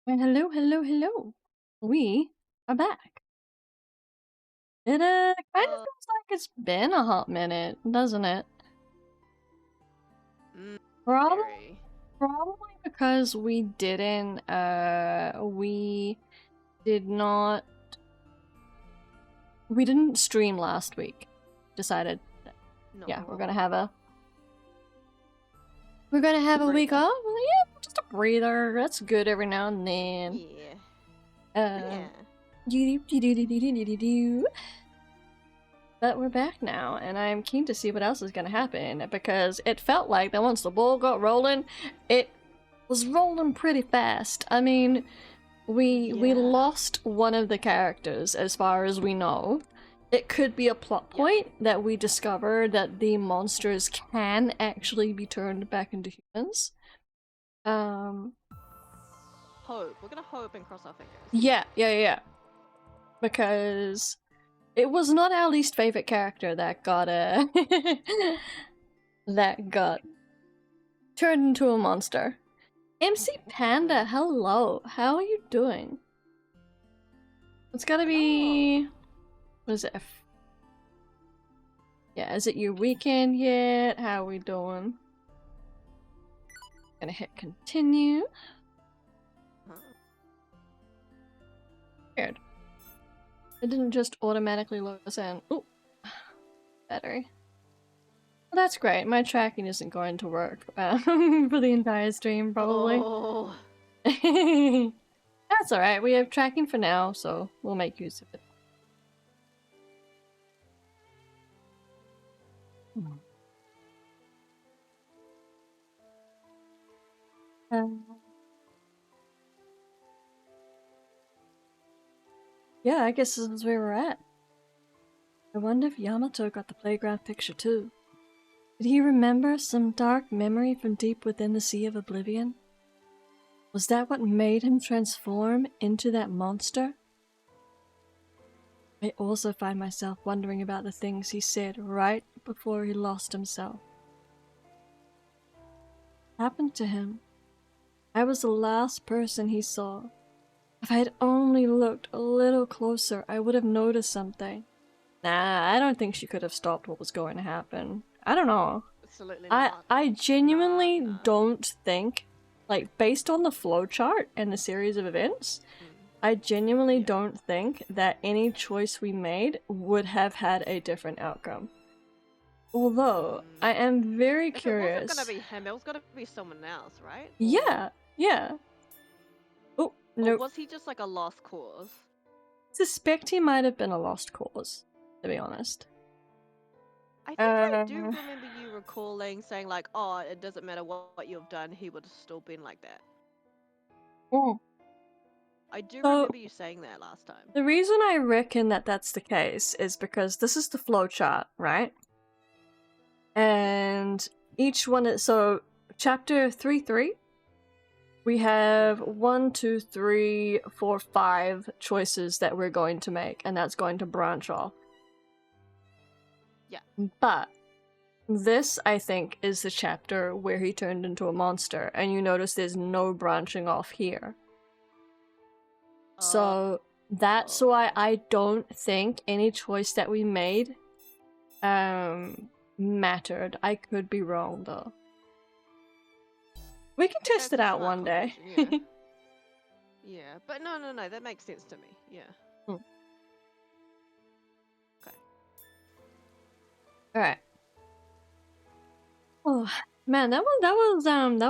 Well, hello, hello, hello. We are back. It kind of Uh, feels like it's been a hot minute, doesn't it? mm, Probably, Very. probably because we did not, we didn't stream last week. Decided, that, yeah, No. we're gonna have a week Breather. off. Well, yeah, just a breather. That's good every now and then. Yeah. Um, Yeah. do. But we're back now, and I'm keen to see what else is going to happen, because it felt like that once the ball got rolling, it was rolling pretty fast. I mean, we Yeah. lost one of the characters, as far as we know. It could be a plot Yeah. point that we discover that the monsters can actually be turned back into humans. Um, Hope. We're gonna hope and cross our fingers. yeah. Because it was not our least favorite character that got that got turned into a monster. MC Panda, hello. How are you doing? It's gotta be... What is it? Yeah, is it your weekend yet? How are we doing? Gonna hit continue. Weird. It didn't just automatically load us in. Ooh. Battery. Well, that's great. My tracking isn't going to work for the entire stream, probably. Oh. That's alright. We have tracking for now, so we'll make use of it. Yeah, I guess this is where we're at. I wonder if Yamato got the playground picture too. Did he remember some dark memory from deep within the Sea of Oblivion? Was that what made him transform into that monster? I also find myself wondering about the things he said right before he lost himself. What happened to him? I was the last person he saw. If I had only looked a little closer, I would have noticed something. Nah, I don't think she could have stopped what was going to happen. I don't know. Absolutely I not. I genuinely Nah. don't think, like, based on the flowchart and the series of events, I genuinely Yeah. don't think that any choice we made would have had a different outcome. Although, I am very If it wasn't curious. gonna be him, it was gonna be someone else, right? Yeah. Oh, Or nope. was he just like a lost cause? Suspect he might have been a lost cause, to be honest. I think I do remember you recalling saying like, oh, it doesn't matter what you've done, he would have still been like that. Mm. I do So, remember you saying that last time. the reason I reckon that that's the case is because this is the flowchart, right? And each one is, so chapter 3-3, we have 1, 2, 3, 4, 5 choices that we're going to make, and that's going to branch off. Yeah. But this, I think, is the chapter where he turned into a monster, and you notice there's no branching off here. So that's why I don't think any choice that we made mattered. I could be wrong though. We can test it out one day. Yeah. Yeah, but no, that makes sense to me. Yeah. Hmm. Okay. Alright. Oh man, that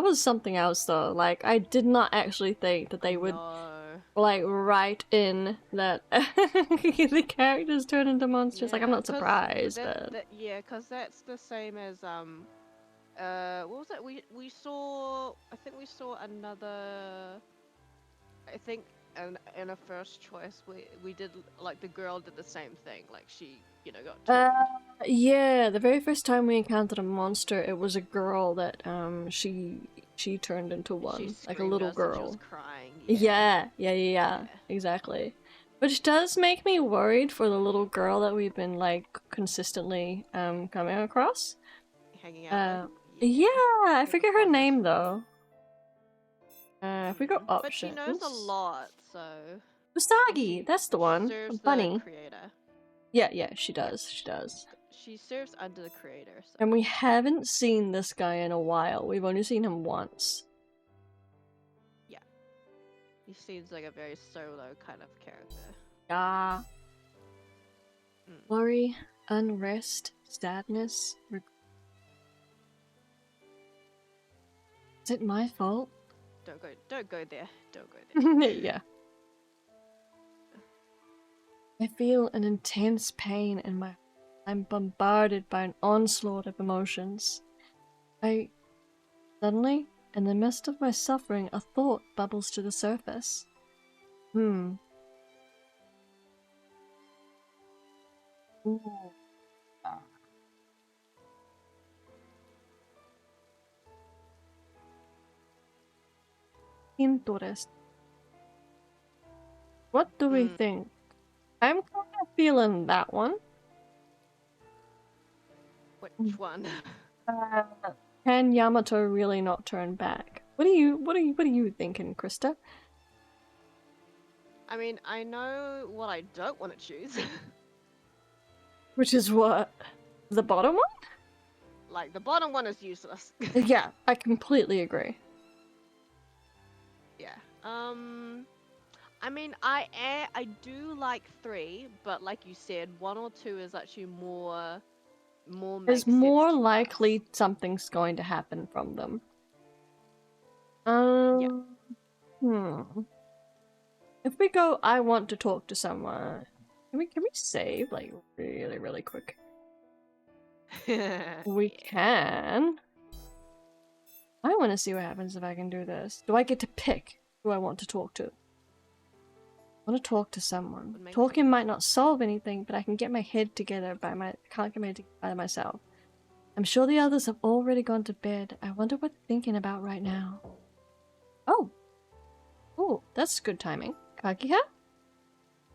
was something else though. Like, I did not actually think that they would like write in that the characters turn into monsters. Yeah, like, I'm not surprised, but yeah, because that's the same as what was it? We saw. I think we saw another. I think in a first choice we did like the girl did the same thing. Like she got turned. Yeah, the very first time we encountered a monster, it was a girl that she turned into one, like a little girl. She was crying. Yeah, exactly. Which does make me worried for the little girl that we've been like consistently coming across. Hanging out with. Yeah, I forget her name though. If we go options... But she knows a lot, so... Usagi! That's the She one. serves A bunny. the creator. Yeah, she does. She does. She serves under the creator, so... And we haven't seen this guy in a while. We've only seen him once. Yeah. He seems like a very solo kind of character. Yeah. Worry, unrest, sadness, Is it my fault? Don't go there. Don't go there. Yeah. I feel an intense pain in my... I'm bombarded by an onslaught of emotions. Suddenly, in the midst of my suffering, a thought bubbles to the surface. Ooh. Interest. What do we think? I'm kind of feeling that one. Which one? Can Yamato really not turn back? What are you thinking, Krista? I mean, I know what I don't want to choose. Which is what? The bottom one? Like, the bottom one is useless. Yeah, I completely agree. Yeah. I mean, I do like 3, but like you said, 1 or 2 is actually more There's more likely something's going to happen from them. If we go, I want to talk to someone. Can we save like really quick? We can. I want to see what happens if I can do this. Do I get to pick who I want to talk to? I want to talk to someone. Talking might not solve anything, but I can get my head together can't get my head together by myself. I'm sure the others have already gone to bed. I wonder what they're thinking about right now. Oh, that's good timing. Kagiha?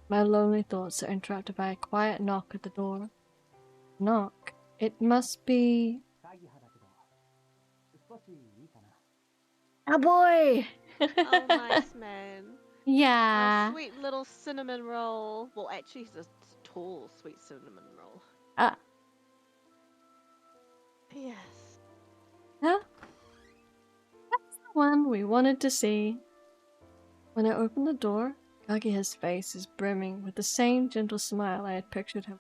My lonely thoughts are interrupted by a quiet knock at the door. Knock. It must be... Oh boy! Oh, nice, man. Yeah. Oh, sweet little cinnamon roll. Well, actually, he's a tall, sweet cinnamon roll. Ah. Yes. Huh? That's the one we wanted to see. When I open the door, Kageha's face is brimming with the same gentle smile I had pictured him.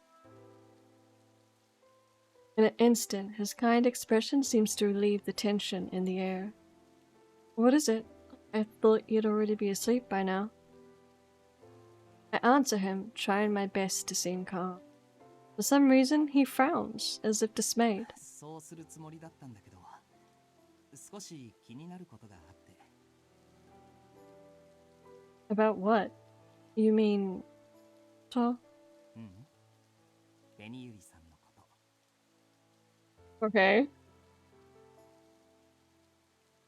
In an instant, his kind expression seems to relieve the tension in the air. What is it? I thought you'd already be asleep by now. I answer him, trying my best to seem calm. For some reason, he frowns, as if dismayed. About what? You mean... To? Okay.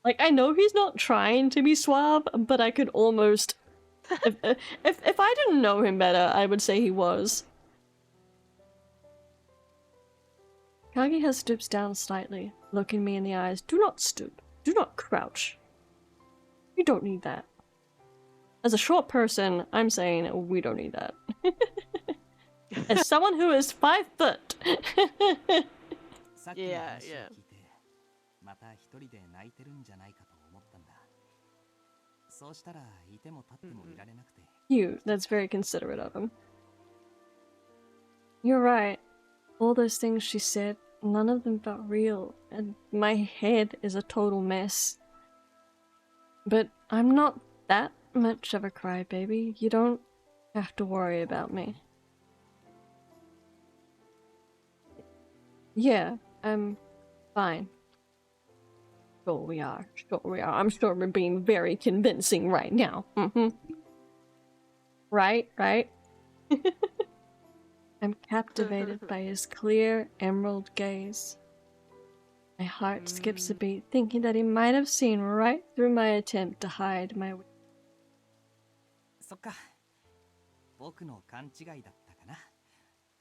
Like, I know he's not trying to be suave, but I could almost... if I didn't know him better, I would say he was. Kageha stoops down slightly, looking me in the eyes. Do not stoop. Do not crouch. We don't need that. As a short person, I'm saying we don't need that. As someone who is 5 foot. Yeah. Cute. That's very considerate of him. You're right. All those things she said, none of them felt real, and my head is a total mess. But I'm not that much of a crybaby. You don't have to worry about me. Yeah, I'm fine. Sure we are. I'm sure we're being very convincing right now. Right? I'm captivated by his clear emerald gaze. My heart skips a beat, thinking that he might have seen right through my attempt to hide my weakness.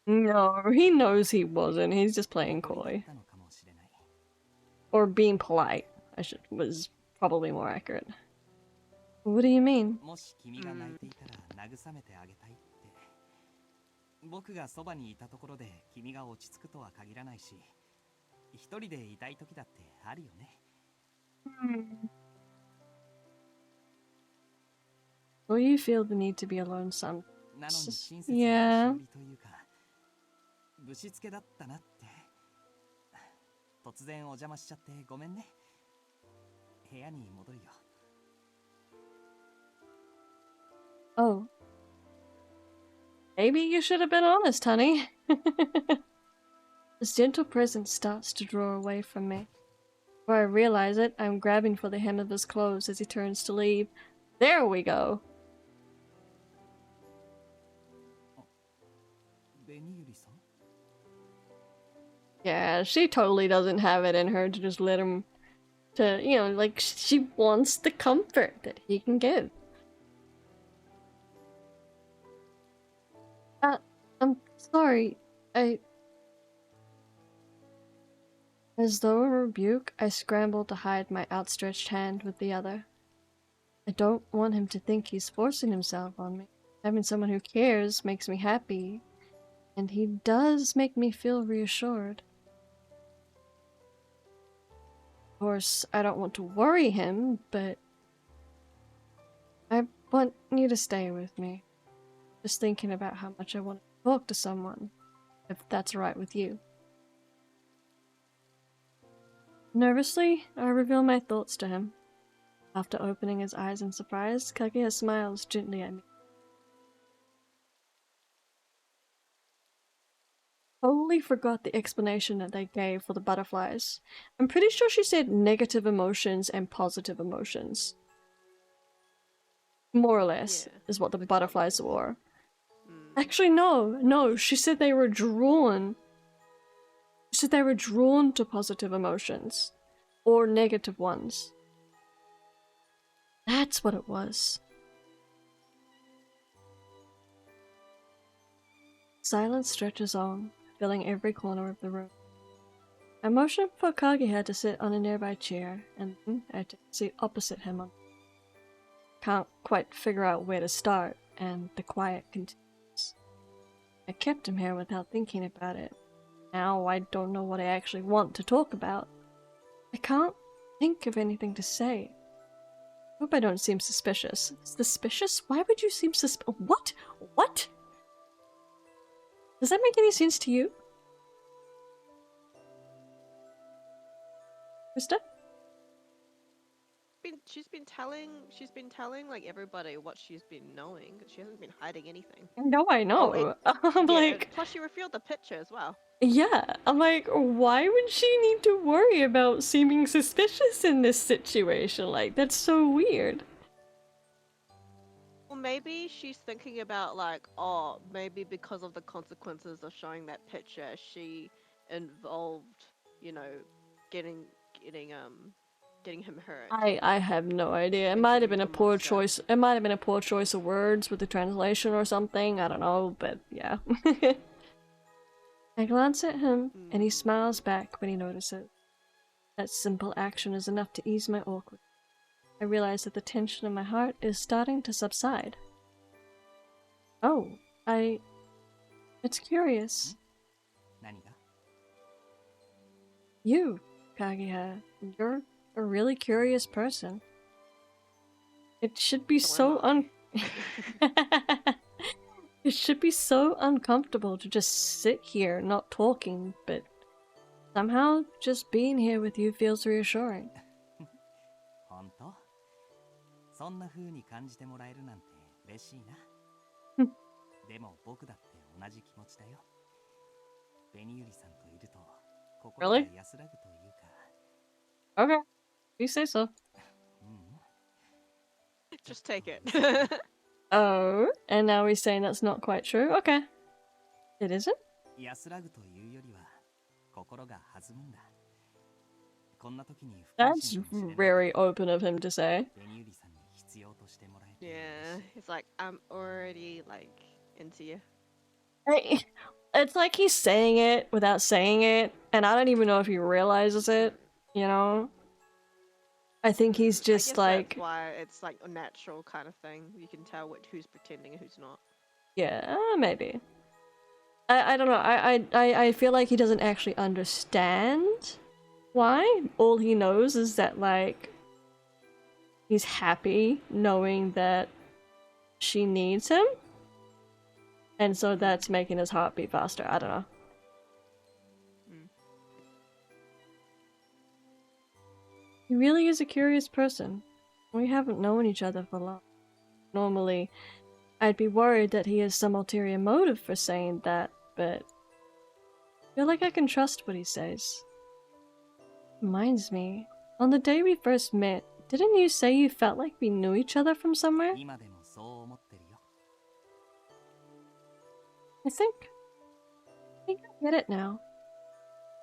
No, he knows he wasn't. He's just playing coy. Or being polite, was probably more accurate. What do you mean? もし君が泣いていたら慰めてあげたいって。僕がそばにいたところで君が落ち着くとは限らないし、一人でいたい時だってあるよね。Well, you feel the need to be alone some. なのに親切な Yeah. しおりというか、ぶしつけだったなって。突然お邪魔しちゃってごめんね。部屋に戻るよ。Oh. Maybe you should have been honest, honey. His gentle presence starts to draw away from me. Before I realize it, I'm grabbing for the hem of his clothes as he turns to leave. There we go. ベニユリさん Yeah, she totally doesn't have it in her to just let him to, you know, like, she wants the comfort that he can give. I'm sorry. As though in rebuke, I scramble to hide my outstretched hand with the other. I don't want him to think he's forcing himself on me. Having someone who cares makes me happy, and he does make me feel reassured. Of course, I don't want to worry him, but I want you to stay with me. Just thinking about how much I want to talk to someone, if that's right with you. Nervously, I reveal my thoughts to him. After opening his eyes in surprise, Kaguya smiles gently at me. Totally forgot the explanation that they gave for the butterflies. I'm pretty sure she said negative emotions and positive emotions. More or less, is what the butterflies were. Actually, no, she said they were drawn. She said they were drawn to positive emotions. Or negative ones. That's what it was. Silence stretches on, filling every corner of the room. I motion for Kaguya to sit on a nearby chair, and then I take a seat opposite him. Can't quite figure out where to start, and the quiet continues. I kept him here without thinking about it. Now I don't know what I actually want to talk about. I can't think of anything to say. Hope I don't seem suspicious. Suspicious? Why would you seem What? What? Does that make any sense to you? Krista? She's been telling like everybody what she's been knowing. She hasn't been hiding anything. No, I know. I'm Yeah, like, plus she revealed the picture as well. yeah, I'm like, why would she need to worry about seeming suspicious in this situation? Like, that's so weird. Well, maybe she's thinking about like, oh, maybe because of the consequences of showing that picture, she involved, you know, getting him hurt. I have no idea. It might have been a poor choice. It might have been a poor choice of words with the translation or something. I don't know, but yeah. I glance at him, and he smiles back when he notices. That simple action is enough to ease my awkwardness. I realize that the tension in my heart is starting to subside. Oh, it's curious. You, Kaguya, you're a really curious person. It should be It should be so uncomfortable to just sit here not talking, but somehow just being here with you feels reassuring. 本当? そんな風に感じてもらえるなんて嬉しいな。でも僕だって同じ気持ちだよ。ベニユリさんといると心が安らぐというか。Okay, you say so. Just take it. Oh, and now he's saying that's not quite true? Okay. It isn't? 安らぐというよりは心が弾むんだ。こんな時に That's very open of him to say. ベニユリさんに必要としてもらえて。Yeah, he's like, I'm already like into you. It's like he's saying it without saying it, and I don't even know if he realizes it, you know? I think he's I just guess like, that's why it's like a natural kind of thing. You can tell who's pretending and who's not. yeah, maybe. I don't know. I feel like he doesn't actually understand why. All he knows is that like he's happy knowing that she needs him, and so that's making his heart beat faster. I don't know. He really is a curious person. We haven't known each other for long. Normally, I'd be worried that he has some ulterior motive for saying that, but I feel like I can trust what he says. Reminds me, on the day we first met, didn't you say you felt like we knew each other from somewhere? 今でもそう思ってるよ。 I think I get it now.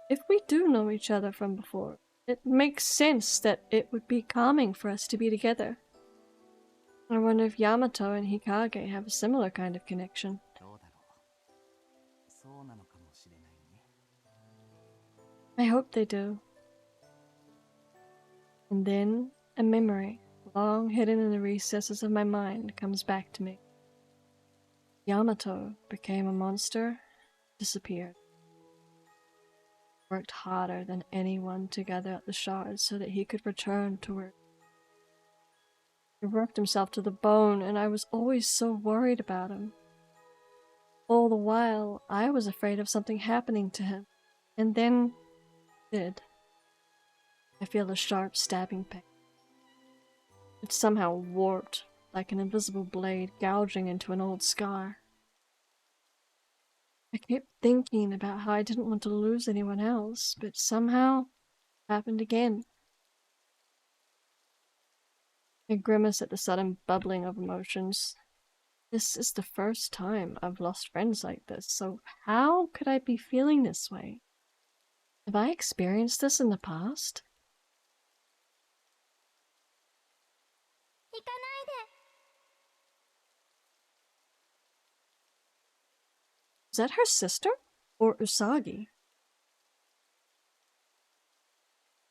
If we do know each other from before, it makes sense that it would be calming for us to be together. I wonder if Yamato and Hikage have a similar kind of connection. どうだろう。そうなのかもしれないね。 I hope they do. And then, a memory, long hidden in the recesses of my mind, comes back to me. Yamato became a monster, disappeared. Worked harder than anyone to gather up the shards so that he could return to where he worked himself to the bone, and I was always so worried about him. All the while, I was afraid of something happening to him. And then, it did. I feel a sharp stabbing pain. It's somehow warped, like an invisible blade gouging into an old scar. I kept thinking about how I didn't want to lose anyone else, but somehow it happened again. I grimace at the sudden bubbling of emotions. This is the first time I've lost friends like this, so how could I be feeling this way? Have I experienced this in the past? Is that her sister? Or Usagi?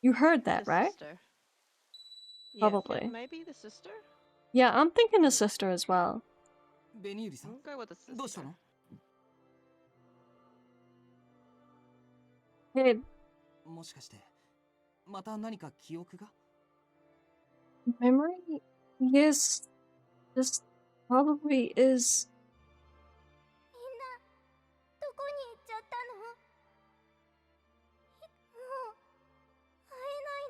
You heard that, The right? sister. Yeah, Probably. maybe the sister? Yeah, I'm thinking the sister as well. ベニユリさん I'll go with the sister. どうしたの？ Hey, もしかしてまた何か記憶が？ memory? Yes, this probably is. みんなどこに行っちゃったの？もう会えない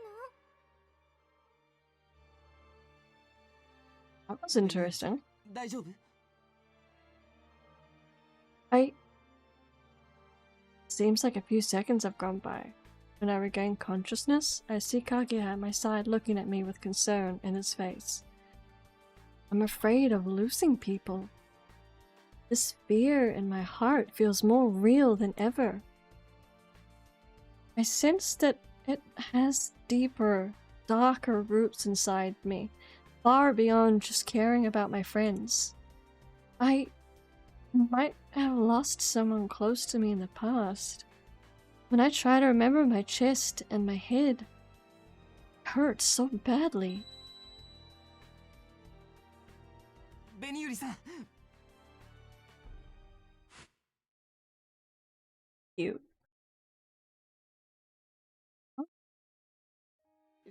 の？ That was interesting. 大丈夫？ Seems like a few seconds have gone by. When I regain consciousness, I see Kaguya at my side looking at me with concern in his face. I'm afraid of losing people. This fear in my heart feels more real than ever. I sense that it has deeper, darker roots inside me, far beyond just caring about my friends. I might have lost someone close to me in the past. When I try to remember, my chest and my head hurt so badly. ベニユリさん Cute.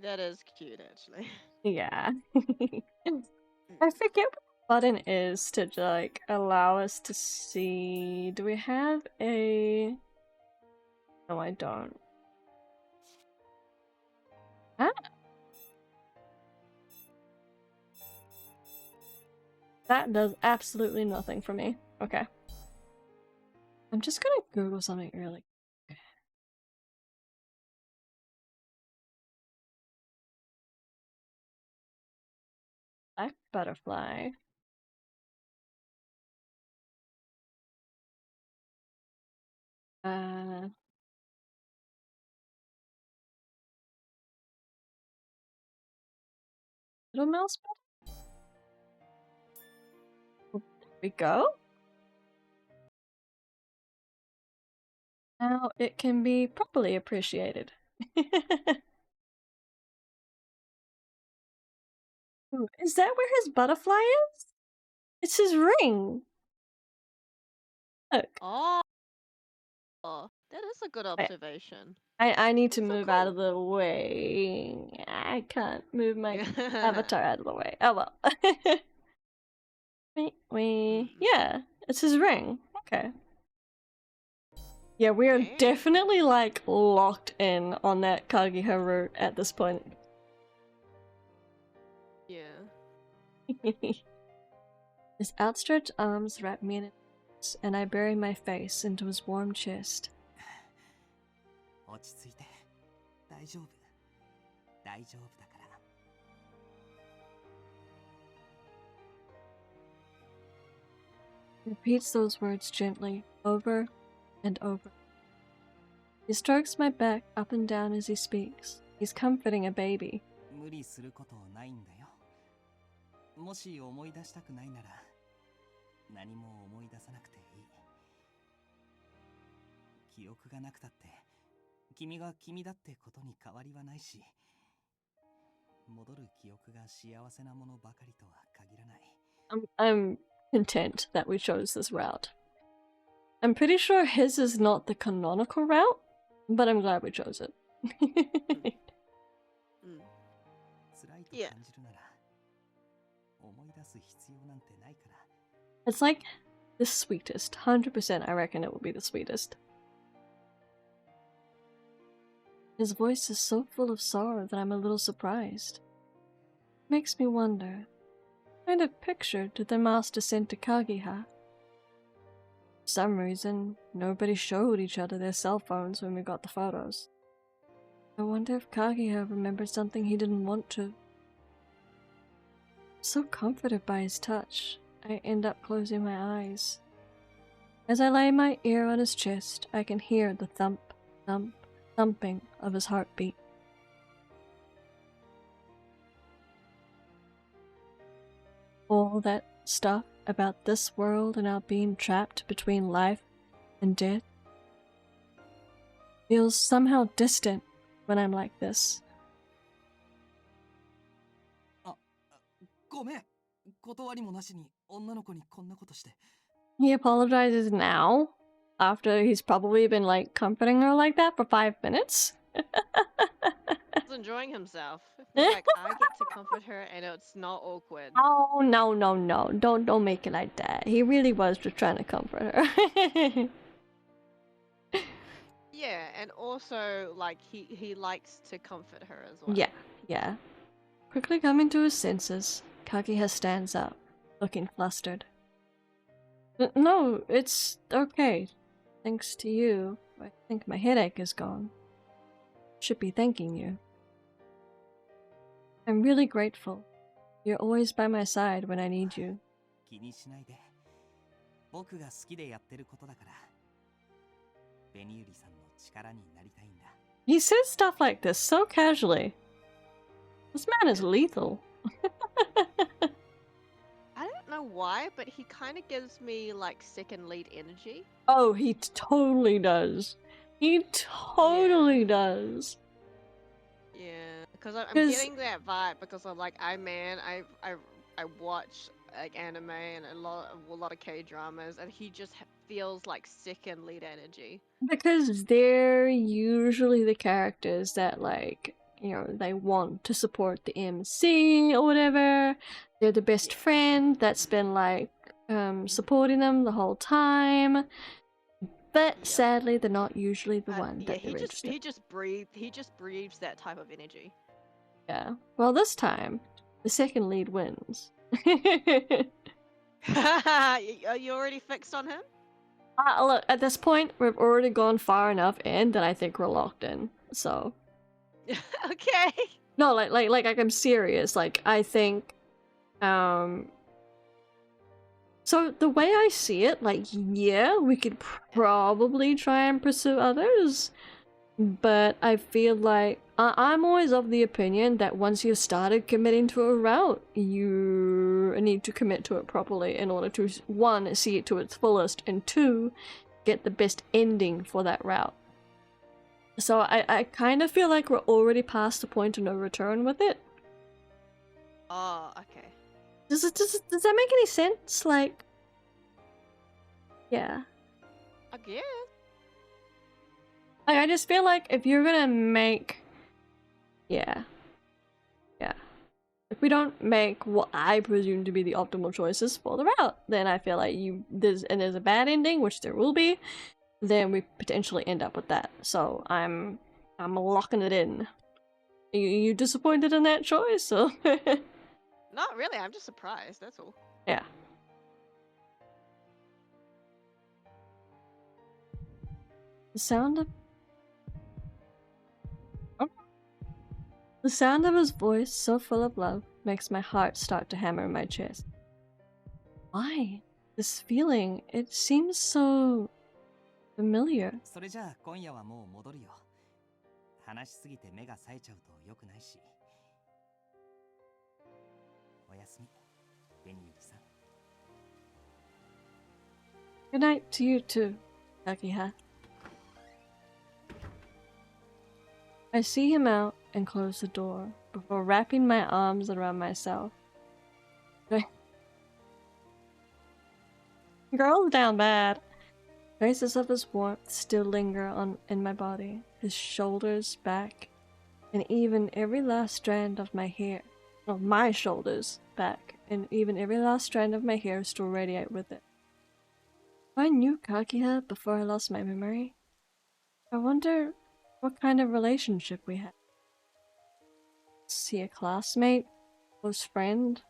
That is cute, actually. Yeah. I forget what the button is to like allow us to see. Do we have a... No, I don't. Ah. That does absolutely nothing for me. Okay. I'm just gonna Google something really quick. Black butterfly. Little mouse button? There we go. Now it can be properly appreciated. Is that where his butterfly is? It's his ring. Look. Oh, that is a good observation. I need to That's so move out cool. of the way. I can't move my avatar out of the way. Oh well. Yeah, it's his ring. Okay. Yeah, we are Dang. definitely like locked in on that Kageha route at this point. Yeah. His outstretched arms wrap me in his, and I bury my face into his warm chest. 落ち着いて。大丈夫。大丈夫だから。He repeats those words gently, over and over. He strokes my back up and down as he speaks. He's comforting a baby. 無理することないんだよ。もし思い出したくないなら、何も思い出さなくていい。記憶がなくたって、君が君だってことに変わりはないし、戻る記憶が幸せなものばかりとは限らない。I'm content that we chose this route. I'm pretty sure his is not the canonical route, but I'm glad we chose it. Yeah. It's like the sweetest. 100% I reckon it will be the sweetest. His voice is so full of sorrow that I'm a little surprised. Makes me wonder, what kind of picture did the master send to Kageha? For some reason, nobody showed each other their cell phones when we got the photos. I wonder if Kageha remembered something he didn't want to. So comforted by his touch, I end up closing my eyes. As I lay my ear on his chest, I can hear the thump, thump, thumping of his heartbeat. All that stuff about this world and our being trapped between life and death feels somehow distant when I'm like this. ごめん。断りもなしに女の子にこんなことして。 He apologizes now, after he's probably been like comforting her like that for 5 minutes. He's enjoying himself. He's like, I get to comfort her and it's not awkward. Oh no. Don't make it like that. He really was just trying to comfort her. Yeah, and also like he likes to comfort her as well. Yeah. Quickly coming to his senses, Kageha stands up, looking flustered. No, it's okay. Thanks to you, I think my headache is gone. Should be thanking you. I'm really grateful. You're always by my side when I need you. 気にしないで。僕が好きでやってることだから。ベニユリさんの力になりたいんだ。 He says stuff like this so casually. This man is lethal. I don't know why, but he kind of gives me like second lead energy. Oh, he totally does. He totally does. Yeah, because I'm 'Cause- getting that vibe because I'm like, I watch like anime and a lot of K dramas, and he just feels like second lead energy. Because they're usually the characters that, like, you know, they want to support the MC or whatever. They're the best friend that's been, like, supporting them the whole time. But sadly, they're not usually the one Yeah, that they're interested. he just breathes that type of energy. Yeah. Well, this time, the second lead wins. Are you already fixed on him? Look, at this point, we've already gone far enough in that I think we're locked in. So. Okay. No, like I'm serious. Like, I think, so the way I see it, like, yeah, we could probably try and pursue others, but I feel like I'm always of the opinion that once you've started committing to a route, you need to commit to it properly in order to, 1, see it to its fullest, and 2, get the best ending for that route. So I kind of feel like we're already past the point of no return with it. Oh, okay. Does that make any sense? Like, yeah. I guess. Like, I just feel like if you're gonna make, yeah. If we don't make what I presume to be the optimal choices for the route, then I feel like there's a bad ending, which there will be, then we potentially end up with that. So I'm locking it in. You disappointed in that choice? Or Not really. I'm just surprised. That's all. yeah. The sound of his voice, so full of love, makes my heart start to hammer in my chest. Why? This feeling, it seems so familiar. それじゃあ今夜はもう戻るよ。話しすぎて目が冴えちゃうと良くないし。おやすみ、ベニユリさん。Good night to you too, Kakiha. I see him out and close the door before wrapping my arms around myself. Girl's down bad. Traces of his warmth still linger in my body, his shoulders, back, and even every last strand of my hair. Oh, my shoulders, back, and even every last strand of my hair still radiate with it. I knew Kakiha before I lost my memory. I wonder what kind of relationship we had. Was he a classmate? Close friend?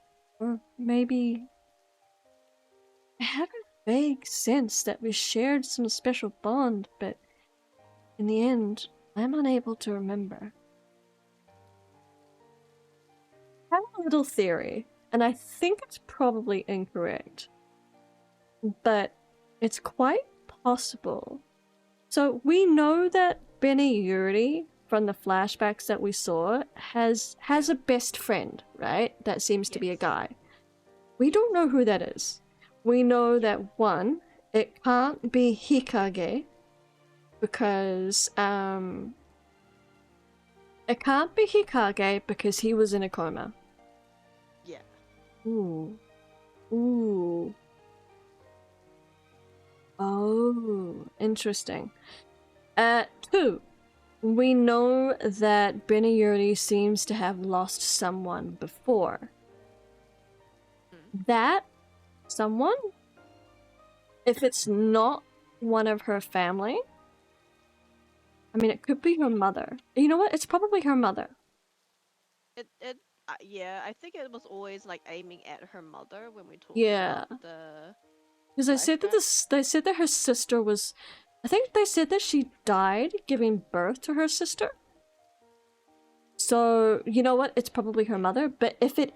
Or maybe... I have a vague sense that we shared some special bond, but in the end, I'm unable to remember. I have a little theory, and I think it's probably incorrect, but it's quite possible. So we know that Benny Yuri, from the flashbacks that we saw, has a best friend, right? That seems to be a guy. We don't know who that is. We know that one, it can't be Hikage, because it can't be Hikage because he was in a coma. Yeah. Ooh. Oh, interesting. 2. We know that Benayuri seems to have lost someone before. That someone, if it's not one of her family, I mean, it could be her mother. You know what? It's probably her mother. Yeah, I think it was always like aiming at her mother when we talked Yeah. about the. Because they said that her sister was, I think they said that she died giving birth to her sister. So, you know what? It's probably her mother, but if there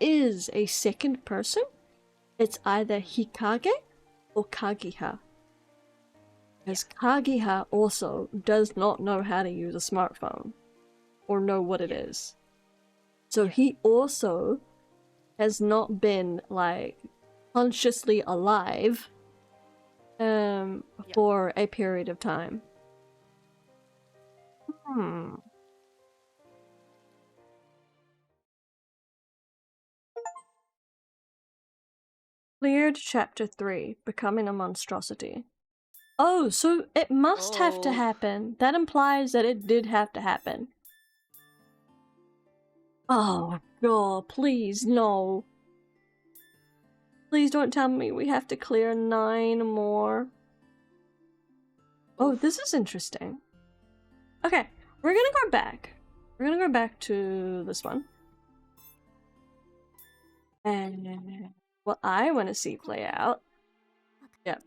is a second person, it's either Hikage or Kagiha. Because Kagiha also does not know how to use a smartphone or know what it is. So he also has not been, like, consciously alive for a period of time. Cleared Chapter 3, Becoming a Monstrosity. Oh, so it must have to happen. That implies that it did have to happen. Oh, God, please, no. Please don't tell me we have to clear 9 more. Oh, this is interesting. Okay, we're gonna go back. We're gonna go back to this one. And what I want to see play out. Yeah,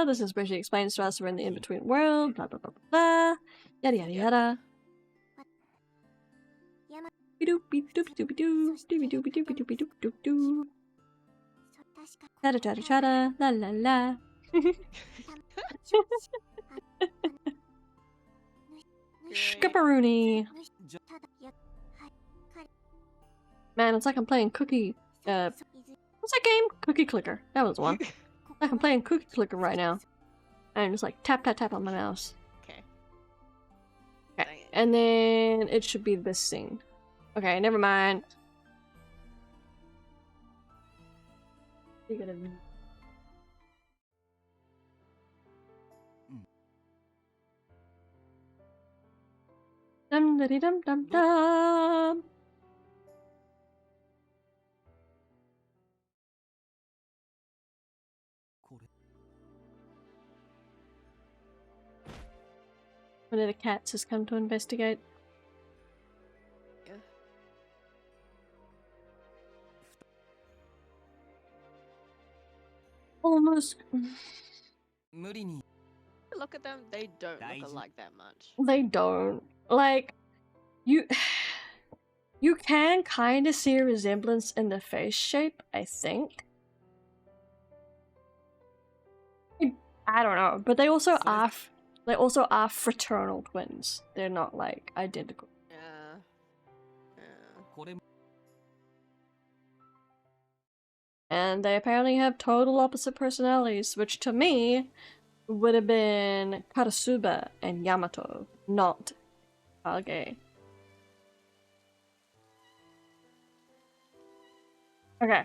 this is where she explains to us we're in the in-between world, blah blah blah blah blah. Yada yada yada. Chada chada chada, la la la. Skipperoonie. Man, it's like I'm playing Cookie. What's that game? Cookie Clicker. That was one. Like I'm playing Cookie Clicker right now. And just like tap tap tap on my mouse. Okay. Okay. And then it should be this scene. Okay, never mind. You're gonna... Dum da dum dum dum. One of the cats has come to investigate. Yeah. Almost. Look at them, they don't look alike that much. They don't. Like, you can kind of see a resemblance in the face shape, I think. I don't know, but they also are fraternal twins. They're not like identical. Yeah. And they apparently have total opposite personalities, which to me would have been Karasuba and Yamato, not Kage. Okay,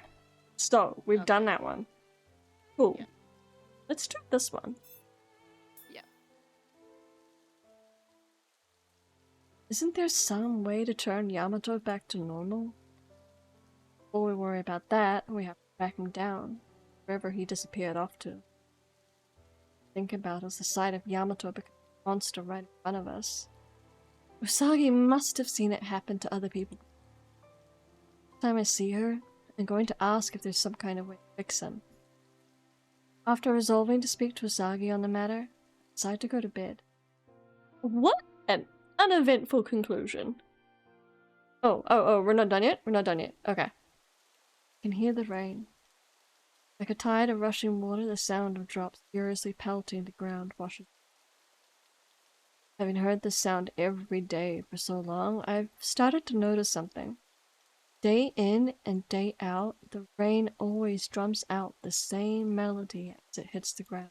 so we've done that one. Cool. Yeah. Let's do this one. Yeah. Isn't there some way to turn Yamato back to normal? Before we worry about that, we have to track him down, wherever he disappeared off to. Think about as the sight of Yamato become a monster right in front of us. Usagi must have seen it happen to other people. Next time I see her, I'm going to ask if there's some kind of way to fix him. After resolving to speak to Usagi on the matter, I decide to go to bed. What an uneventful conclusion. Oh, we're not done yet? We're not done yet. Okay. I can hear the rain. Like a tide of rushing water, the sound of drops furiously pelting the ground washes. Having heard this sound every day for so long, I've started to notice something. Day in and day out, the rain always drums out the same melody as it hits the ground.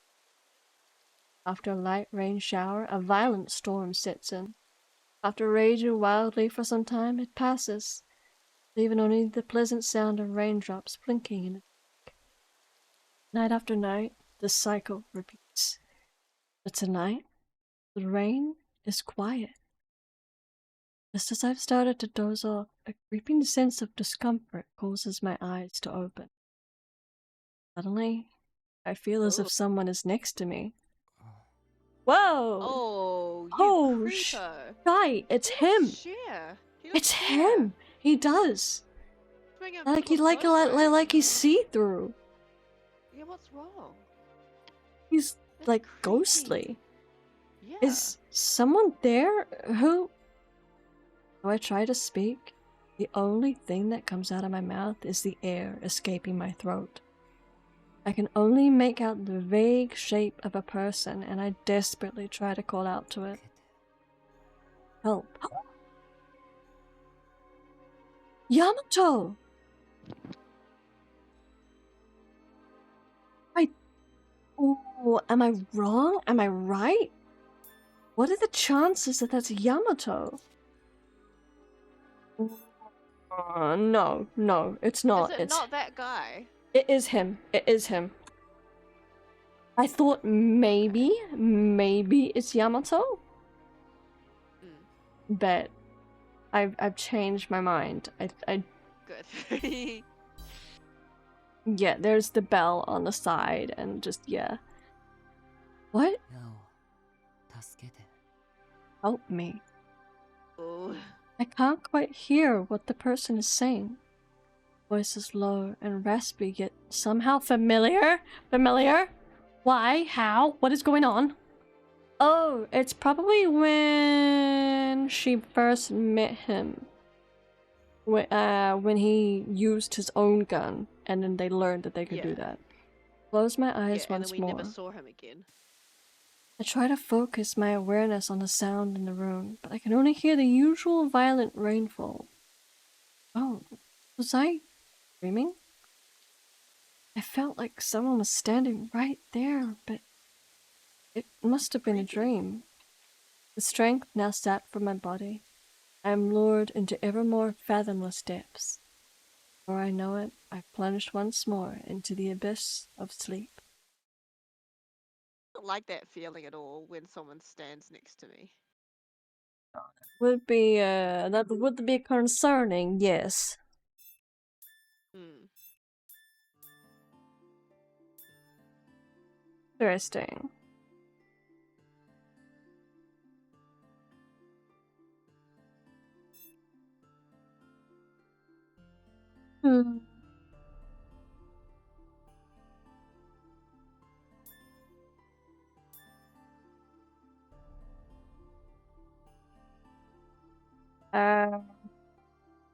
After a light rain shower, a violent storm sets in. After raging wildly for some time, it passes, leaving only the pleasant sound of raindrops plinking in it. Night after night, the cycle repeats. But tonight, the rain is quiet. Just as I've started to doze off, a creeping sense of discomfort causes my eyes to open. Suddenly, I feel as if someone is next to me. Whoa! Oh, you creeper! Right, it's him! It's him! He does! Like he's see-through. Yeah, what's wrong? He's That's like creepy. ghostly. Yeah. Is someone there who... Though I try to speak, the only thing that comes out of my mouth is the air escaping my throat. I can only make out the vague shape of a person, and I desperately try to call out to it. Help. Yamato! Oh, am I wrong? Am I right? What are the chances that that's Yamato? No, it's not. Is it not that guy? It is him. It is him. I thought maybe it's Yamato, but I've changed my mind. I Good. Yeah, there's the bell on the side, and just yeah. What? Help me. Oh. I can't quite hear what the person is saying. Voice is low and raspy, yet somehow familiar. Familiar? Why? How? What is going on? Oh, it's probably when she first met him. When he used his own gun, and then they learned that they could do that. Close my eyes once and then we more. never saw him again. I try to focus my awareness on the sound in the room, but I can only hear the usual violent rainfall. Oh, was I dreaming? I felt like someone was standing right there, but it must have been a dream. The strength now sapped from my body. I am lured into ever more fathomless depths. Before I know it, I've plunged once more into the abyss of sleep. I don't like that feeling at all when someone stands next to me. Would be that would be concerning, yes. Hmm. Interesting. Hmm.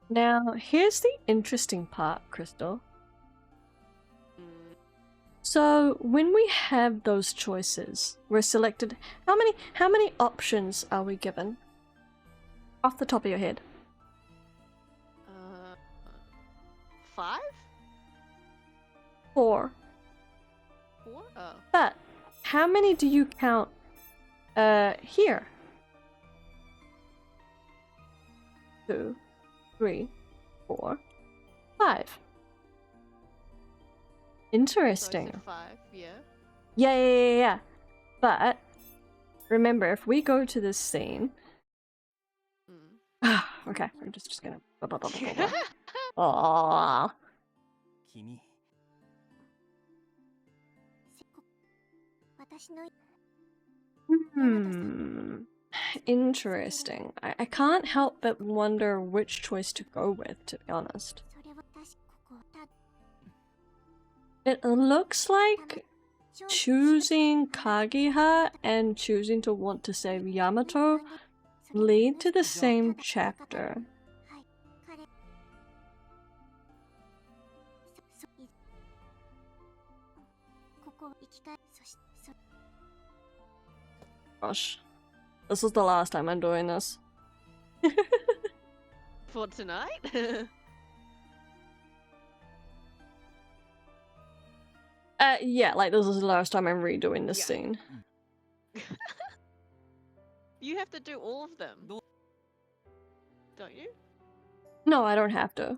Now, here's the interesting part, Crystal. Mm. So, when we have those choices, we're selected. How many options are we given? Off the top of your head. 5? 4. 4? Oh. But how many do you count here? 2, 3, 4, 5. Interesting. So I said 5, yeah. Yeah. But remember, if we go to this scene, okay, we're just gonna. Aww. 君、私の Interesting. I can't help but wonder which choice to go with, to be honest. それは私ここた It looks like choosing Kageha and choosing to want to save Yamato lead to the same chapter. はい彼ここ行き返そしそ Gosh. This is the last time I'm doing this. For tonight? Yeah, like this is the last time I'm redoing this Yeah. scene. You have to do all of them. Don't you? No, I don't have to.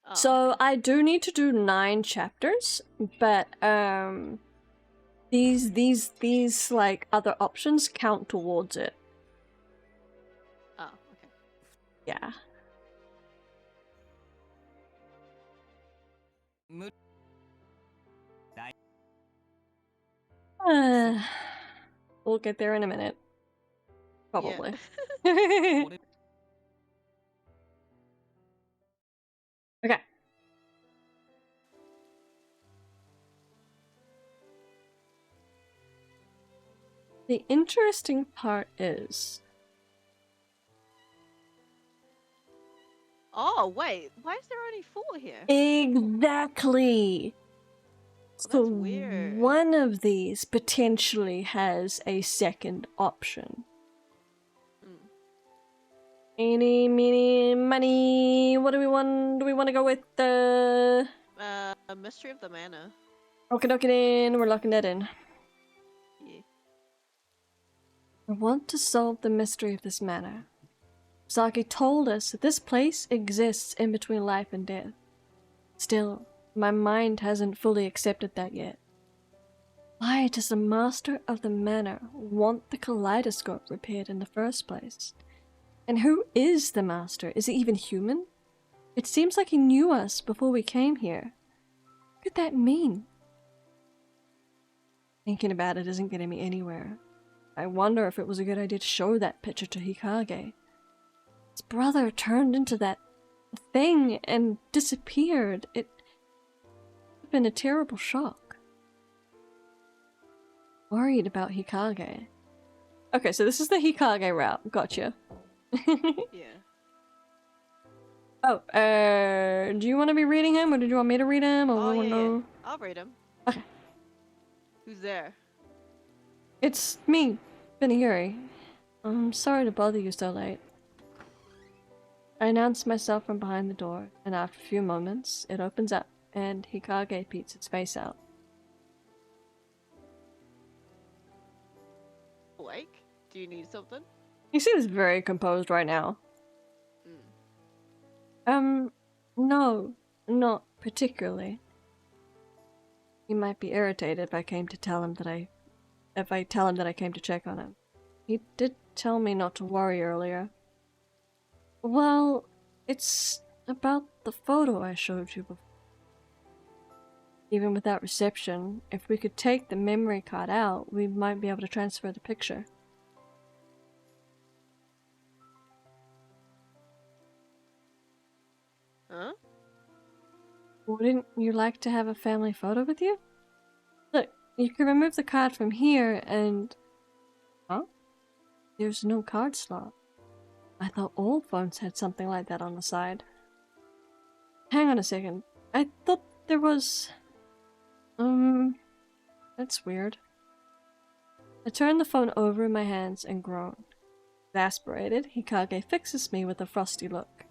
Oh. So I do need to do 9 chapters, but these like other options count towards it. Oh, okay. Yeah. 無 We'll get there in a minute. Probably. これ Okay. The interesting part is Oh, wait. Why is there only 4 here? exactly. So That's weird. one of these potentially has a second option. Mm. Eeny, meeny, money. What do we want? Do we want to go with the? Mystery of the Manor. Okay, lock it in. We're locking that in. Yeah. I want to solve the mystery of this manor. Saki told us that this place exists in between life and death. Still, my mind hasn't fully accepted that yet. Why does the master of the manor want the kaleidoscope repaired in the first place? And who is the master? Is he even human? It seems like he knew us before we came here. What could that mean? Thinking about it isn't getting me anywhere. I wonder if it was a good idea to show that picture to Hikage. His brother turned into that thing and disappeared. It would have been a terrible shock. Worried about Hikage. Okay, so this is the Hikage route. Gotcha. Yeah. Oh, do you want to be reading him, or did you want me to read him, or Oh, we want yeah, to yeah. know? I'll read him. Okay. Who's there? It's me, Benihuri. I'm sorry to bother you so late. I announced myself from behind the door, and after a few moments, it opens up, and Hikage peeks its face out. Blake? Do you need something? He seems very composed right now. No, not particularly. He might be irritated if I came to tell him that if I tell him that I came to check on him. He did tell me not to worry earlier. Well, it's about the photo I showed you before. Even without reception, if we could take the memory card out, we might be able to transfer the picture. Huh? Wouldn't you like to have a family photo with you? Look, you can remove the card from here and... Huh? There's no card slot. I thought all phones had something like that on the side. Hang on a second. I thought there was... That's weird. I turned the phone over in my hands and groaned. Exasperated, Hikage fixes me with a frosty look.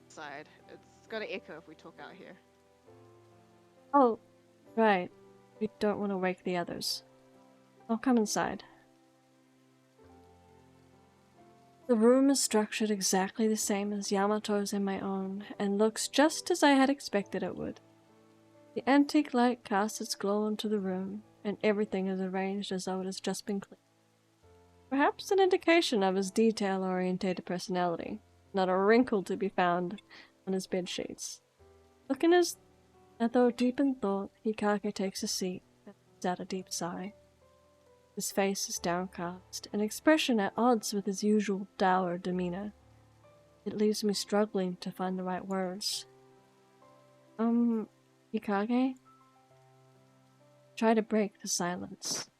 Side. It's gonna echo if we talk out here. Oh, right. We don't want to wake the others. I'll come inside. The room is structured exactly the same as Yamato's and my own, and looks just as I had expected it would. The antique light casts its glow into the room, and everything is arranged as though it has just been cleaned. Perhaps an indication of his detail-orientated personality. Not a wrinkle to be found on his bedsheets. Looking as though deep in thought, Hikage takes a seat and lets out a deep sigh. His face is downcast, an expression at odds with his usual dour demeanor. It leaves me struggling to find the right words. Hikage? Try to break the silence.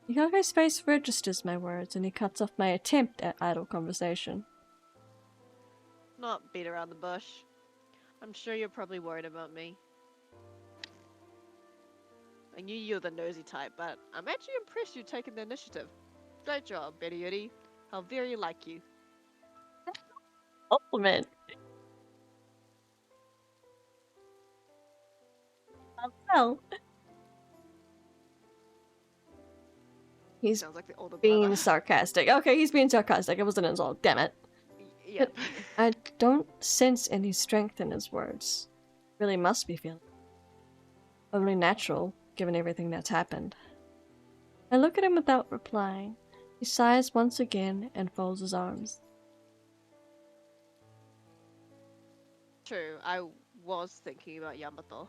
Hikage's face registers my words, and he cuts off my attempt at idle conversation. Not beat around the bush. I'm sure you're probably worried about me. I knew you were the nosy type, but I'm actually impressed you've taken the initiative. Great job, Betty Yuri. How very like you. Compliment. Well, he's Sounds like the older being brother. sarcastic. Okay, he's being sarcastic. It was an insult. Damn it. Yep. I don't sense any strength in his words. Really must be feeling only natural, given everything that's happened. I look at him without replying. He sighs once again and folds his arms. True, I was thinking about Yamato.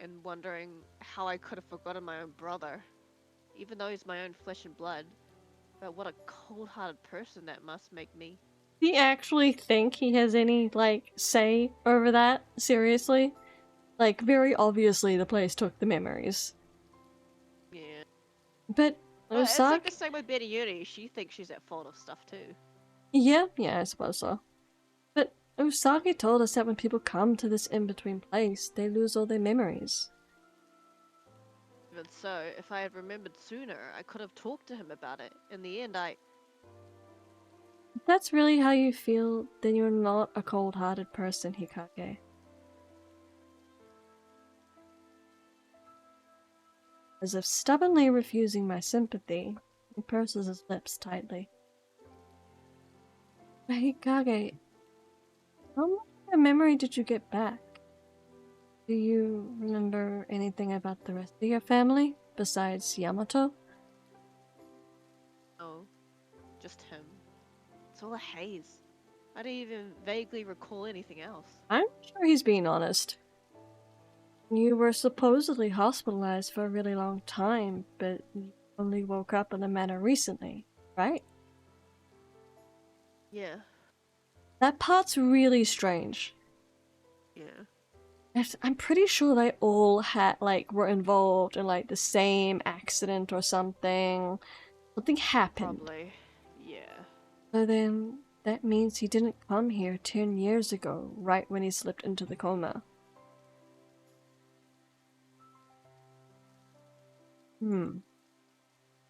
And wondering how I could have forgotten my own brother. Even though he's my own flesh and blood. But what a cold-hearted person that must make me. Do you actually think he has any, say over that? Seriously? Very obviously the place took the memories. Yeah. But Well, it's like the Osaka... same with Betty Yuri. She thinks she's at fault of stuff too. Yeah, I suppose so. But Usagi told us that when people come to this in-between place, they lose all their memories. Even so, if I had remembered sooner, I could have talked to him about it. In the end, If that's really how you feel, then you're not a cold-hearted person, Hikage. As if stubbornly refusing my sympathy, he purses his lips tightly. Hikage, how much of your memory did you get back? Do you remember anything about the rest of your family, besides Yamato? Oh, just him. It's all a haze. I don't even vaguely recall anything else. I'm sure he's being honest. You were supposedly hospitalized for a really long time, but you only woke up in the manor recently, right? Yeah. That part's really strange. Yeah. I'm pretty sure they all were involved in, the same accident or something. Something happened. Probably. Yeah. So then, that means he didn't come here 10 years ago, right when he slipped into the coma.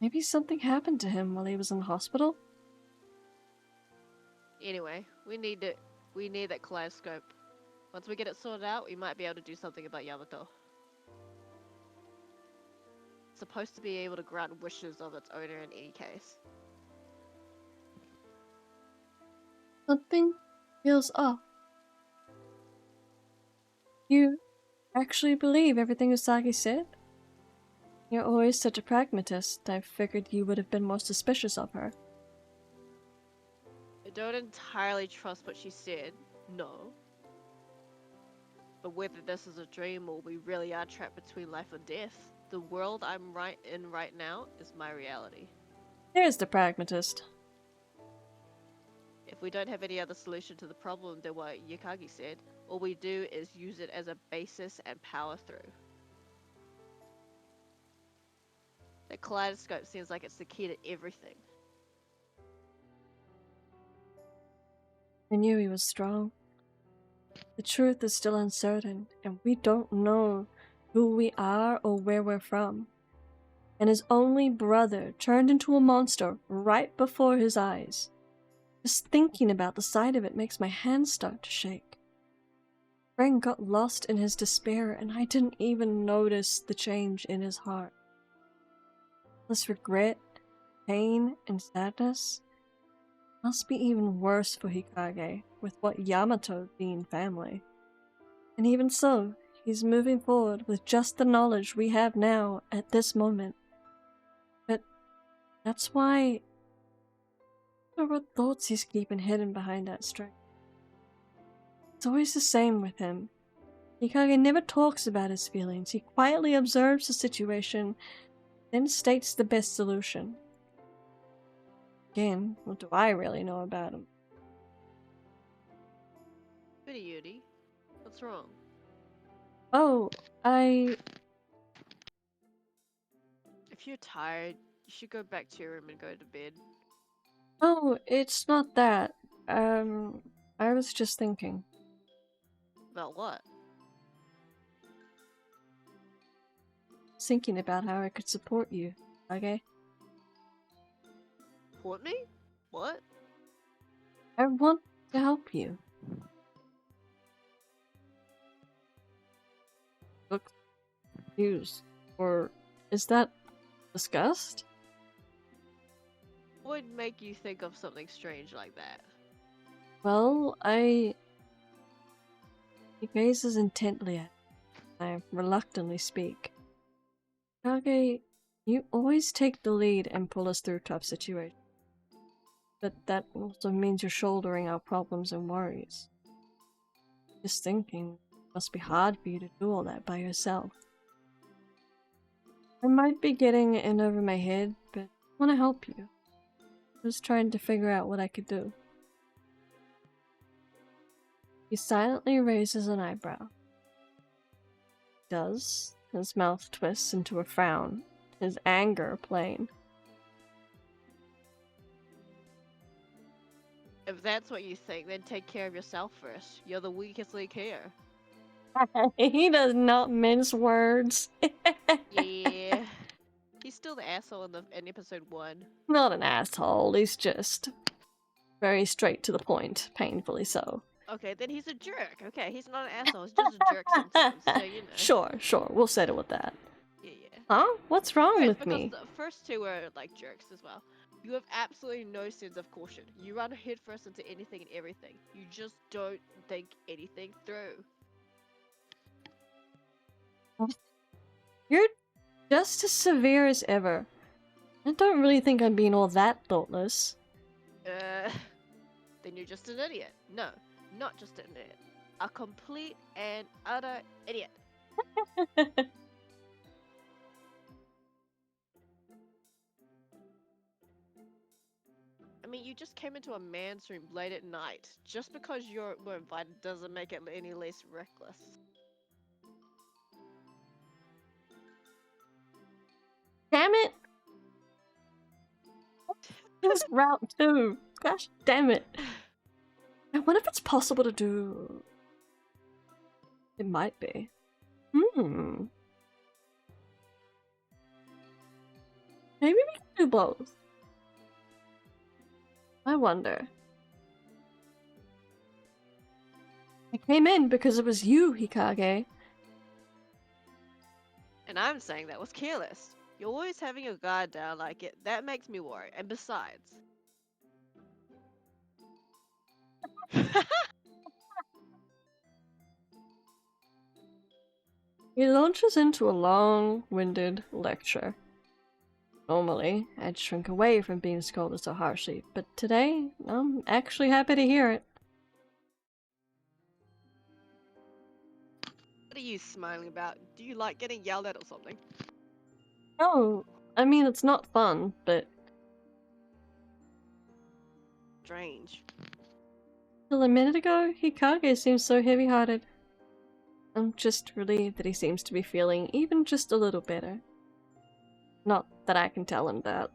Maybe something happened to him while he was in the hospital? Anyway, we need that kaleidoscope. Once we get it sorted out, we might be able to do something about Yamato. It's supposed to be able to grant wishes of its owner in any case. Something feels off. You actually believe everything Usagi said? You're always such a pragmatist. I figured you would have been more suspicious of her. I don't entirely trust what she said, no. But whether this is a dream or we really are trapped between life or death, the world I'm in right now is my reality. There's the pragmatist. If we don't have any other solution to the problem than what Yukagi said, all we do is use it as a basis and power through. The kaleidoscope seems like it's the key to everything. I knew he was strong. The truth is still uncertain, and we don't know who we are or where we're from. And his only brother turned into a monster right before his eyes. Just thinking about the sight of it makes my hands start to shake. Frank got lost in his despair, and I didn't even notice the change in his heart. This regret, pain, and sadness must be even worse for Hikage, with what Yamato being family. And even so, he's moving forward with just the knowledge we have now at this moment. But that's why... what thoughts he's keeping hidden behind that strength. It's always the same with him. Hikage never talks about his feelings. He quietly observes the situation, then states the best solution. Again, what do I really know about him? Pretty Yuri, what's wrong? Oh, If you're tired, you should go back to your room and go to bed. Oh, it's not that. I was just thinking. About what? Thinking about how I could support you, okay? Support me? What? I want to help you. Look confused. Or is that disgust? What would make you think of something strange like that? Well, He gazes intently at me. I reluctantly speak. Kage, you always take the lead and pull us through tough situations. But that also means you're shouldering our problems and worries. Just thinking, it must be hard for you to do all that by yourself. I might be getting in over my head, but I want to help you. Just trying to figure out what I could do. He silently raises an eyebrow. Does. His mouth twists into a frown, his anger plain. If that's what you think, then take care of yourself first. You're the weakest link here. He does not mince words. Yeah. He's still the asshole in episode 1. Not an asshole, he's just very straight to the point, painfully so. Okay, then he's a jerk. Okay, he's not an asshole, he's just a jerk sometimes, so you know. Sure, we'll settle with that. Yeah. Huh? What's wrong Right, with because me? the first two were like jerks as well. You have absolutely no sense of caution. You run headfirst into anything and everything. You just don't think anything through. You're just as severe as ever. I don't really think I'm being all that thoughtless. Then you're just an idiot. No, not just an idiot. A complete and utter idiot. I mean, you just came into a man's room late at night. Just because you were invited doesn't make it any less reckless. Damn it! This route too. Gosh damn it. I wonder if it's possible to do... It might be. Maybe we can do both. I wonder. I came in because it was you, Hikage. And I'm saying that was careless. You're always having your guard down like it. That makes me worry. And besides... He launches into a long-winded lecture. Normally, I'd shrink away from being scolded so harshly, but today, I'm actually happy to hear it. What are you smiling about? Do you like getting yelled at or something? Oh, I mean, it's not fun, but Strange. till a minute ago, Hikage seemed so heavy-hearted. I'm just relieved that he seems to be feeling even just a little better. Not that I can tell him that.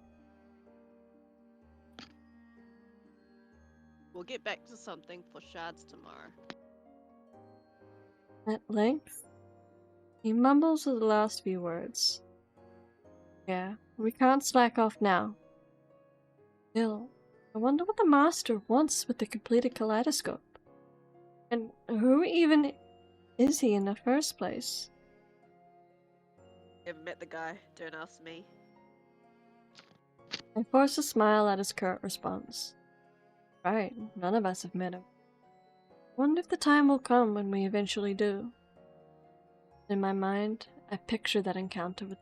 We'll get back to something for shards tomorrow. At length, he mumbles the last few words. Yeah, we can't slack off now. Still, I wonder what the master wants with the completed kaleidoscope. And who even is he in the first place? Never met the guy, don't ask me. I force a smile at his curt response. Right, none of us have met him. Wonder if the time will come when we eventually do. In my mind, I picture that encounter with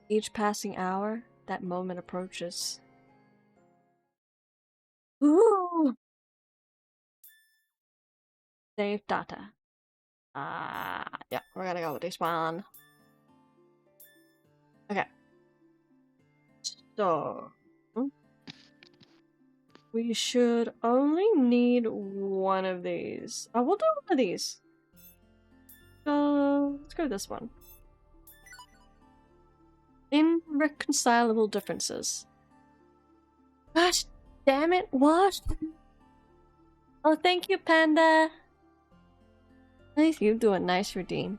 each passing hour, that moment approaches. Ooh! Save data. Yeah, we're gonna go with this one. Okay. So, we should only need one of these. Oh, we'll do one of these. Let's go with this one. Irreconcilable differences. Gosh damn it, what? Oh, thank you, Panda. At least you do a nice redeem.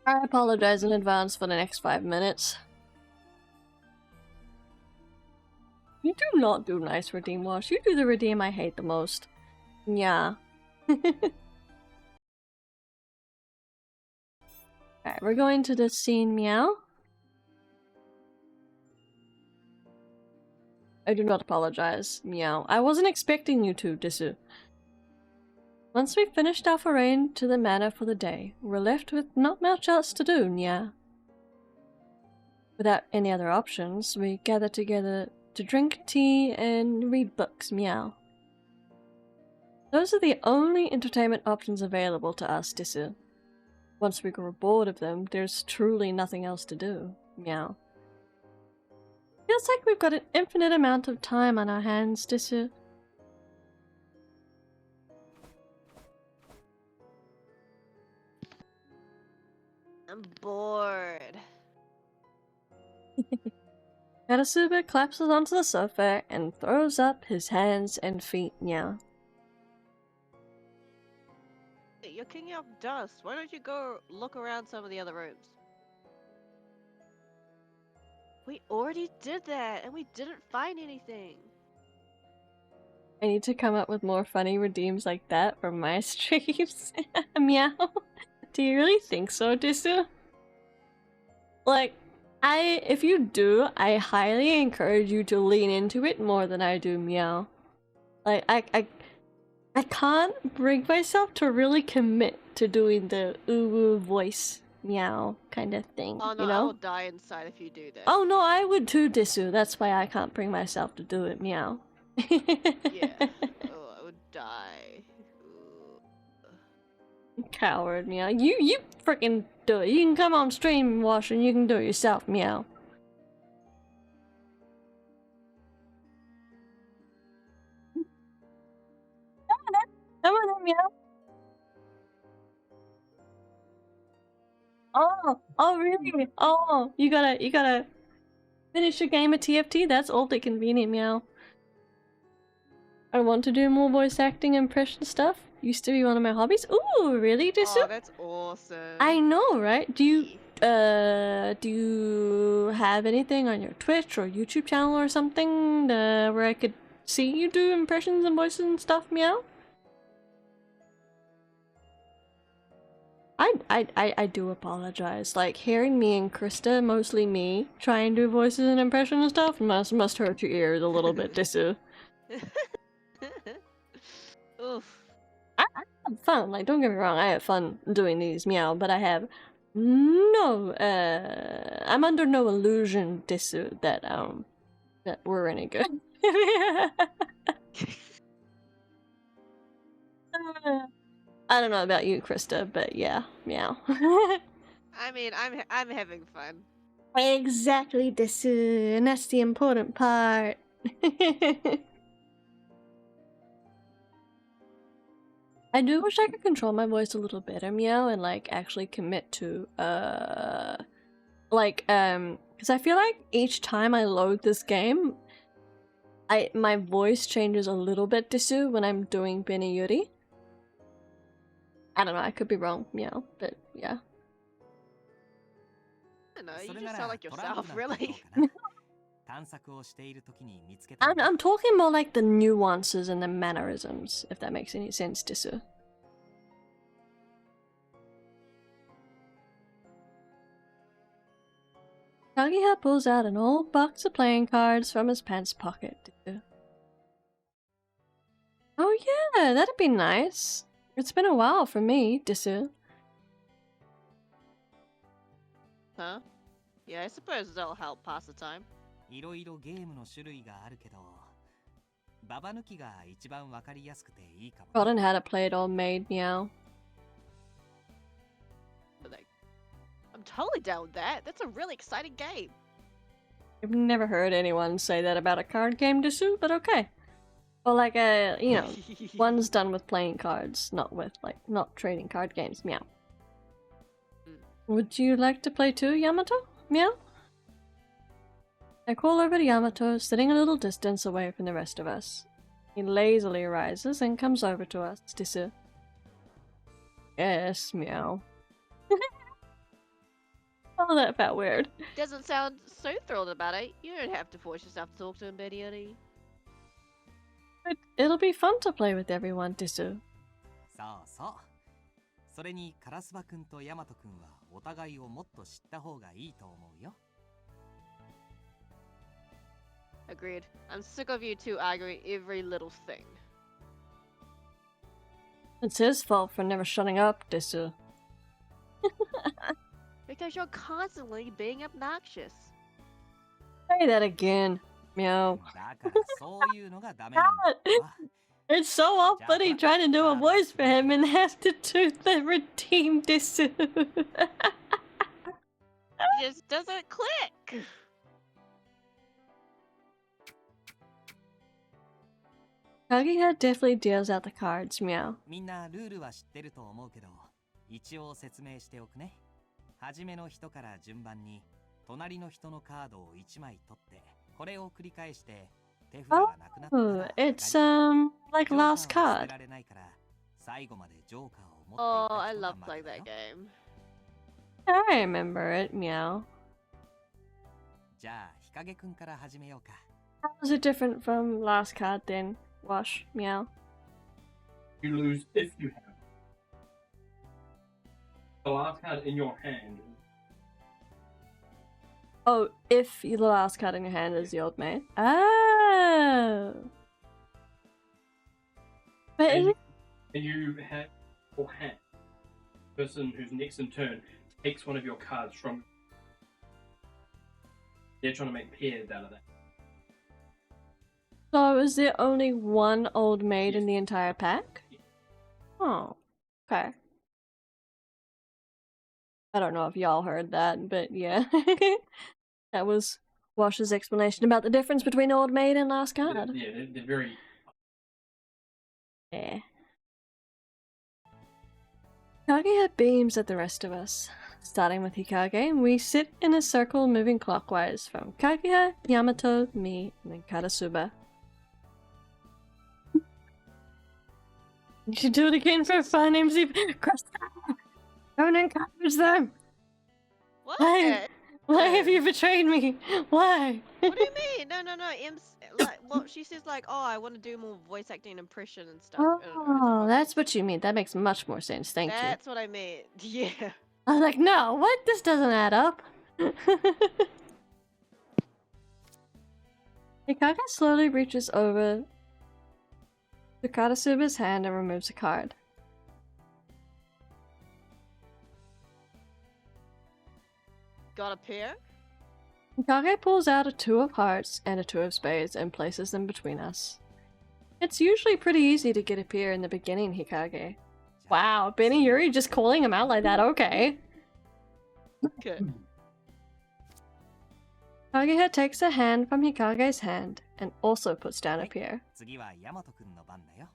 I apologize in advance for the next 5 minutes. You do not do nice redeem, Wash. You do the redeem I hate the most. Yeah. Alright, we're going to the scene, meow. I do not apologize, meow. I wasn't expecting you to, Disu. Once we've finished our foray into the manor for the day, we're left with not much else to do, nya. Without any other options, we gather together to drink tea and read books, meow. Those are the only entertainment options available to us, Disu. Once we grow bored of them, there's truly nothing else to do, meow. Feels like we've got an infinite amount of time on our hands, Disu. I'm bored. Karasuba collapses onto the sofa and throws up his hands and feet, meow. You're kicking up dust. Why don't you go look around some of the other rooms? We already did that, and we didn't find anything. I need to come up with more funny redeems like that for my streams. Meow. Do you really think so, Disu? Like, if you do, I highly encourage you to lean into it more than I do, meow. Like, I can't bring myself to really commit to doing the ooh voice, meow kind of thing, Oh no, you know? I will die inside if you do that. Oh no, I would too, Disu. That's why I can't bring myself to do it, meow. Yeah. Oh, I would die. Ooh. Coward, meow. You freaking do it. You can come on stream, Wash, and you can do it yourself, meow. Come on then, meow. Oh, really? Oh, you gotta finish a game of TFT? That's awfully convenient, meow. I want to do more voice acting impression stuff. Used to be one of my hobbies. Ooh, really, Disu? Oh, that's awesome. I know, right? Do you have anything on your Twitch or YouTube channel or something where I could see you do impressions and voices and stuff, meow? I do apologize. Like, hearing me and Krista, mostly me, try and do voices and impression and stuff must hurt your ears a little bit, Disu. Oof. I have fun, like, don't get me wrong, I have fun doing these, meow, but I have no, I'm under no illusion, Disu, that we're any good. I don't know about you, Krista, but yeah, meow. I mean, I'm having fun. Exactly, Desu, and that's the important part. I do wish I could control my voice a little better, meow, and like actually commit to because I feel like each time I load this game, my voice changes a little bit, Desu, when I'm doing Benny Yuri. I don't know, I could be wrong, meow, but yeah. I don't know, you just sound like yourself, really. I'm talking more like the nuances and the mannerisms, if that makes any sense, Disu. Kaguya pulls out an old box of playing cards from his pants pocket. Oh yeah, that'd be nice. It's been a while for me, Disu. Huh? Yeah, I suppose that'll help pass the time. Forgotten how to play it all made, meow. I'm totally down with that. That's a really exciting game. I've never heard anyone say that about a card game, Disu, but okay. Or like one's done with playing cards, not trading card games, meow. Would you like to play too, Yamato? Meow? I call over to Yamato, sitting a little distance away from the rest of us. He lazily rises and comes over to us, Disu. Yes, meow. Oh, that felt weird. Doesn't sound so thrilled about it. You don't have to force yourself to talk to him, Betty. It'll be fun to play with everyone, Disu. Agreed. I'm sick of you two arguing every little thing. It's his fault for never shutting up, Disu. Because you're constantly being obnoxious. Say that again, meow. It's so off-putting trying to do a voice for him and have to do the redeem Disu. It just doesn't click. Kaguya definitely deals out the cards, meow. 初めの人から順番に隣の人のカードを1枚取ってこれを繰り返して手札がなくなったら it's like last card. Oh, I love playing that game. I remember it, meow. じゃあ日陰くんから始めようか How is it different from last card then, Wash, meow? You lose if you have the last card in your hand. Oh, if the last card in your hand is the old maid. Oh. But And you have your hand. The person who's next in turn takes one of your cards from. They're trying to make pairs out of that. So is there only one old maid in the entire pack? Oh, okay. I don't know if y'all heard that, but yeah. That was Wash's explanation about the difference between Old Maid and Last Card. They're very... Yeah. Kaguya beams at the rest of us. Starting with Hikage, we sit in a circle moving clockwise from Kaguya, Yamato, me, and then Karasuba. You should do it again for fun, MC. Krista! Don't encourage them! What? Why have you betrayed me? Why? What do you mean? No. Like, well, she says like, oh, I want to do more voice acting impression and stuff. I don't know, is that Oh, what that's what you mean. That makes much more sense. Thank you. That's what I meant. Yeah. I was like, no, what? This doesn't add up. Hikage slowly reaches over to Katasuba's hand and removes a card. Got a pair? Hikage pulls out a 2 of hearts and a 2 of spades and places them between us. It's usually pretty easy to get a pair in the beginning, Hikage. Wow, Benny Yuri just calling him out like that, okay. Okay. Kageha takes a hand from Hikage's hand and also puts down a pair. 次はヤマトくんの番だよ。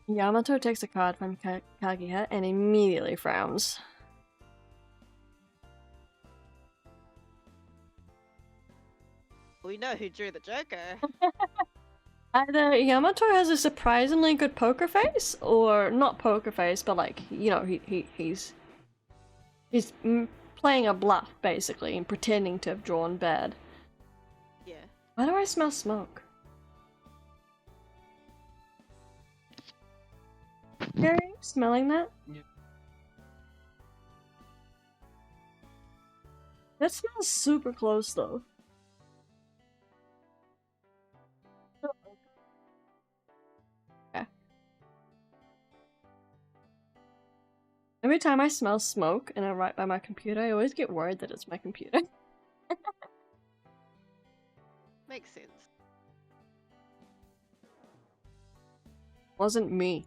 Yamato takes a card from Kageha and immediately frowns. We know who drew the Joker. Either Yamato has a surprisingly good poker face, or not poker face, but like, you know, he's playing a bluff basically and pretending to have drawn bad. Yeah. Why do I smell smoke? Are you smelling that? Yeah. That smells super close though. Okay. Every time I smell smoke and I'm right by my computer, I always get worried that it's my computer. Makes sense. Wasn't me.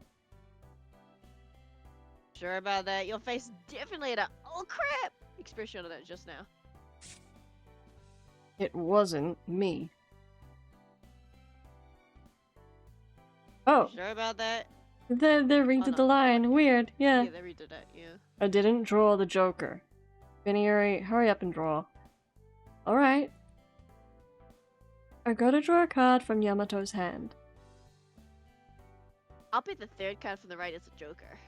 Sure about that? Your face definitely had a oh crap expression on it just now. It wasn't me. Oh, Sure about that? they redid no. the line. Weird, yeah. Yeah, they redid it, yeah. I didn't draw the Joker. Benny, hurry up and draw. Alright. I gotta draw a card from Yamato's hand. I'll bet the third card from the right is a Joker.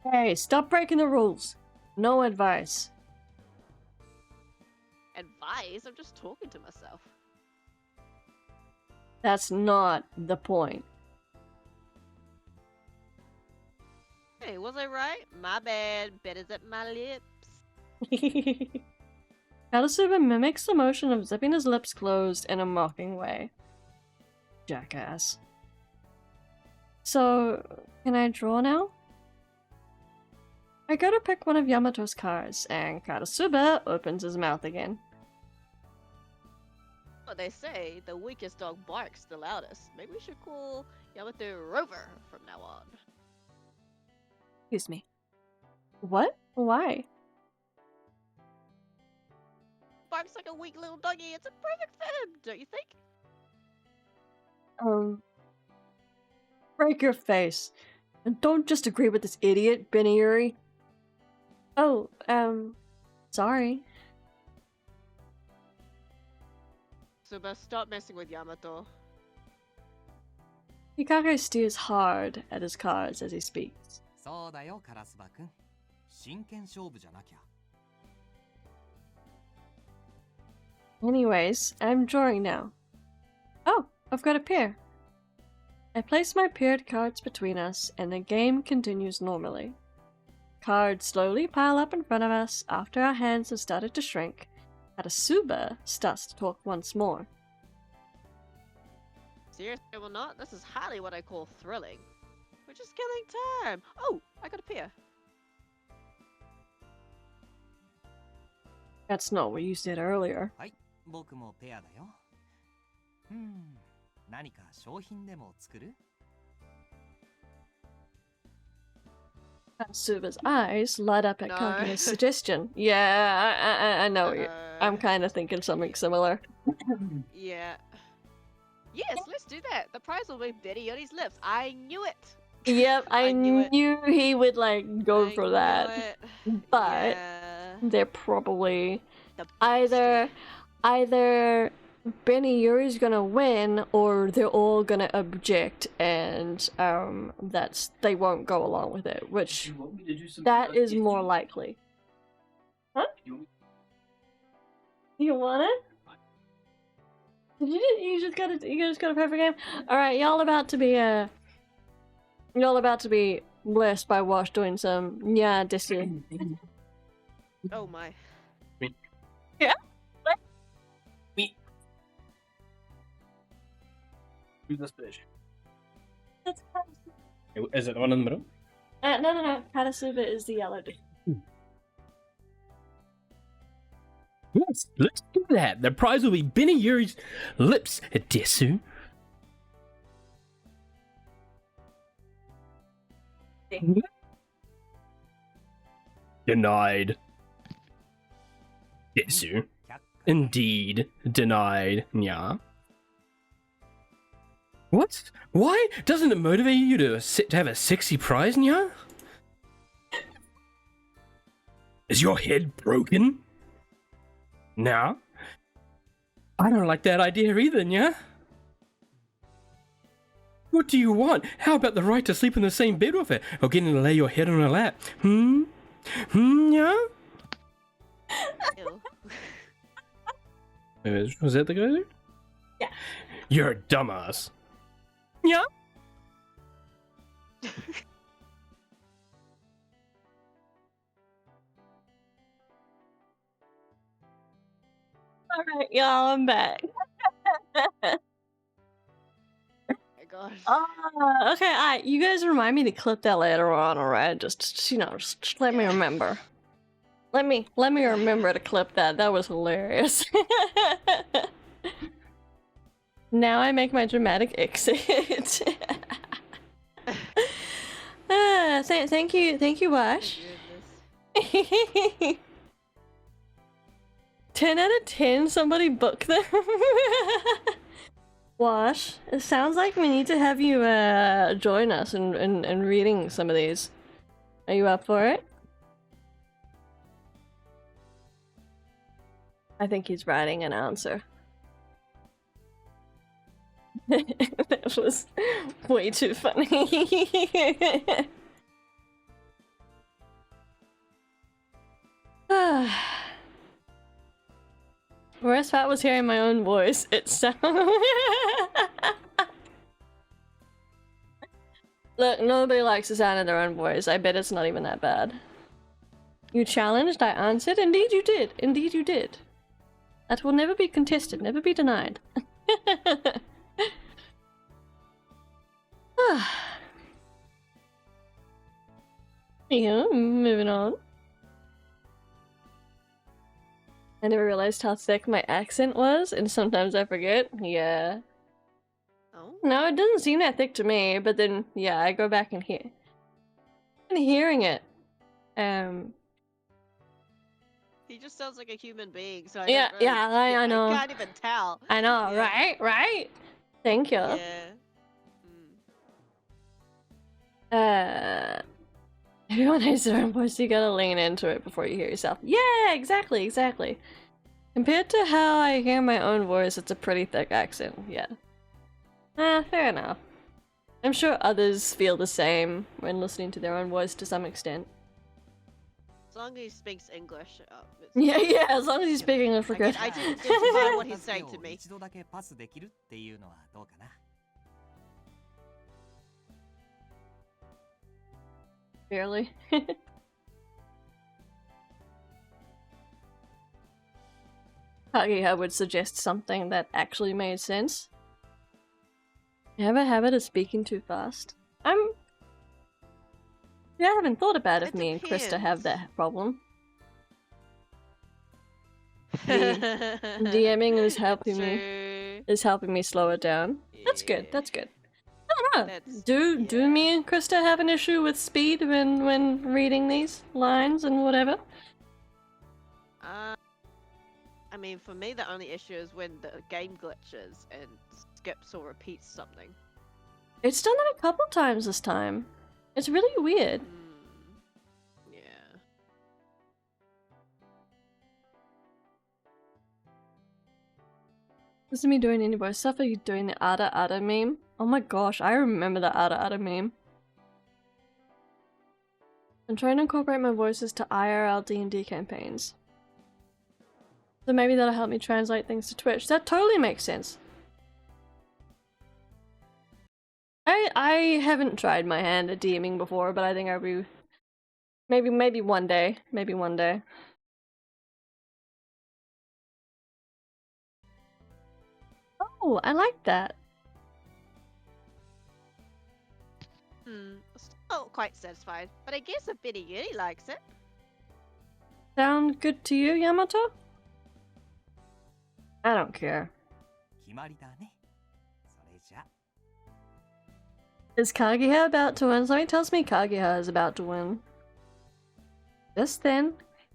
Hey, stop breaking the rules. No advice. Advice? I'm just talking to myself. That's not the point. Hey, was I right? My bad. Better zip my lips. Katasuba mimics the motion of zipping his lips closed in a mocking way. Jackass. So, can I draw now? I go to pick one of Yamato's cards, and Katasuba opens his mouth again. What they say, the weakest dog barks the loudest. Maybe we should call Yamato Rover from now on. Excuse me. What? Why? Barks like a weak little doggy. It's a perfect fit him, don't you think? Break your face. And don't just agree with this idiot, Benny Yuri. Oh, sorry. Suba, stop messing with Yamato. Hikage steers hard at his cards as he speaks. そうだよ、カラスバくん。真剣勝負じゃなきゃ。 Anyways, I'm drawing now. Oh, I've got a pair. I place my paired cards between us, and the game continues normally. Cards slowly pile up in front of us after our hands have started to shrink. Katasuba starts to talk once more. Seriously or not, this is highly what I call thrilling. We're just killing time. Oh, I got a pair. That's not what you said earlier. はい、僕もペアだよ。何か商品でも作る？ Katasuba's eyes light up at No. Kageha's suggestion. Yeah, I know. I'm kind of thinking something similar. Yeah. Yes, let's do that. The prize will be Betty Yodi's lips. I knew it. Yep, I knew it. knew he would like go I for knew that. it. But Yeah. they're probably The best. either Benny Yuri's gonna win, or they're all gonna object, and they won't go along with it. Which You want me to do some that is testing? more likely. Huh? You want- You want it? Did you just got a perfect game? All right, y'all about to be blessed by Wash doing some NZST. Oh my. Yeah. Do this bitch. That's Is it the one in the middle? no. Katasuba is the yellow dude. Yes, let's do that. The prize will be Benny Yuri's lips, Desu. Denied. Desu. Indeed, denied. Yeah. What? Why doesn't it motivate you to have a sexy prize, Nya? Is your head broken? Nah. I don't like that idea either, Nya. What do you want? How about the right to sleep in the same bed with her, or getting to lay your head on her lap? Nya? Ew. Was that the guy there? Yeah. You're a dumbass. Yeah. Alright, y'all, I'm back. My gosh. Okay, alright, you guys remind me to clip that later on, alright? Just let me remember. Let me remember to clip that. That was hilarious. Now I make my dramatic exit. Thank you, Wash. Goodness. 10 out of 10, somebody book them. Wash, it sounds like we need to have you join us in reading some of these. Are you up for it? I think he's writing an answer. That was way too funny. Worst part was hearing my own voice. It sounds. Look, nobody likes the sound of their own voice. I bet it's not even that bad. You challenged, I answered. Indeed you did. Indeed you did. That will never be contested, never be denied. Yeah, moving on. I never realized how thick my accent was, and sometimes I forget. Yeah. Oh. No, it doesn't seem that thick to me, but then, yeah, I go back and hear. And hearing it. He just sounds like a human being, so I Yeah, don't really, yeah, I know. I can't even tell. I know, Yeah. right? Thank you. Yeah. Everyone has their own voice, so you gotta lean into it before you hear yourself. Yeah, exactly. Compared to how I hear my own voice, it's a pretty thick accent, yeah. Fair enough. I'm sure others feel the same when listening to their own voice to some extent. As long as he speaks English. Yeah, as long as he's speaking English, we're good. I didn't identify what he's saying to me. 一度だけパスできるっていうのはどうかな。 Barely. Kaguya would suggest something that actually made sense. You have a habit of speaking too fast? Yeah, I haven't thought about if It me and Krista have depends. that problem. DMing is helping me slow it down. That's good. Yeah. That's good. I don't know. That's- Do yeah. me and Krista have an issue with speed when reading these lines and whatever? I mean, for me, the only issue is when the game glitches and skips or repeats something. It's done that a couple times this time. It's really weird. Yeah. This is me doing any voice stuff. Are you doing the Ada Ada meme? Oh my gosh, I remember the Ada Ada meme. I'm trying to incorporate my voices to IRL D&D campaigns. So maybe that'll help me translate things to Twitch. That totally makes sense. I haven't tried my hand at DMing before, but I think I'll be maybe one day. Maybe one day. Oh, I like that. Still not quite satisfied, but I guess if Betty Yuri likes it. Sound good to you, Yamato? I don't care. 決まりだね。それじゃ。 Is Kageha about to win? Something tells me Kageha is about to win. Just then,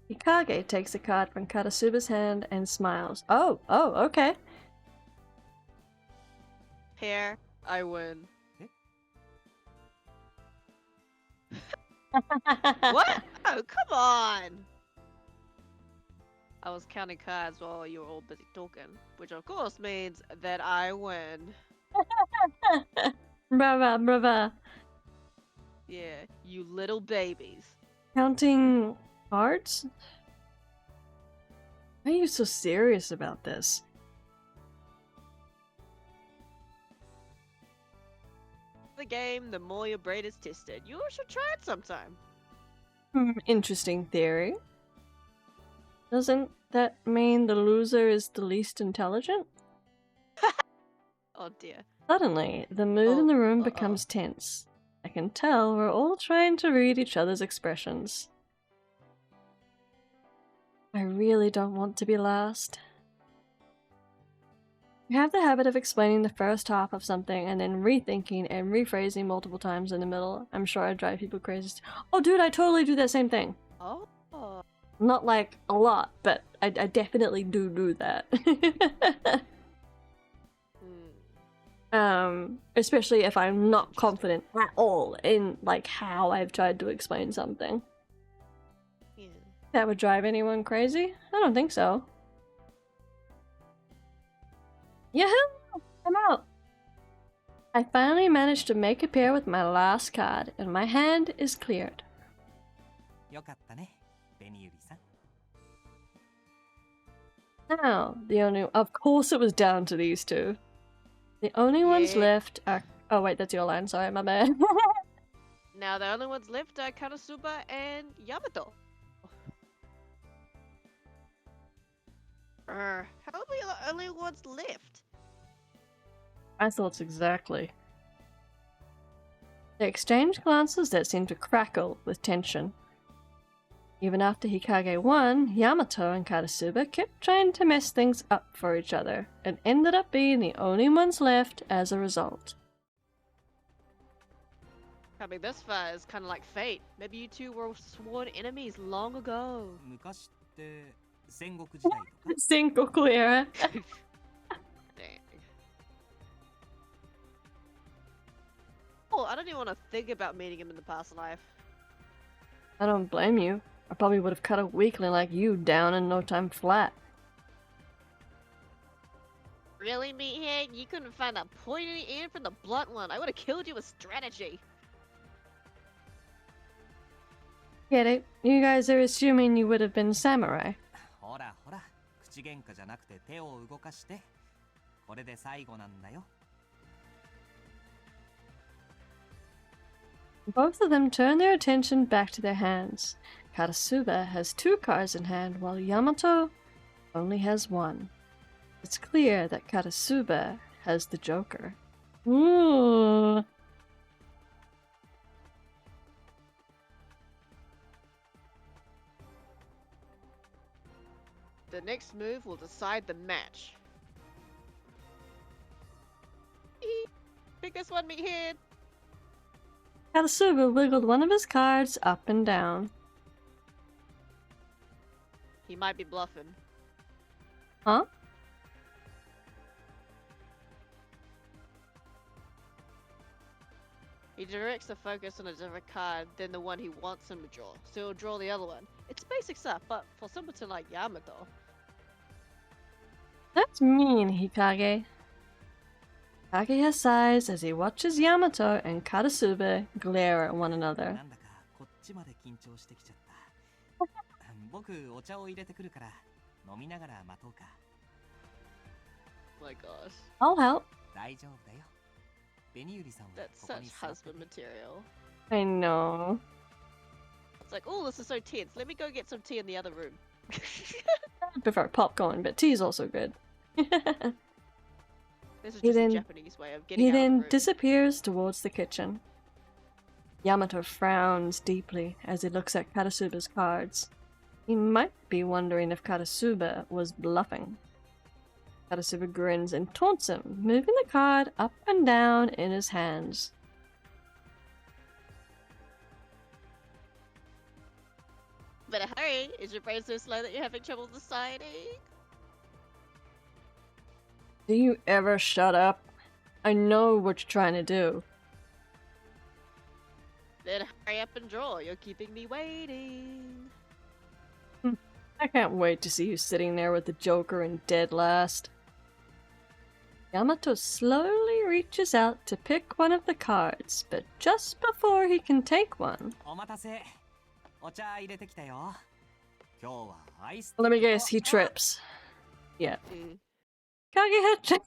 Hikage takes a card from Karasuba's hand and smiles. Oh, okay. Here, I win. What? Oh, come on! I was counting cards while you were all busy talking, which of course means that I win. Brava. Yeah, you little babies. Counting cards? Why are you so serious about this? The game, the more your brain is tested. You should try it sometime. Interesting theory. Doesn't that mean the loser is the least intelligent? Oh dear. Suddenly, the mood in the room becomes tense. I can tell we're all trying to read each other's expressions. I really don't want to be last. We have the habit of explaining the first half of something and then rethinking and rephrasing multiple times in the middle. I'm sure I drive people crazy. Oh dude, I totally do that same thing. Oh. Not like a lot, but I definitely do that. Especially if I'm not confident at all in like how I've tried to explain something. Yeah. That would drive anyone crazy? I don't think so. Yahoo! I'm out! I finally managed to make a pair with my last card, and my hand is cleared. よかったね、ベニユリさん。 Now, of course it was down to these two. The only ones left are... Oh wait, that's your line, sorry, my bad. Now the only ones left are Karasuba and Yamato. How are we the only ones left? My thoughts exactly. They exchanged glances that seemed to crackle with tension. Even after Hikage won, Yamato and Karasuba kept trying to mess things up for each other, and ended up being the only ones left as a result. Coming this far is kind of like fate. Maybe you two were sworn enemies long ago. 昔って戦国時代とか。 Sengoku era. Dang. Oh, I don't even want to think about meeting him in the past life. I don't blame you. I probably would have cut a weakling like you down in no time flat. Really, meathead? You couldn't find a pointy end from the blunt one. I would have killed you with strategy. Get it? You guys are assuming you would have been samurai. ほらほら、口喧嘩じゃなくて手を動かして。これで最後なんだよ。 Both of them turn their attention back to their hands. Karasuba has 2 cards in hand, while Yamato only has 1. It's clear that Karasuba has the Joker. Ooh. The next move will decide the match. Pick this one, meathead. Karasuba wiggled one of his cards up and down. He might be bluffing. Huh? He directs the focus on a different card than the one he wants him to draw, so he'll draw the other one. It's basic stuff, but for simpleton like Yamato... That's mean, Hikage. Kaguya sighs as he watches Yamato and Karasube glare at one another. なんだかこっちまで緊張してきちゃった。僕お茶を入れてくるから飲みながら待とうか。My gosh. I'll help. 大丈夫だよ。紅百合さんは That's ここに such 座ってて husband material. I know. It's like, oh, this is so tense. Let me go get some tea in the other room. I prefer popcorn, but tea is also good. This is He just then- a Japanese way of getting He out of the then room. disappears towards the kitchen. Yamato frowns deeply as he looks at Karasuba's cards. He might be wondering if Karasuba was bluffing. Karasuba grins and taunts him, moving the card up and down in his hands. Better hurry. Is your brain so slow that you're having trouble deciding? Do you ever shut up? I know what you're trying to do. Then hurry up and draw. You're keeping me waiting. I can't wait to see you sitting there with the Joker in dead last. Yamato slowly reaches out to pick one of the cards, but just before he can take one... お待たせ。お茶入れてきたよ。今日はアイス。 Let me guess, he trips. Yeah. Mm. Kageha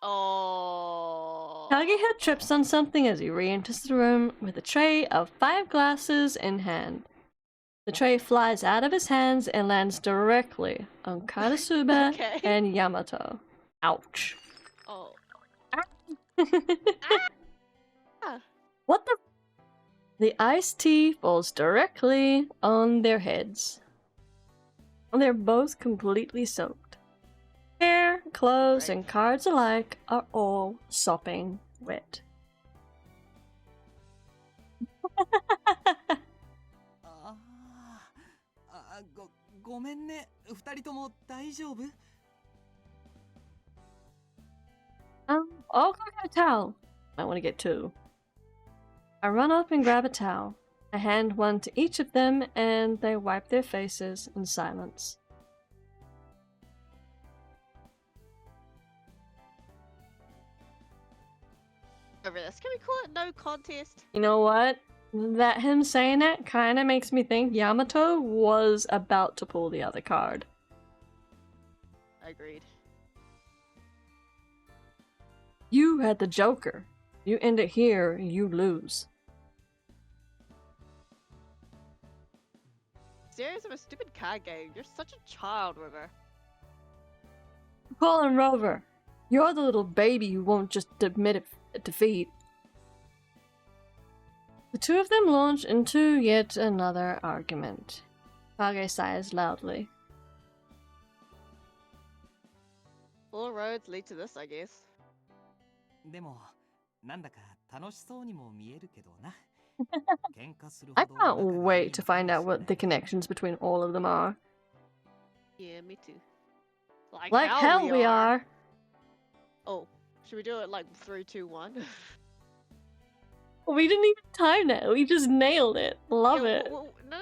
Oh. Kageha trips on something as he re-enters the room with a tray of 5 glasses in hand. The tray flies out of his hands and lands directly on Karasuba Okay. and Yamato. Ouch. Oh. What the? The iced tea falls directly on their heads. They're both completely soaked. Hair, clothes, and cards alike are all sopping wet. ごめんね。二人とも大丈夫？ I'll go get a towel. Might want to get 2. I run up and grab a towel. I hand one to each of them, and they wipe their faces in silence. Over this. Can we call it no contest? You know what? That him saying that kind of makes me think Yamato was about to pull the other card. Agreed. You had the Joker. You end it here, you lose. Serious of a stupid card game. You're such a child, River. Colin Rover, you're the little baby who won't just admit defeat. The two of them launch into yet another argument. Kage sighs loudly. All roads lead to this, I guess. でもなんだか楽しそうにも見えるけどな。喧嘩する I ほど仲 can't がいい wait to のか find も out しれ what ない the connections between all of them are. Yeah, me too. Like hell we are. Oh, should we do it like 3, 2, 1? We didn't even time that. We just nailed it. Love Yeah, it. No.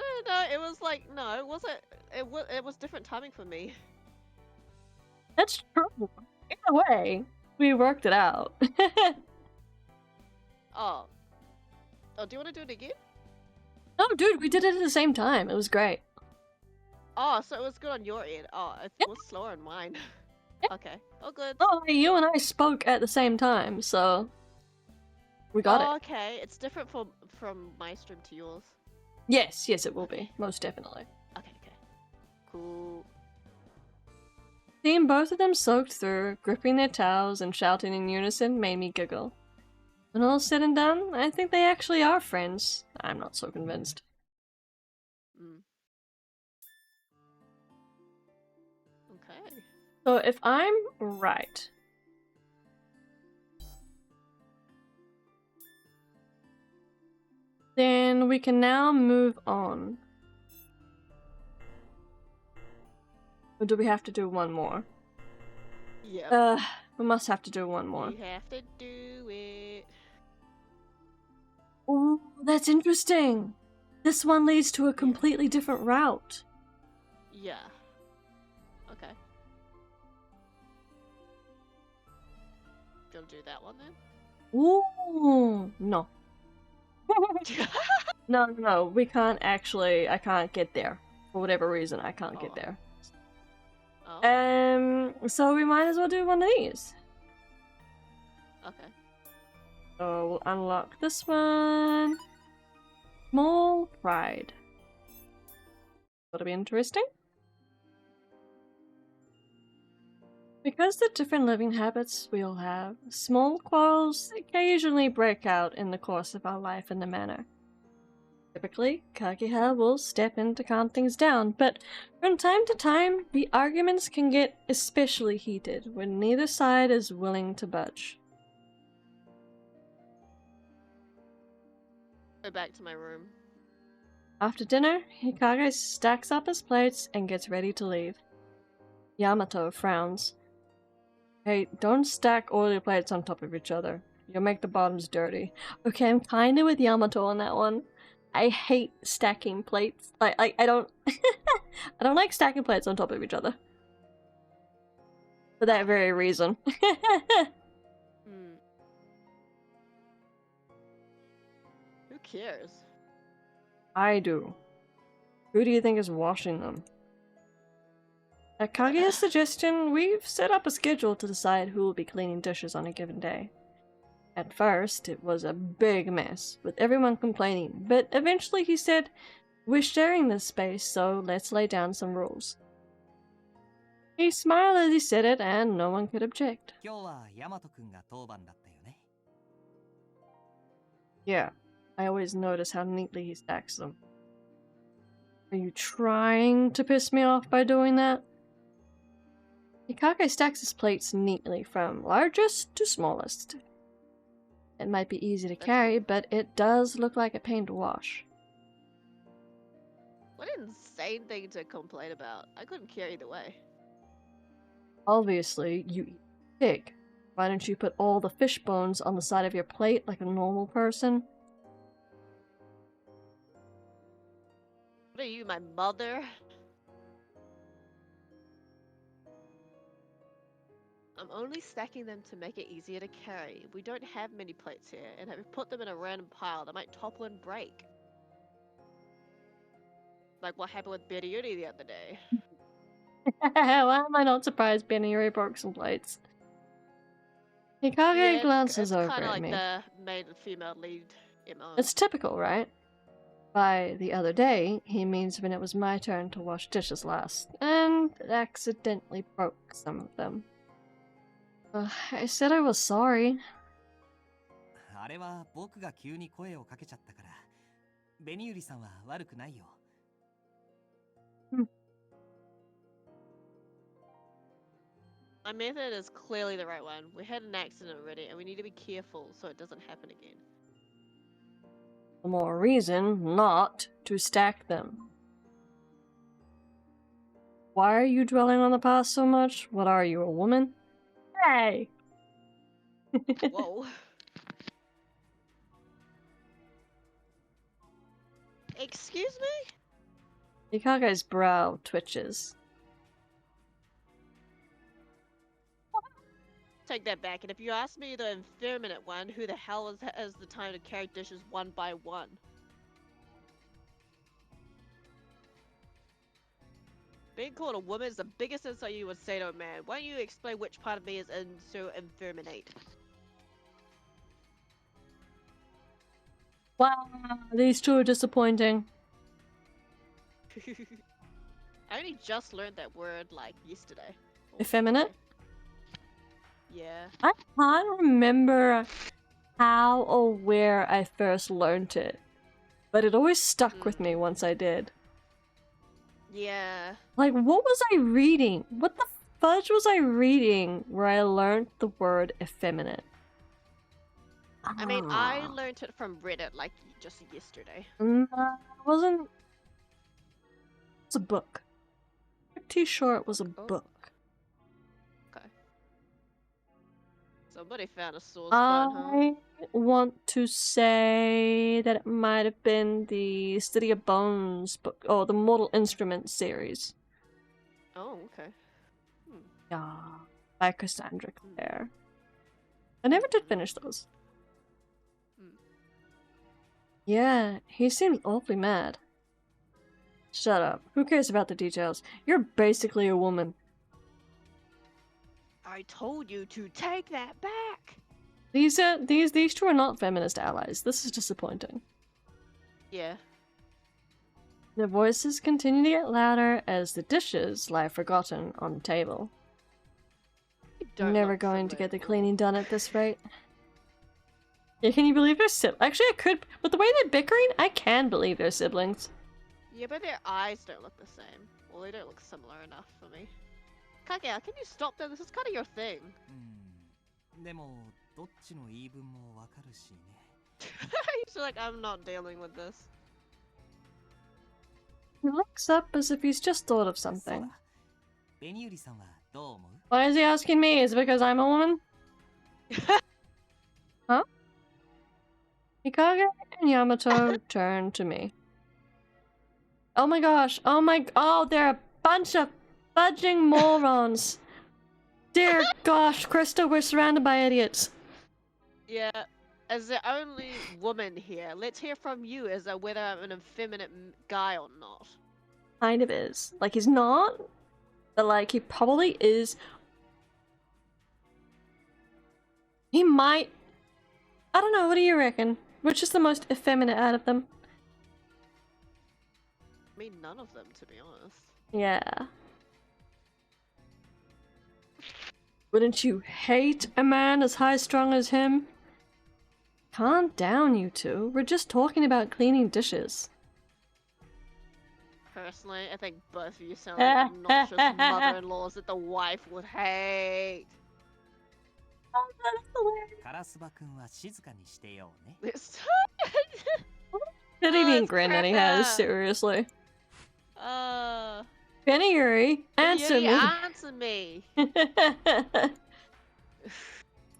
It was like no. Was it? It was different timing for me. That's true. In a way, we worked it out. Oh. Oh, do you want to do it again? No, dude, we did it at the same time. It was great. Oh, so it was good on your end. Oh, it Yep. was slower on mine. Yep. Okay. Oh, good. Oh, you and I spoke at the same time, so we got it. Okay, it's different from my stream to yours. Yes, it will be. Most definitely. Okay. Cool. Seeing both of them soaked through, gripping their towels and shouting in unison made me giggle. When all's said and done, I think they actually are friends. I'm not so convinced. Mm. Okay. So if I'm right, then we can now move on. Or do we have to do one more? Yeah. We must have to do one more. We have to do it. Ooh, that's interesting. This one leads to a completely different route. Yeah. Okay. Gonna do that one then? Ooh, no. No, we can't actually. I can't get there. For whatever reason, I can't get Oh. there. Oh. So we might as well do one of these. Okay. So we'll unlock this one. Small pride. That'll be interesting. Because the different living habits we all have, small quarrels occasionally break out in the course of our life in the manor. Typically, Kageha will step in to calm things down, but from time to time, the arguments can get especially heated when neither side is willing to budge. Go back to my room. After dinner, Hikage stacks up his plates and gets ready to leave. Yamato frowns. Hey, don't stack all your plates on top of each other. You'll make the bottoms dirty. Okay, I'm kinda with Yamato on that one. I hate stacking plates. I don't I don't like stacking plates on top of each other. For that very reason. Who cares? I do. Who do you think is washing them? At Kaguya's suggestion, we've set up a schedule to decide who will be cleaning dishes on a given day. At first, it was a big mess, with everyone complaining, but eventually he said, "We're sharing this space, so let's lay down some rules." He smiled as he said it, and no one could object. 今日はヤマト君が当番だったよね。 Yeah, I always notice how neatly he stacks them. Are you trying to piss me off by doing that? Hikage stacks his plates neatly from largest to smallest. It might be easy to carry, but it does look like a pain to wash. What an insane thing to complain about. I couldn't care either way. Obviously, you eat pig. Why don't you put all the fish bones on the side of your plate like a normal person? What are you, my mother? I'm only stacking them to make it easier to carry. We don't have many plates here, and if we put them in a random pile, they might topple and break. Like what happened with Berryuri the other day. Why am I not surprised Benny broke some plates? Hikage glances over kind of at like me. the male and female lead MO. It's typical, right? By the other day, he means when it was my turn to wash dishes last, and accidentally broke some of them. I said I was sorry. あれは僕が急に声をかけちゃったから、ベニユリさんは悪くないよ。My method is clearly the right one. We had an accident already, and we need to be careful so it doesn't happen again. The more reason not to stack them. Why are you dwelling on the past so much? What are you, a woman? Hey! Whoa. Excuse me? Hikage's brow twitches. Take that back, and if you ask me the effeminate one, who the hell has the time to carry dishes one by one? Being called a woman is the biggest insult you would say to a man. Why don't you explain which part of me is so effeminate? Wow, these two are disappointing. I only just learned that word, like, yesterday. Effeminate? Yeah. I can't remember how or where I first learned it, but it always stuck with me once I did. Yeah. Like, what was I reading? What the fudge was I reading where I learned the word effeminate? I mean, I learned it from Reddit, like, just yesterday. No, it wasn't. It's a book. Pretty sure it was a book. Okay. Somebody found a sore spot, huh? I want to say that it might have been the City of Bones book, or the Mortal Instruments series. Oh, okay. Yeah, by Cassandra Clare. I never did finish those. Yeah, he seems awfully mad. Shut up. Who cares about the details? You're basically a woman. I told you to take that back. These two are not feminist allies. This is disappointing. Yeah. The voices continue to get louder as the dishes lie forgotten on the table. I'm never going to get the cleaning done at this rate. Yeah, can you believe they're siblings? Actually, I could. With the way they're bickering, I can believe they're siblings. Yeah, but their eyes don't look the same. Well, they don't look similar enough for me. Kagea, can you stop that? This is kind of your thing. でもどっちの言い分もわかるしね。He's like, I'm not dealing with this. He looks up as if he's just thought of そう something. だ。ベニユリさんはどう思う？ Why is he asking me? Is it because I'm a woman? Huh? Mikage and Yamato turn to me. Oh my gosh. Oh, they're a bunch of fudging morons. Dear gosh, Krista, we're surrounded by idiots. Yeah, as the only woman here, let's hear from you as to whether I'm an effeminate guy or not. Kind of is. Like, he's not, but like, he probably is. He might. I don't know, what do you reckon? Which is the most effeminate out of them? I mean, none of them, to be honest. Yeah. Wouldn't you hate a man as high-strung as him? Calm down, you two. We're just talking about cleaning dishes. Personally, I think both of you sound like obnoxious mother-in-laws that the wife would hate. Oh, that's hilarious. カラスバ君は静かにしてようね。 This Pity Oh, mean it's grin that he has, Krista. seriously. uh Benny Yuri, answer Yuri, me. answer me.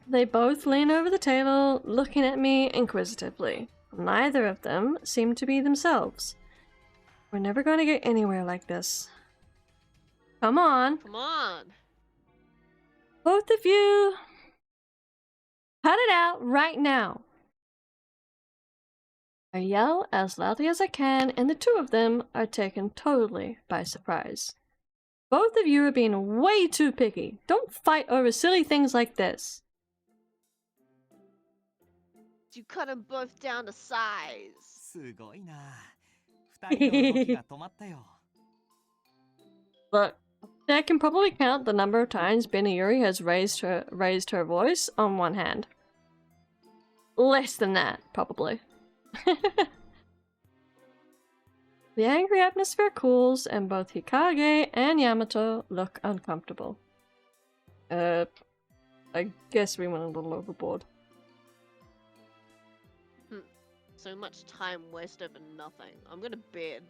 They both lean over the table, looking at me inquisitively. Neither of them seem to be themselves. We're never going to get anywhere like this. Come on. Come on. Both of you. Cut it out right now. I yell as loudly as I can, and the two of them are taken totally by surprise. Both of you are being way too picky. Don't fight over silly things like this. You cut them both down to size. すごいな。二人の動きが止まったよ。 Look, I can probably count the number of times Benayuri has raised her voice on one hand. Less than that, probably. The angry atmosphere cools, and both Hikage and Yamato look uncomfortable. I guess we went a little overboard. So much time wasted for nothing. I'm gonna bed.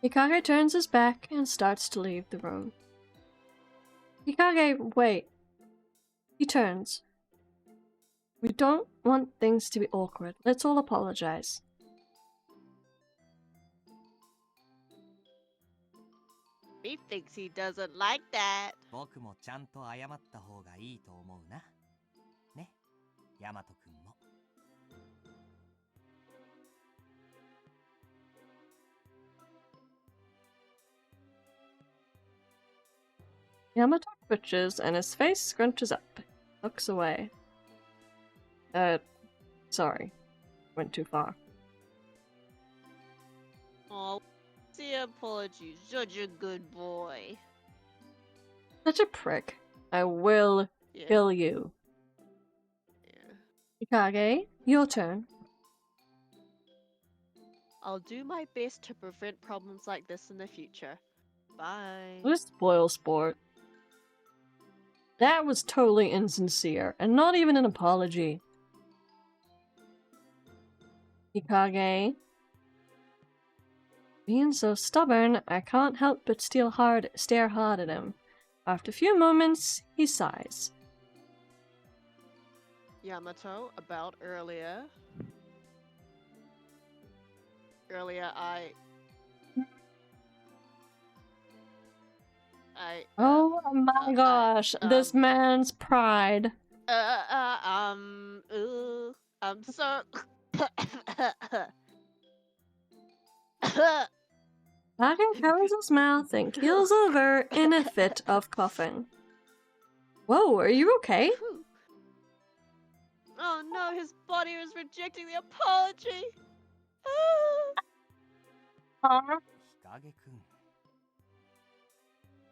Hikage turns his back and starts to leave the room. Hikage, wait. He turns. We don't want things to be awkward. Let's all apologize. He thinks he doesn't like that. 僕もちゃんと謝った方がいいと思うな。ね、ヤマト君も。 Yamato twitches and his face scrunches up. Looks away. Sorry. Went too far. Oh, the apologies. Such a good boy. Such a prick. I will Yeah. kill you. Yeah. Hikage, your turn. I'll do my best to prevent problems like this in the future. Bye. What a spoil sport. That was totally insincere, and not even an apology. Hikage. Being so stubborn, I can't help but stare hard at him. After a few moments, he sighs. Yamato, about earlier. Earlier, Oh my gosh, this man's pride. I'm so. Kage covers his mouth and keels over in a fit of coughing. Whoa, are you okay? Oh no, his body is rejecting the apology. 日陰くん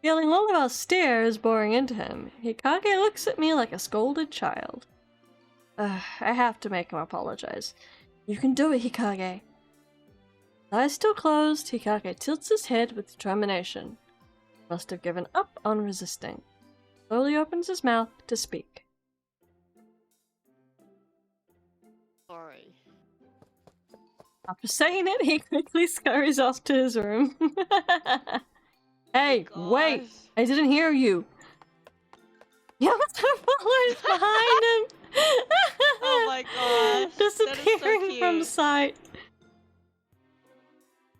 Feeling all of our stares boring into him, Hikage looks at me like a scolded child. I have to make him apologize. You can do it, Hikage. Eyes still closed, Hikage tilts his head with determination. Must have given up on resisting. Slowly opens his mouth to speak. Sorry. After saying it, he quickly scurries off to his room. Hey, wait! I didn't hear you! Yamato follows behind him! Oh my gosh! Disappearing from sight.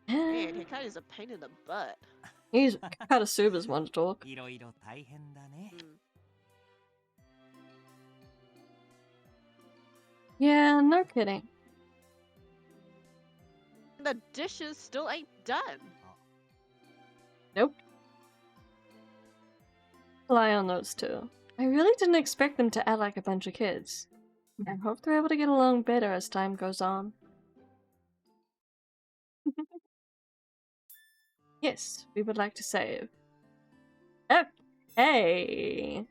Man, Hikaya's a pain in the butt. He's Katasuba's one to talk. いろいろ大変だね Yeah, no kidding. The dishes still ain't done. Nope. Rely on those two. I really didn't expect them to act like a bunch of kids. I hope they're able to get along better as time goes on. Yes, we would like to save. Okay.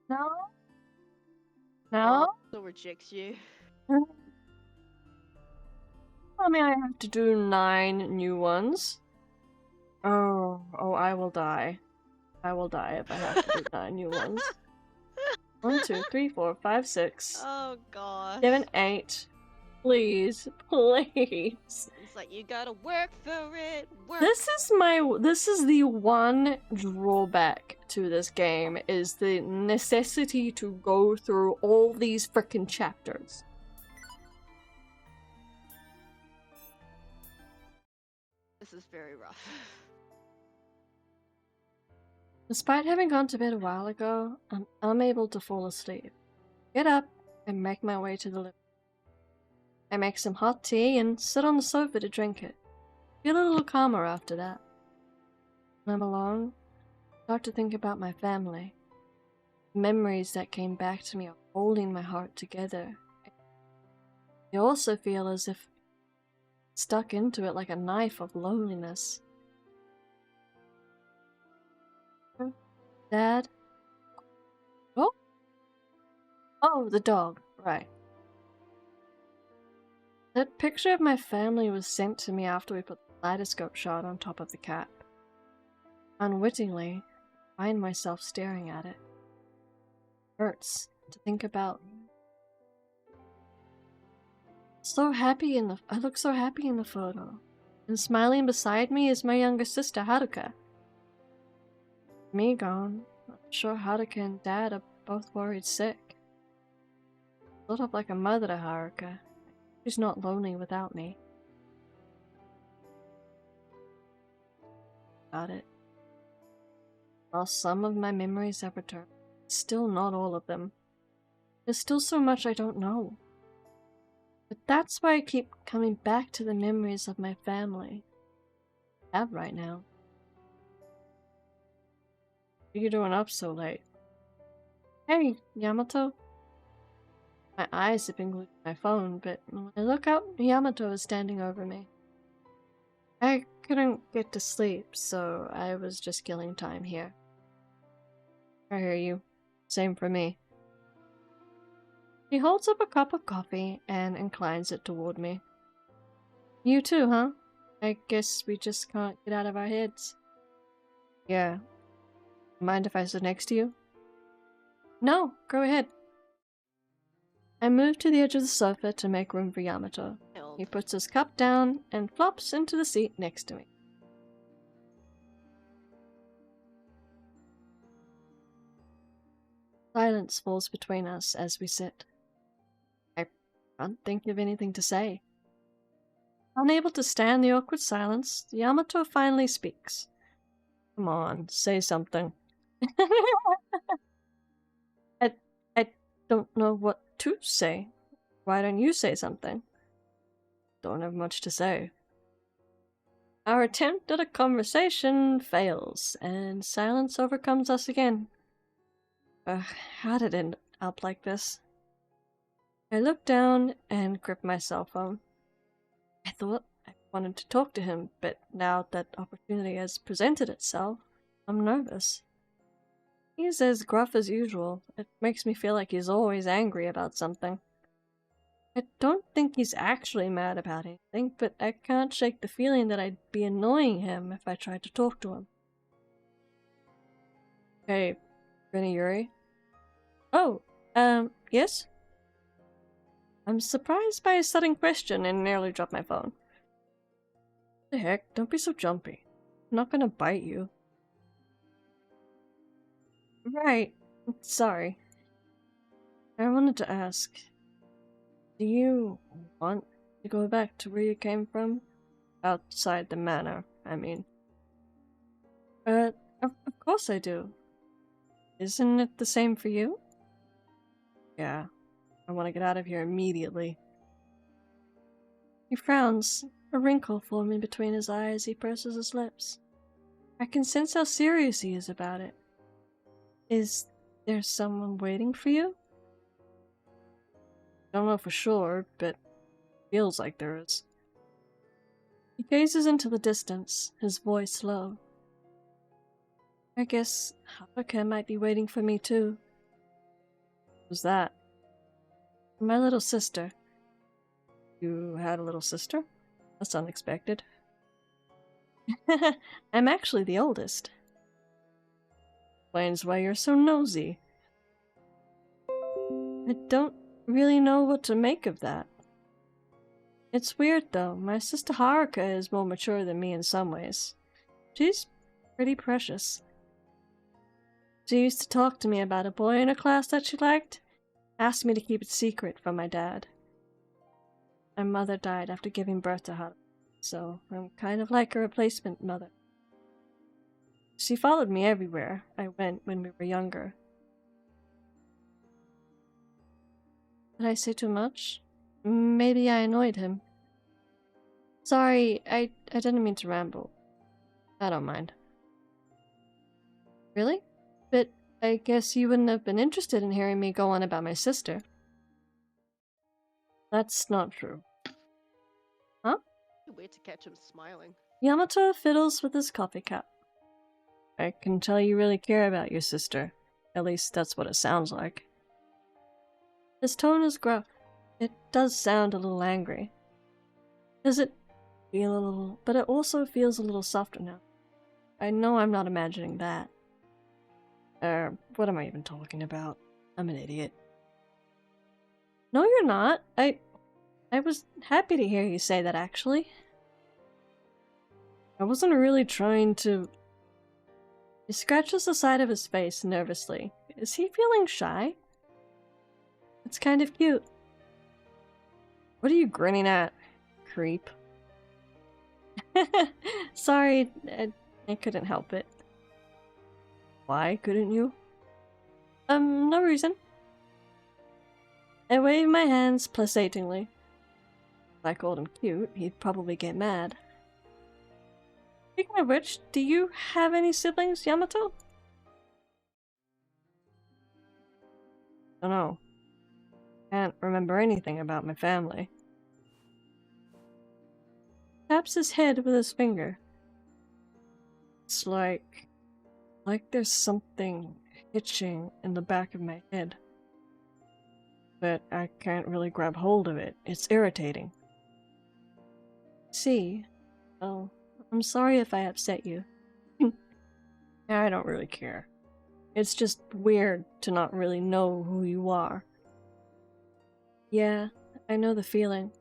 No? No? Still rejects you. Tell me I have to do 9 new ones. Oh, I will die. I will die if I have to do 9 new ones. 1, 2, 3, 4, 5, 6. Oh gosh. 7, 8. Please, please. It's like you gotta work for it. Work. This is the one drawback to this game, is the necessity to go through all these frickin' chapters. This is very rough. Despite having gone to bed a while ago, I'm unable to fall asleep. Get up and make my way to the living room. I make some hot tea and sit on the sofa to drink it. Feel a little calmer after that. When I'm alone, I start to think about my family. The memories that came back to me are holding my heart together. I also feel as if stuck into it like a knife of loneliness. Dad? Oh? Oh, the dog. Right. That picture of my family was sent to me after we put the kaleidoscope shot on top of the cap. Unwittingly, I find myself staring at it. It hurts to think about. I look so happy in the photo. And smiling beside me is my younger sister, Haruka. Me gone, I'm sure Haruka and Dad are both worried sick. Sort of like a mother to Haruka. She's not lonely without me. About it. While some of my memories have returned, still not all of them. There's still so much I don't know. But that's why I keep coming back to the memories of my family. I have right now. What are you doing up so late? Hey, Yamato. My eyes have been glued to my phone, but when I look up, Yamato is standing over me. I couldn't get to sleep, so I was just killing time here. I hear you. Same for me. He holds up a cup of coffee and inclines it toward me. You too, huh? I guess we just can't get out of our heads. Yeah. Mind if I sit next to you? No, go ahead. I move to the edge of the sofa to make room for Yamato. He puts his cup down and flops into the seat next to me. Silence falls between us as we sit. I can't think of anything to say. Unable to stand the awkward silence, Yamato finally speaks. Come on, say something. I don't know what to say. Why don't you say something? Don't have much to say. Our attempt at a conversation fails, and silence overcomes us again. How did it end up like this? I looked down and gripped my cell phone. I thought I wanted to talk to him, but now that opportunity has presented itself, I'm nervous. He's as gruff as usual. It makes me feel like he's always angry about something. I don't think he's actually mad about anything, but I can't shake the feeling that I'd be annoying him if I tried to talk to him. Hey, Renny Yuri? Oh, yes? I'm surprised by his sudden question and nearly dropped my phone. What the heck? Don't be so jumpy. I'm not gonna bite you. Right. Sorry. I wanted to ask, do you want to go back to where you came from? Outside the manor, I mean. Of course I do. Isn't it the same for you? Yeah. I want to get out of here immediately. He frowns, a wrinkle forming between his eyes. He purses his lips. I can sense how serious he is about it. Is there someone waiting for you? Don't know for sure, but feels like there is. He gazes into the distance, his voice low. I guess Haruka might be waiting for me too. Who's that? My little sister. You had a little sister? That's unexpected. I'm actually the oldest. Explains why you're so nosy. I don't really know what to make of that. It's weird though. My sister Haruka is more mature than me in some ways. She's pretty precious. She used to talk to me about a boy in her class that she liked. Asked me to keep it secret from my dad. My mother died after giving birth to her, so I'm kind of like a replacement mother. She followed me everywhere I went when we were younger. Did I say too much? Maybe I annoyed him. Sorry, I didn't mean to ramble. I don't mind. Really? But I guess you wouldn't have been interested in hearing me go on about my sister. That's not true. Huh? Weird to catch him smiling. Yamato fiddles with his coffee cup. I can tell you really care about your sister. At least that's what it sounds like. His tone is gruff. It does sound a little angry. Does it feel a little... but it also feels a little softer now. I know I'm not imagining that. What am I even talking about? I'm an idiot. No, you're not. I was happy to hear you say that, actually. I wasn't really trying to... He scratches the side of his face nervously. Is he feeling shy? It's kind of cute. What are you grinning at, creep? Sorry, I couldn't help it. Why couldn't you? No reason. I wave my hands placatingly. If I called him cute, he'd probably get mad. Speaking of which, do you have any siblings, Yamato? Don't know. Can't remember anything about my family. Taps his head with his finger. It's like there's something itching in the back of my head. But I can't really grab hold of it. It's irritating. See? Oh, I'm sorry if I upset you. I don't really care. It's just weird to not really know who you are. Yeah, I know the feeling.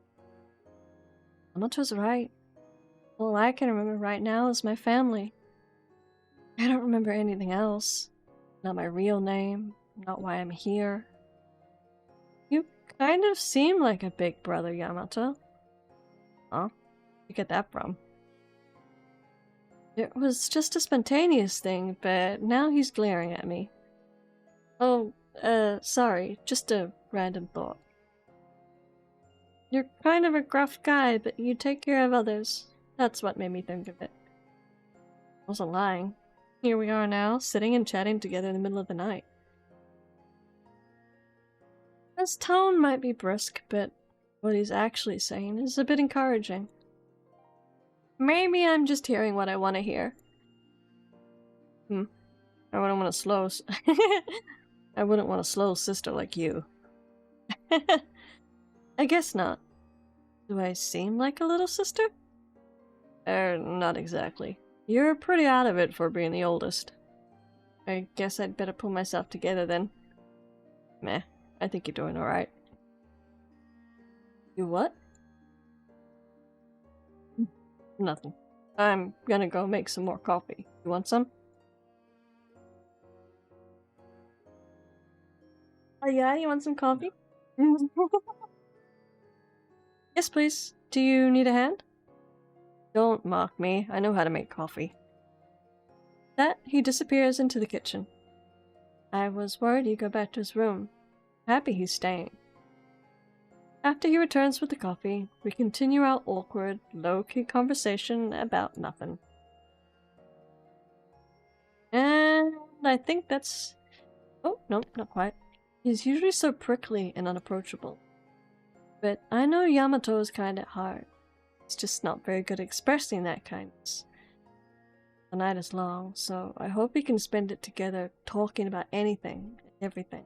Yamato's right. All I can remember right now is my family. I don't remember anything else. Not my real name, not why I'm here. You kind of seem like a big brother, Yamato. Huh? you get that from? It was just a spontaneous thing, but now he's glaring at me. Oh, sorry, just a random thought. You're kind of a gruff guy, but you take care of others. That's what made me think of it. I wasn't lying. Here we are now, sitting and chatting together in the middle of the night. His tone might be brisk, but what he's actually saying is a bit encouraging. Maybe I'm just hearing what I want to hear. I wouldn't want a slow... I wouldn't want a slow sister like you. I guess not. Do I seem like a little sister? Not exactly. You're pretty out of it for being the oldest. I guess I'd better pull myself together then. Meh, I think you're doing alright. You what? Nothing. I'm gonna go make some more coffee. You want some? Oh yeah, you want some coffee? Yes, please. Do you need a hand? Don't mock me. I know how to make coffee. That, he disappears into the kitchen. I was worried he'd go back to his room. Happy he's staying. After he returns with the coffee, we continue our awkward, low-key conversation about nothing. And I think that's... Oh, no, not quite. He's usually so prickly and unapproachable. But I know Yamato is kinda hard. He's just not very good at expressing that kindness. The night is long, so I hope we can spend it together talking about anything and everything.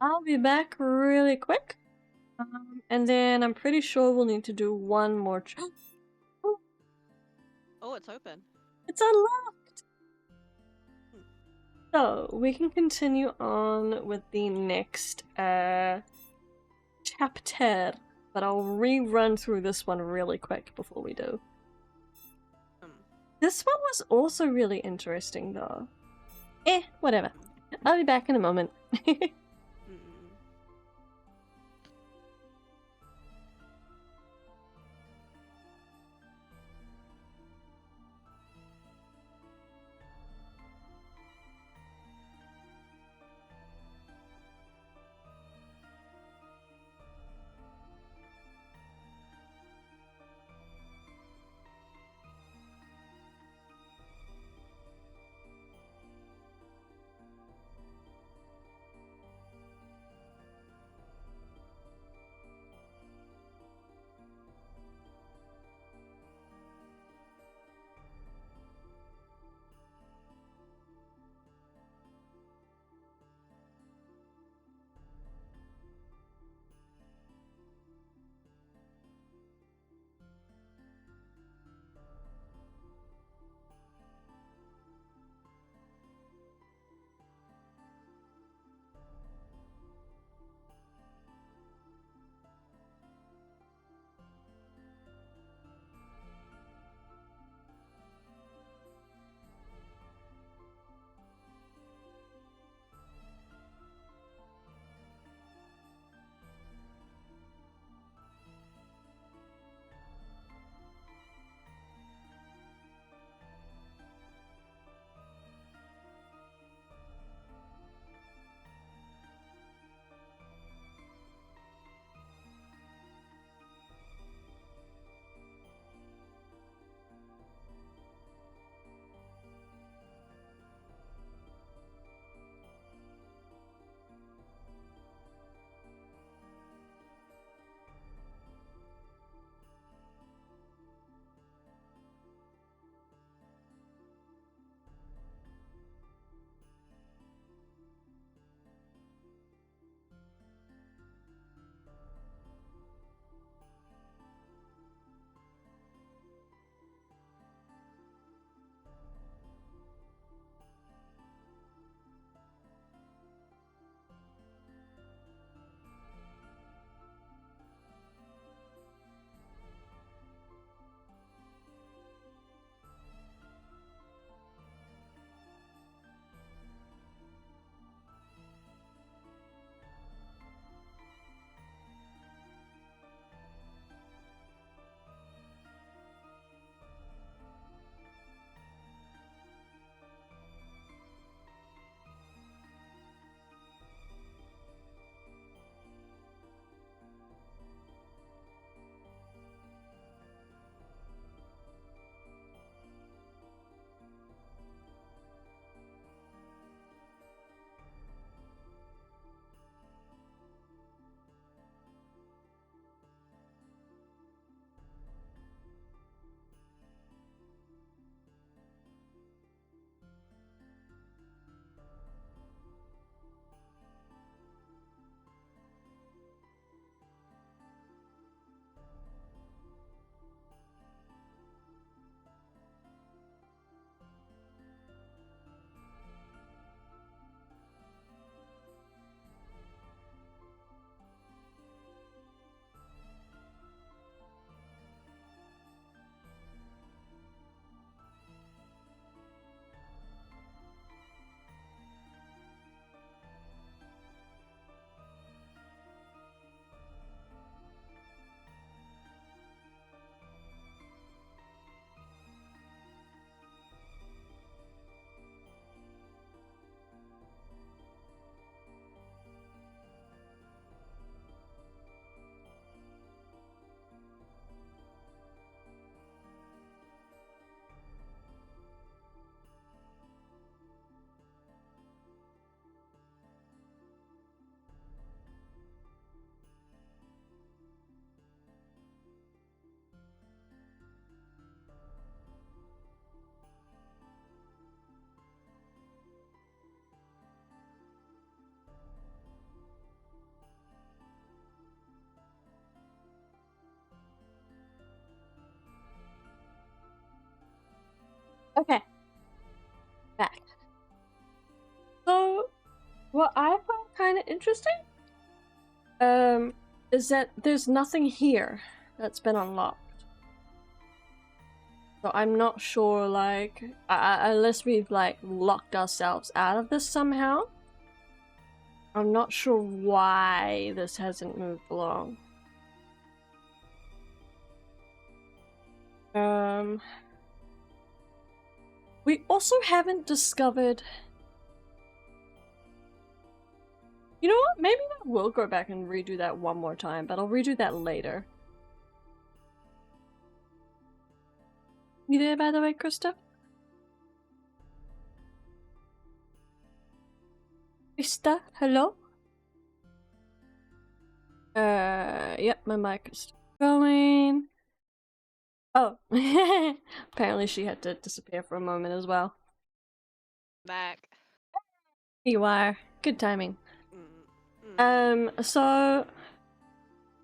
I'll be back really quick. And then I'm pretty sure we'll need to do one more Oh, it's open. It's unlocked! So, we can continue on with the next, chapter. But I'll rerun through this one really quick before we do. This one was also really interesting, though. Whatever. I'll be back in a moment. Okay. Back. So, what I found kind of interesting, is that there's nothing here that's been unlocked. So I'm not sure, like, unless we've, like, locked ourselves out of this somehow. I'm not sure why this hasn't moved along. We also haven't discovered... You know what? Maybe I will go back and redo that one more time, but I'll redo that later. You there, by the way, Krista? Krista, hello? Yep, my mic is going. Oh, apparently she had to disappear for a moment as well. Back. Here you are. Good timing. Mm. So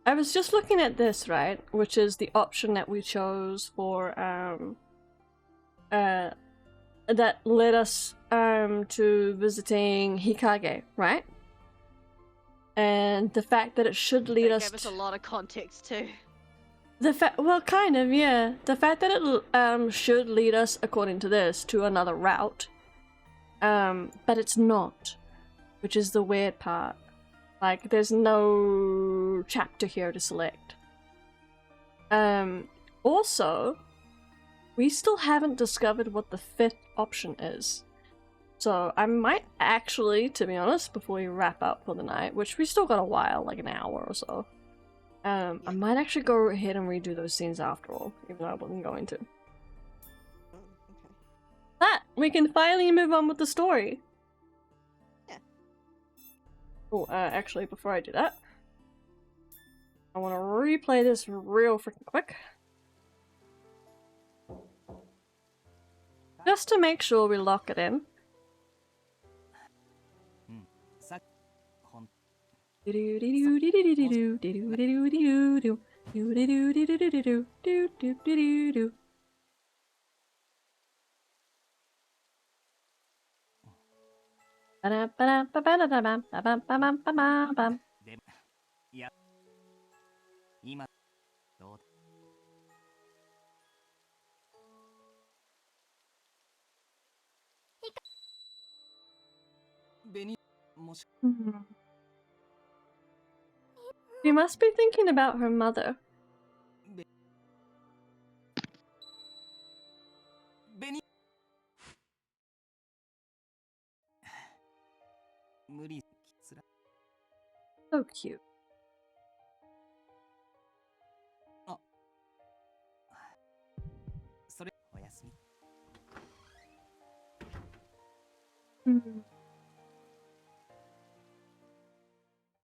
I was just looking at this, right? Which is the option that we chose for, that led us, to visiting Hikage, right? And the fact that it should lead us... Gave us a lot of context too. Well, kind of, yeah. The fact that it, should lead us, according to this, to another route. But it's not. Which is the weird part. Like, there's no chapter here to select. Also, we still haven't discovered what the 5th option is. So I might actually, to be honest, before we wrap up for the night, which we still got a while, like an hour or so, I might actually go ahead and redo those scenes after all, even though I wasn't going to. Oh, okay. But we can finally move on with the story. Yeah. Oh, actually, before I do that, I want to replay this real freaking quick. Just to make sure we lock it in. She must be thinking about her mother. So cute.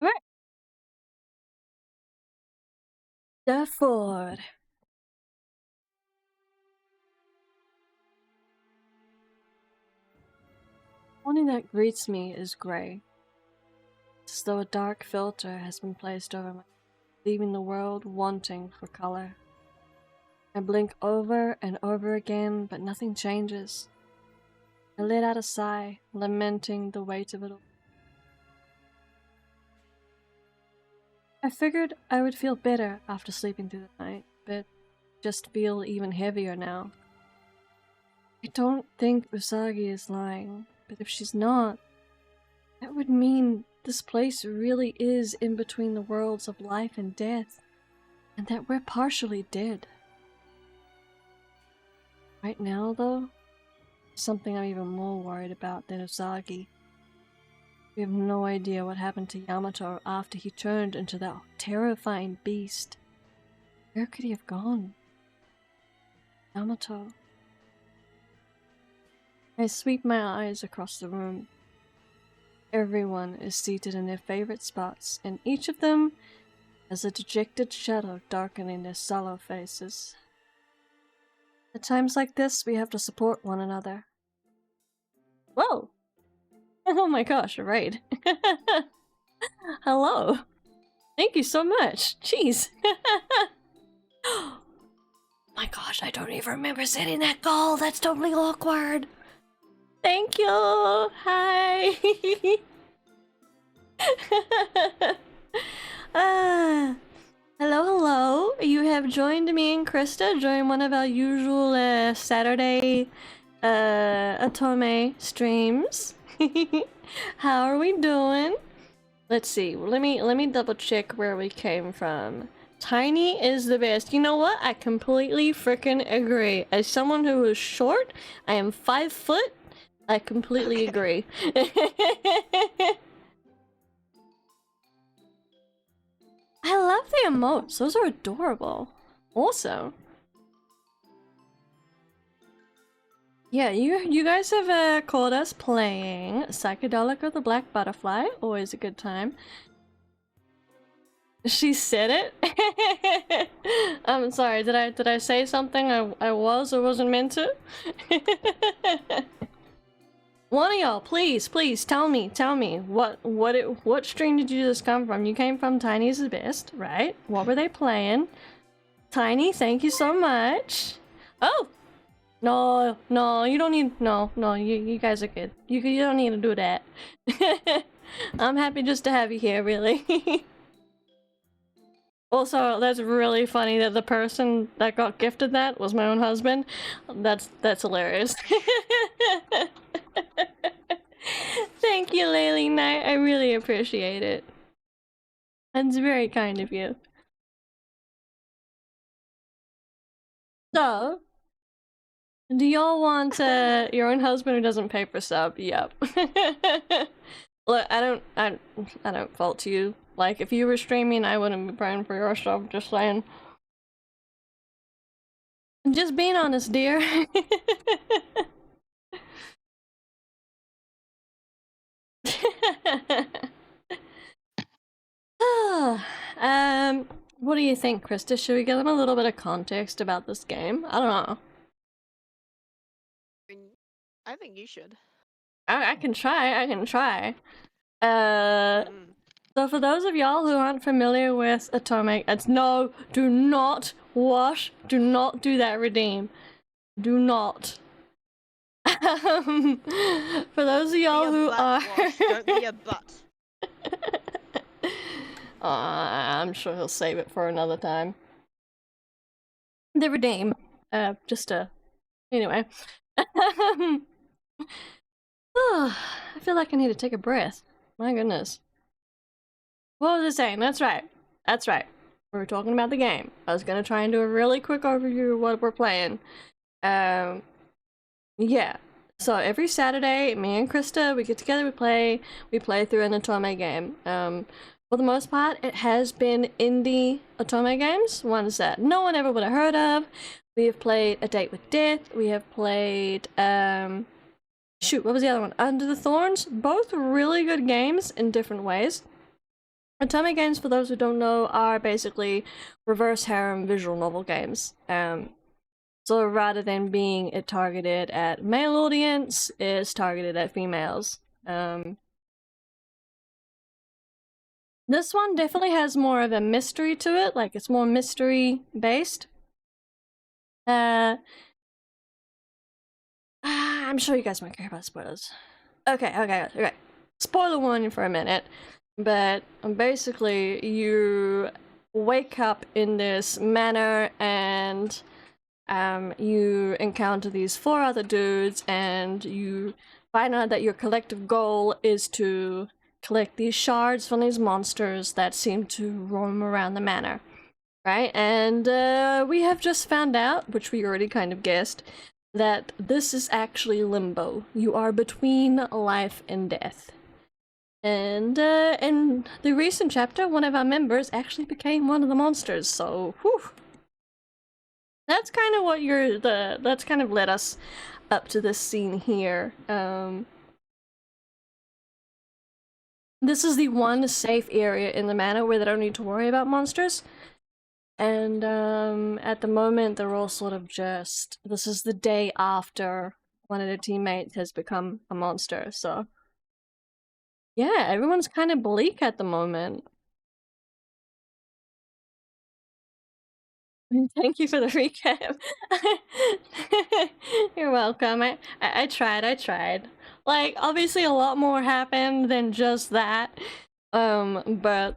Right. Therefore, morning that greets me is grey. It's as though a dark filter has been placed over my, leaving the world wanting for color. I blink over and over again, but nothing changes. I let out a sigh, lamenting the weight of it all. I figured I would feel better after sleeping through the night, but just feel even heavier now. I don't think Usagi is lying, but if she's not, that would mean this place really is in between the worlds of life and death, and that we're partially dead. Right now, though, something I'm even more worried about than Usagi. We have no idea what happened to Yamato after he turned into that terrifying beast. Where could he have gone? Yamato. I sweep my eyes across the room. Everyone is seated in their favorite spots, and each of them has a dejected shadow darkening their sallow faces. At times like this, we have to support one another. Whoa! Oh my gosh, right. Hello. Thank you so much. Jeez. my gosh, I don't even remember setting that goal. That's totally awkward. Thank you. Hi. Hello, hello. You have joined me and Krista during one of our usual Saturday Otome streams. How are we doing? Let's see. Let me double check where we came from. Tiny is the best. You know what? I completely freaking agree. As someone who is short, I am 5 foot. I completely agree. I love the emotes. Those are adorable. Also, yeah, you guys have caught us playing Psychedelica the Black Butterfly. Always a good time. She said it. I'm sorry. Did I say something I was or wasn't meant to? One of y'all, please tell me what stream did you just come from? You came from Tiny's the Best, right? What were they playing? Tiny, thank you so much. Oh, no, you don't need no, you guys are good. You don't need to do that. I'm happy just to have you here, really. Also, that's really funny that the person that got gifted that was my own husband. That's hilarious. Thank you, Laylee Knight. I really appreciate it. That's very kind of you. So, do y'all want your own husband who doesn't pay for sub? Yep. Look, I don't fault you. Like, if you were streaming, I wouldn't be praying for your sub, just saying. Just being honest, dear. What do you think, Krista? Should we give them a little bit of context about this game? I don't know. I think you should. I can try. So for those of y'all who aren't familiar with Otome, no, do not wash, do not do that, redeem. Do not. For those of y'all who are... Don't be a butt. I'm sure he'll save it for another time. The redeem. Anyway. I feel like I need to take a breath. My goodness. What was I saying? That's right. We were talking about the game. I was gonna try and do a really quick overview of what we're playing. Yeah. So every Saturday, me and Krista, we get together, we play through an Otome game. For the most part, it has been indie Otome games, ones that no one ever would have heard of. We have played A Date with Death, we have played, shoot, what was the other one? Under the Thorns. Both really good games in different ways. Otome games, for those who don't know, are basically reverse harem visual novel games. So rather than being targeted at male audience, it's targeted at females. This one definitely has more of a mystery to it, like it's more mystery based. I'm sure you guys won't care about spoilers. Okay. Spoiler warning for a minute. But basically, you wake up in this manor and you encounter these 4 other dudes, and you find out that your collective goal is to collect these shards from these monsters that seem to roam around the manor, right? And we have just found out, which we already kind of guessed, that this is actually limbo. You are between life and death. And in the recent chapter, one of our members actually became one of the monsters, so whew. That's kind of what that's kind of led us up to this scene here. This is the one safe area in the manor where they don't need to worry about monsters. And at the moment, they're all sort of just... This is the day after one of their teammates has become a monster, so... Yeah, everyone's kind of bleak at the moment. Thank you for the recap. You're welcome. I tried. Like, obviously a lot more happened than just that. But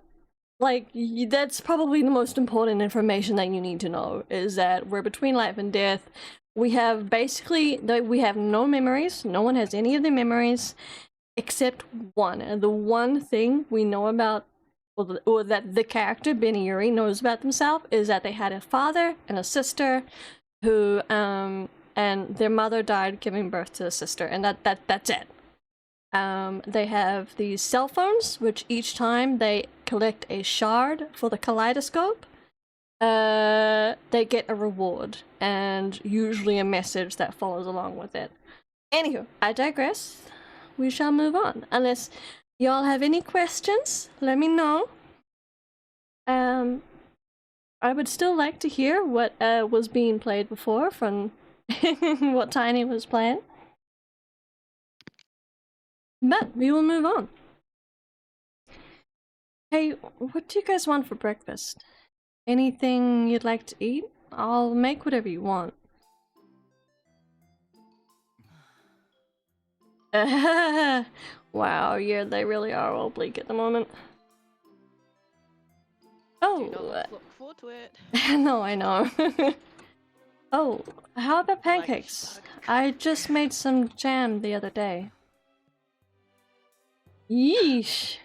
like that's probably the most important information that you need to know is that we're between life and death. We have basically we have no memories. No one has any of the memories except one. And the one thing we know about or that the character Benny Yuri knows about themselves is that they had a father and a sister who and their mother died giving birth to a sister, and that's it. They have these cell phones, which each time they collect a shard for the kaleidoscope, they get a reward, and usually a message that follows along with it. Anywho, I digress. We shall move on. Unless y'all have any questions, let me know. I would still like to hear what was being played before from what Tiny was playing. But we will move on. Hey, what do you guys want for breakfast? Anything you'd like to eat? I'll make whatever you want. Wow, yeah, they really are all bleak at the moment. Do not Oh, look forward to it. no, I know. Oh, how about Like pancakes? I just made some jam the other day. Yeesh.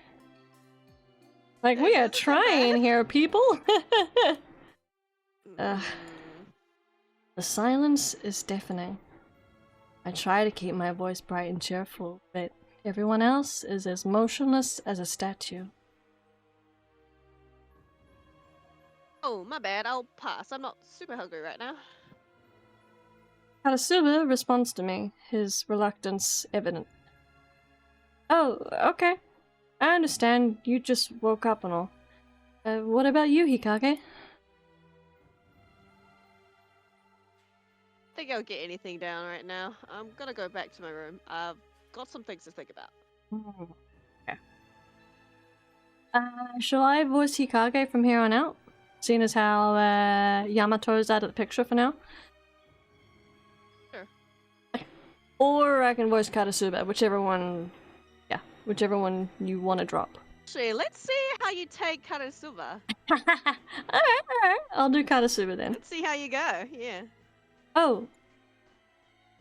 Like, we are trying here, people. Ugh. The silence is deafening. I try to keep my voice bright and cheerful, but everyone else is as motionless as a statue. Oh, my bad. I'll pass. I'm not super hungry right now. Karasuba responds to me, his reluctance evident. Oh, okay. I understand you just woke up and all. What about you, Hikage? I think I'll get anything down right now. I'm gonna go back to my room. I've got some things to think about. Okay. Shall I voice Hikage from here on out? Seeing as how Yamato's out of the picture for now? Sure. Or I can voice Karasuba, whichever one you want to drop. Actually, let's see how you take Karasuba. Alright. I'll do Karasuba then. Let's see how you go. Yeah. Oh.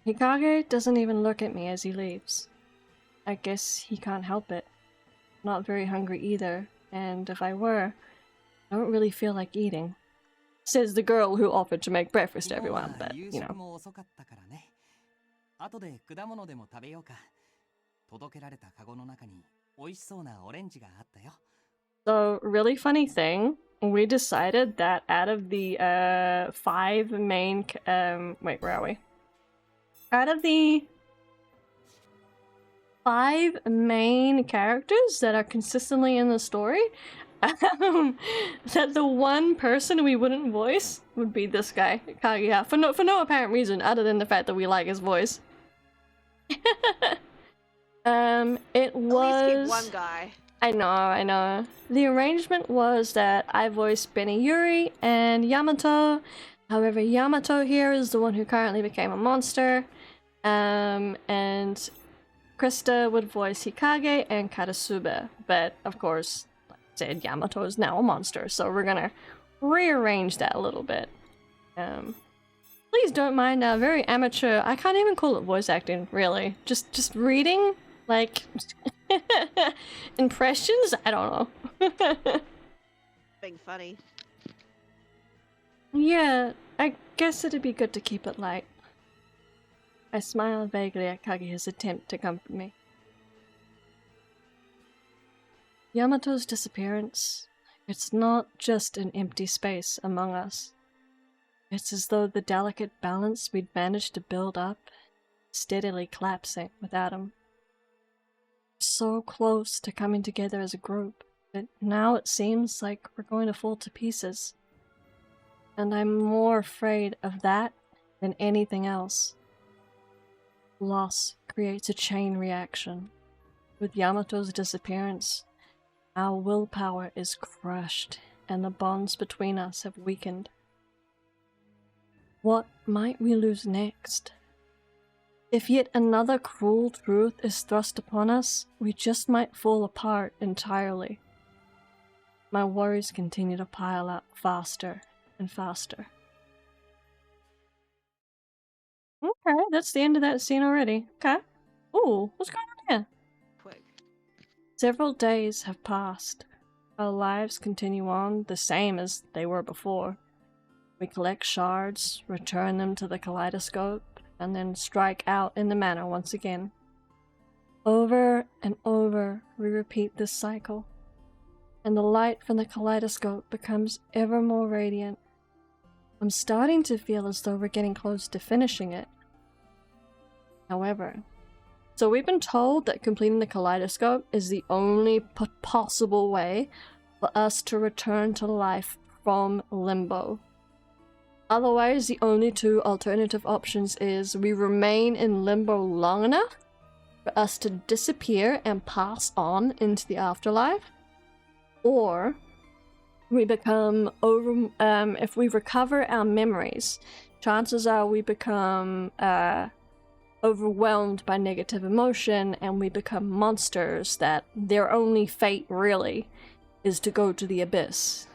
Hikage doesn't even look at me as he leaves. I guess he can't help it. Not very hungry either, and if I were, I don't really feel like eating. Says the girl who offered to make breakfast to everyone, but, you know. 後で果物でも食べようか。届けられたカゴの中に美味しそうなオレンジがあったよ。 So, really funny thing, we decided that out of the 5 main wait, where are we? Out of the 5 main characters that are consistently in the story, that the one person we wouldn't voice would be this guy, Kaguya, for no apparent reason other than the fact that we like his voice. It was... At least keep one guy. I know. The arrangement was that I voiced Benny Yuri and Yamato. However, Yamato here is the one who currently became a monster. And Krista would voice Hikage and Karasuba. But, of course, like I said, Yamato is now a monster, so we're gonna rearrange that a little bit. Please don't mind very amateur, I can't even call it voice acting, really. Just reading, like, impressions? I don't know. Being funny. Yeah, I guess it'd be good to keep it light. I smiled vaguely at Kaguya's attempt to comfort me. Yamato's disappearance, it's not just an empty space among us. It's as though the delicate balance we'd managed to build up steadily collapsing without him. So close to coming together as a group, but now it seems like we're going to fall to pieces. And I'm more afraid of that than anything else. Loss creates a chain reaction. With Yamato's disappearance, our willpower is crushed, and the bonds between us have weakened. What might we lose next? If yet another cruel truth is thrust upon us, we just might fall apart entirely. My worries continue to pile up faster and faster. Okay, that's the end of that scene already. Okay. Ooh, what's going on here? Quick. Several days have passed. Our lives continue on the same as they were before. We collect shards, return them to the kaleidoscope, and then strike out in the manor once again. Over and over, we repeat this cycle, and the light from the kaleidoscope becomes ever more radiant. I'm starting to feel as though we're getting close to finishing it. However, so we've been told that completing the kaleidoscope is the only possible way for us to return to life from limbo. Otherwise, the only two alternative options is we remain in limbo long enough for us to disappear and pass on into the afterlife, or we become if we recover our memories, chances are we become overwhelmed by negative emotion and we become monsters that their only fate really is to go to the abyss.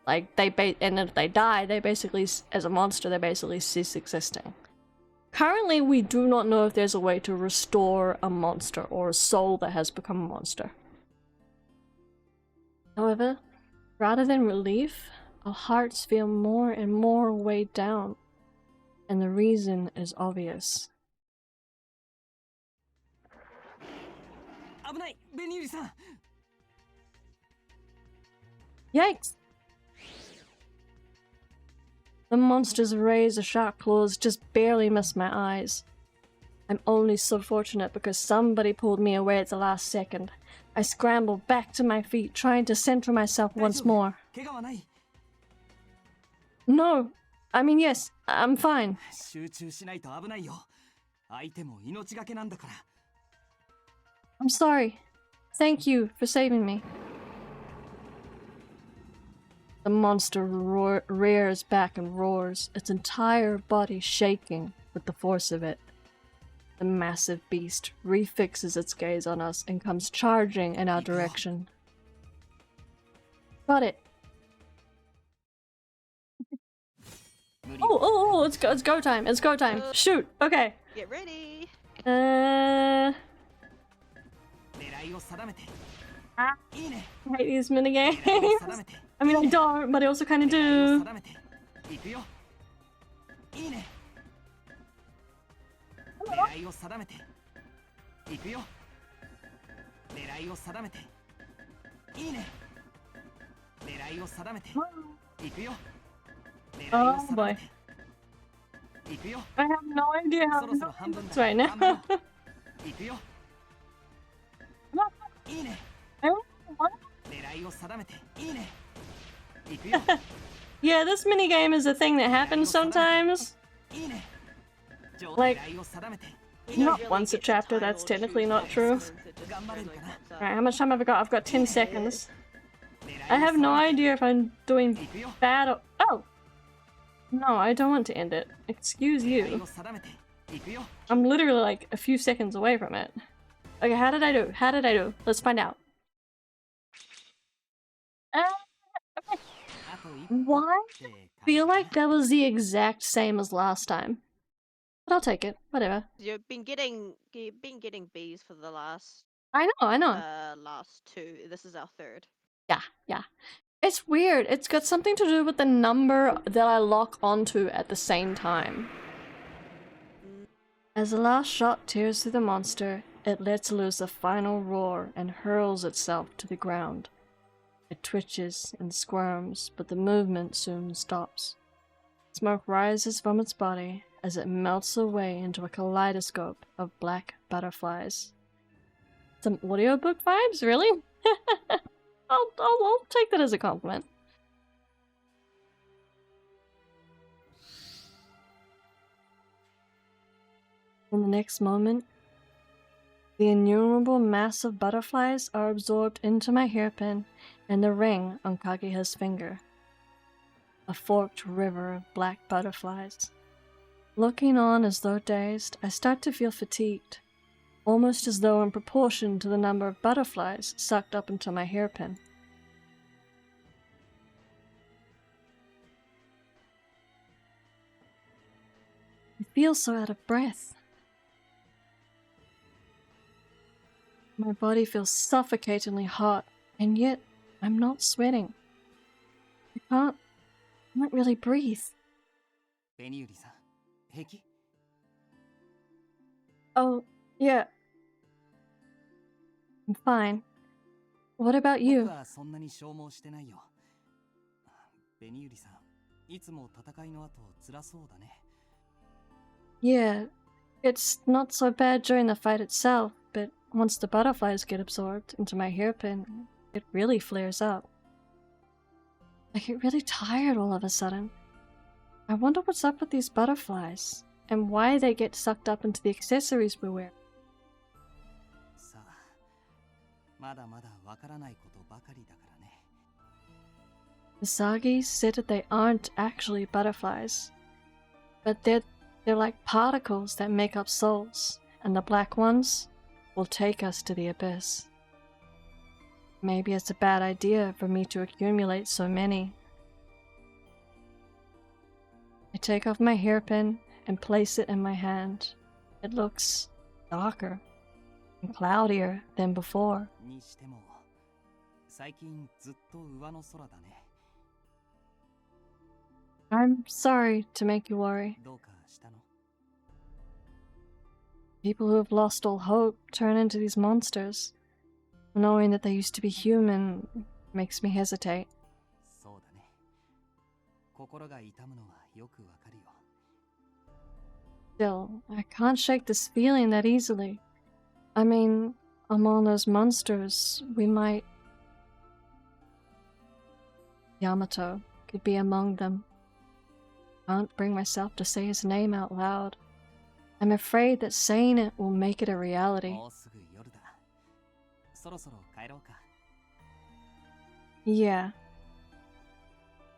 Like, and if they die, they basically, as a monster, they basically cease existing. Currently, we do not know if there's a way to restore a monster or a soul that has become a monster. However, rather than relief, our hearts feel more and more weighed down. And the reason is obvious. Yikes! The monster's razor-sharp claws just barely missed my eyes. I'm only so fortunate because somebody pulled me away at the last second. I scrambled back to my feet, trying to center myself once more. No, I mean yes, I'm fine. I'm sorry. Thank you for saving me. The monster rears back and roars, its entire body shaking with the force of it. The massive beast refixes its gaze on us and comes charging in our direction. Got it. Oh, it's go time. It's go time. Shoot. Okay. Get ready. I hate these minigames. I mean, I don't, but I also kind of do. Oh boy. I have no idea how to do this right now. Yeah, this minigame is a thing that happens sometimes. Like, not once a chapter, that's technically not true. Alright, how much time have I got? I've got 10 seconds. I have no idea if I'm doing bad or— oh! No, I don't want to end it. Excuse you. I'm literally like a few seconds away from it. Okay, how did I do? How did I do? Let's find out. Okay. Why? I feel like that was the exact same as last time. But I'll take it. Whatever. You've been getting Bs for the last I know. last two. This is our third. Yeah. It's weird. It's got something to do with the number that I lock onto at the same time. As the last shot tears through the monster, it lets loose a final roar and hurls itself to the ground. It twitches and squirms, but the movement soon stops. Smoke rises from its body as it melts away into a kaleidoscope of black butterflies. Some audiobook vibes, really? I'll take that as a compliment. In the next moment, the innumerable mass of butterflies are absorbed into my hairpin and the ring on Kageha's finger. A forked river of black butterflies, Looking on as though dazed, I start to feel fatigued, almost as though in proportion to the number of butterflies sucked up into my hairpin. I feel so out of breath. My body feels suffocatingly hot, and yet I'm not sweating. I can't really breathe. ベニユリさん、平気？ Oh, yeah. I'm fine. What about 僕 you? はそんなに消耗してないよ。ベニユリさん、いつも戦いの後辛そうだね。Yeah, it's not so bad during the fight itself, but once the butterflies get absorbed into my hairpin, it really flares up. I get really tired all of a sudden. I wonder what's up with these butterflies, and why they get sucked up into the accessories we wear. さあ、まだまだわからないことばかりだからね。Usagi said that they aren't actually butterflies, but they're like particles that make up souls, and the black ones will take us to the abyss. Maybe it's a bad idea for me to accumulate so many. I take off my hairpin and place it in my hand. It looks darker and cloudier than before. にしても、最近ずっと上の空だね。 I'm sorry to make you worry. どうかしたの？ People who have lost all hope turn into these monsters. Knowing that they used to be human makes me hesitate. そうだね。心が痛むのはよくわかるよ。 Still, I can't shake this feeling that easily. I mean, among those monsters, we might... Yamato could be among them. Can't bring myself to say his name out loud. I'm afraid that saying it will make it a reality. もうすぐ夜だ。そろそろ帰ろうか。 Yeah.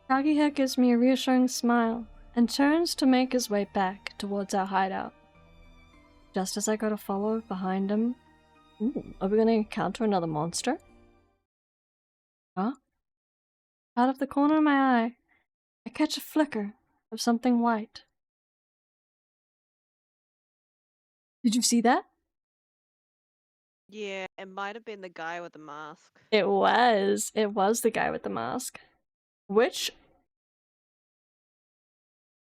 Kageha gives me a reassuring smile and turns to make his way back towards our hideout. Just as I go to follow behind him... Ooh, are we going to encounter another monster? Huh? Out of the corner of my eye, I catch a flicker of something white. Did you see that? Yeah, it might have been the guy with the mask. It was. It was the guy with the mask. Which...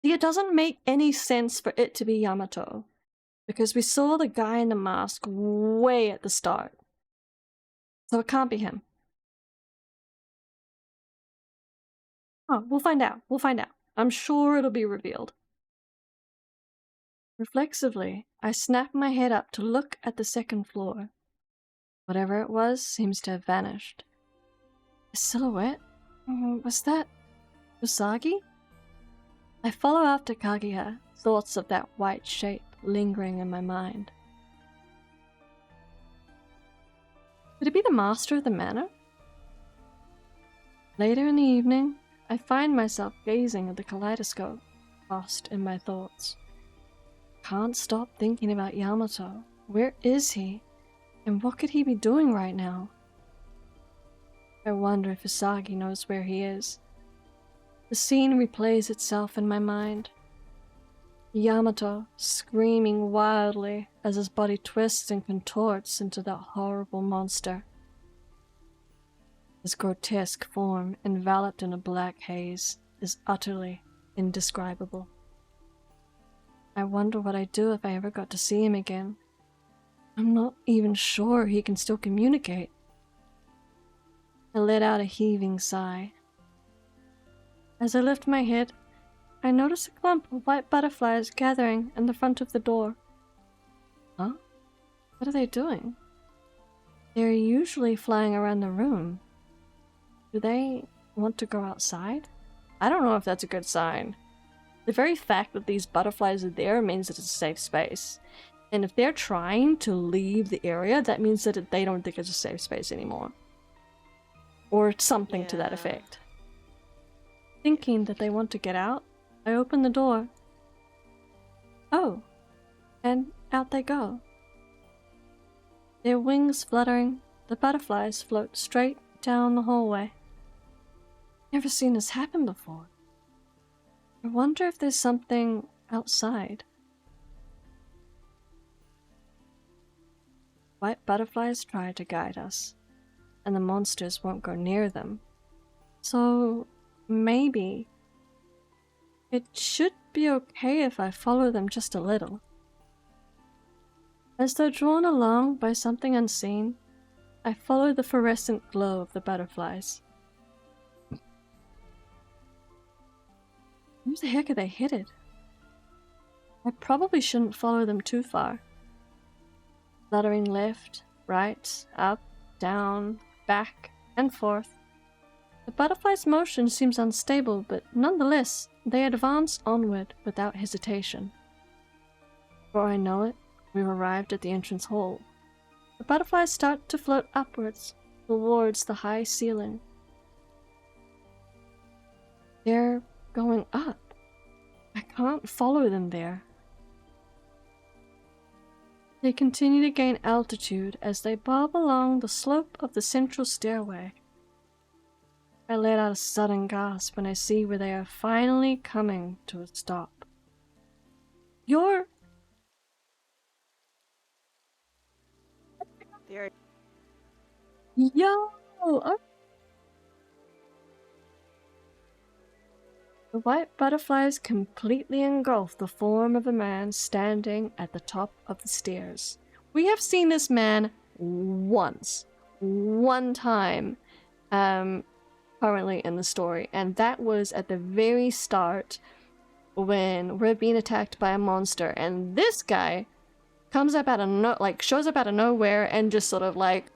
See, it doesn't make any sense for it to be Yamato. Because we saw the guy in the mask way at the start. So it can't be him. Oh, we'll find out. We'll find out. I'm sure it'll be revealed. Reflexively, I snap my head up to look at the second floor. Whatever it was seems to have vanished. A silhouette? Was that Usagi? I follow after Kaguya, thoughts of that white shape lingering in my mind. Could it be the master of the manor? Later in the evening, I find myself gazing at the kaleidoscope, lost in my thoughts. Can't stop thinking about Yamato. Where is he? And what could he be doing right now? I wonder if Usagi knows where he is. The scene replays itself in my mind. Yamato screaming wildly as his body twists and contorts into that horrible monster. His grotesque form, enveloped in a black haze, is utterly indescribable. I wonder what I'd do if I ever got to see him again. I'm not even sure he can still communicate. I let out a heaving sigh. As I lift my head, I notice a clump of white butterflies gathering in the front of the door. Huh? What are they doing? They're usually flying around the room. Do they want to go outside? I don't know if that's a good sign. The very fact that these butterflies are there means that it's a safe space. And if they're trying to leave the area, that means that they don't think it's a safe space anymore. Or something to that effect. Thinking that they want to get out, I open the door. Oh, and out they go. Their wings fluttering, the butterflies float straight down the hallway. Never seen this happen before. I wonder if there's something outside. White butterflies try to guide us, and the monsters won't go near them. So, maybe it should be okay if I follow them just a little. As though drawn along by something unseen, I follow the fluorescent glow of the butterflies. Where the heck are they headed? I probably shouldn't follow them too far. Fluttering left, right, up, down, back, and forth. The butterfly's motion seems unstable, but nonetheless, they advance onward without hesitation. Before I know it, we've arrived at the entrance hall. The butterflies start to float upwards, towards the high ceiling. They're going up. I can't follow them there. They continue to gain altitude as they bob along the slope of the central stairway. I let out a sudden gasp when I see where they are finally coming to a stop. You're... There. Yo! The white butterflies completely engulf the form of a man standing at the top of the stairs. We have seen this man once. One time. Currently in the story. And that was at the very start when we're being attacked by a monster. And this guy comes up out of shows up out of nowhere and just sort of like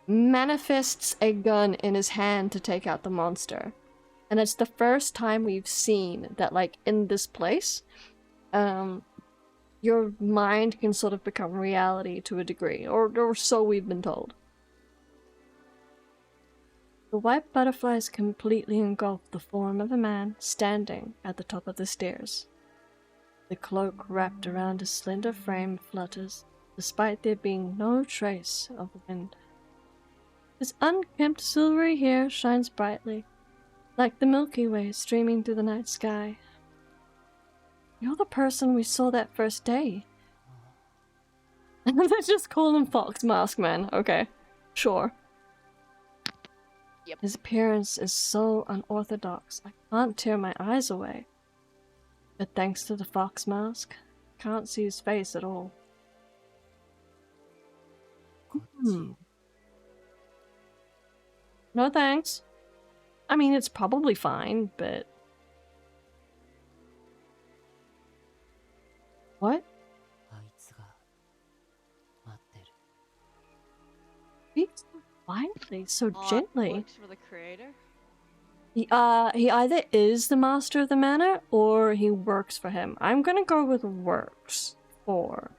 manifests a gun in his hand to take out the monster. And it's the first time we've seen that, like, in this place, your mind can sort of become reality to a degree, or so we've been told. The white butterflies completely engulf the form of a man standing at the top of the stairs. The cloak wrapped around his slender frame flutters, despite there being no trace of the wind. His unkempt silvery hair shines brightly, like the Milky Way streaming through the night sky. You're the person we saw that first day. And let's just call him Fox Mask Man. Okay, sure. Yep. His appearance is so unorthodox, I can't tear my eyes away. But thanks to the fox mask, I can't see his face at all. No thanks. I mean, it's probably fine, but... What? Speak so quietly, so gently. Works for the creator? He either is the master of the manor, or he works for him. I'm gonna go with works for.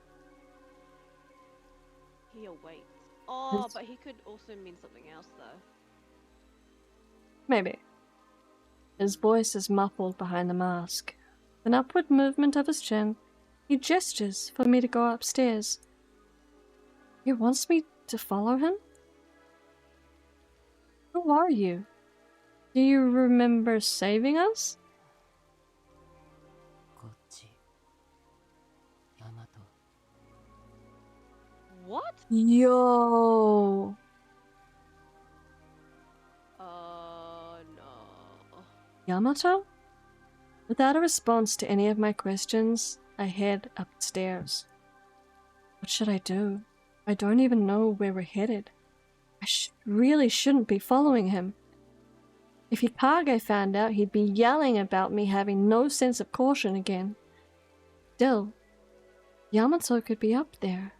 He awaits. Oh, but he could also mean something else, though. Maybe. His voice is muffled behind the mask. An upward movement of his chin, he gestures for me to go upstairs. He wants me to follow him? Who are you? Do you remember saving us? What? Yo! No. Yamato? Without a response to any of my questions, I head upstairs. What should I do? I don't even know where we're headed. I really shouldn't be following him. If Hikage found out, he'd be yelling about me having no sense of caution again. Still, Yamato could be up there.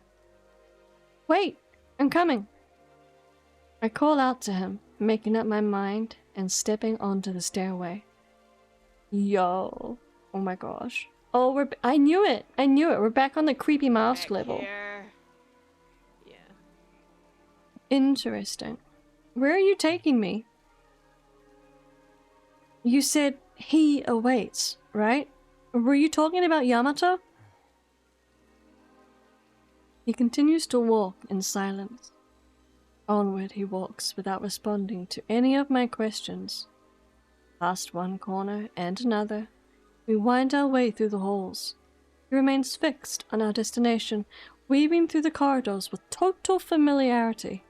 Wait! I'm coming! I call out to him, making up my mind and stepping onto the stairway. Yo. Oh my gosh. Oh, I knew it! I knew it! We're back on the creepy mask level. Here. Yeah. Interesting. Where are you taking me? You said he awaits, right? Were you talking about Yamato? He continues to walk in silence. Onward he walks without responding to any of my questions. Past one corner and another, we wind our way through the halls. He remains fixed on our destination, weaving through the corridors with total familiarity.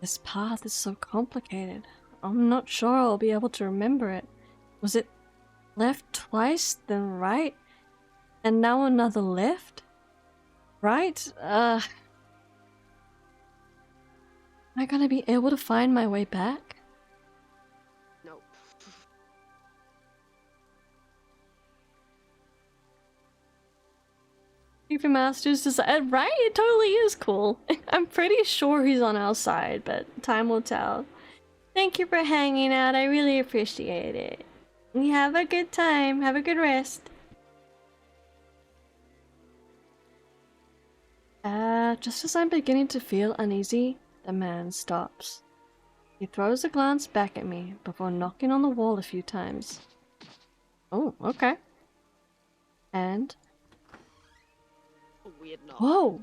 This path is so complicated. I'm not sure I'll be able to remember it. Was it left twice, then right, and now another left? Right? Am I gonna be able to find my way back? Nope. Keeper Masters is right? It totally is cool. I'm pretty sure he's on our side, but time will tell. Thank you for hanging out. I really appreciate it. You have a good time. Have a good rest. Just as I'm beginning to feel uneasy, the man stops. He throws a glance back at me before knocking on the wall a few times. Oh, okay. And... Weird knock. whoa!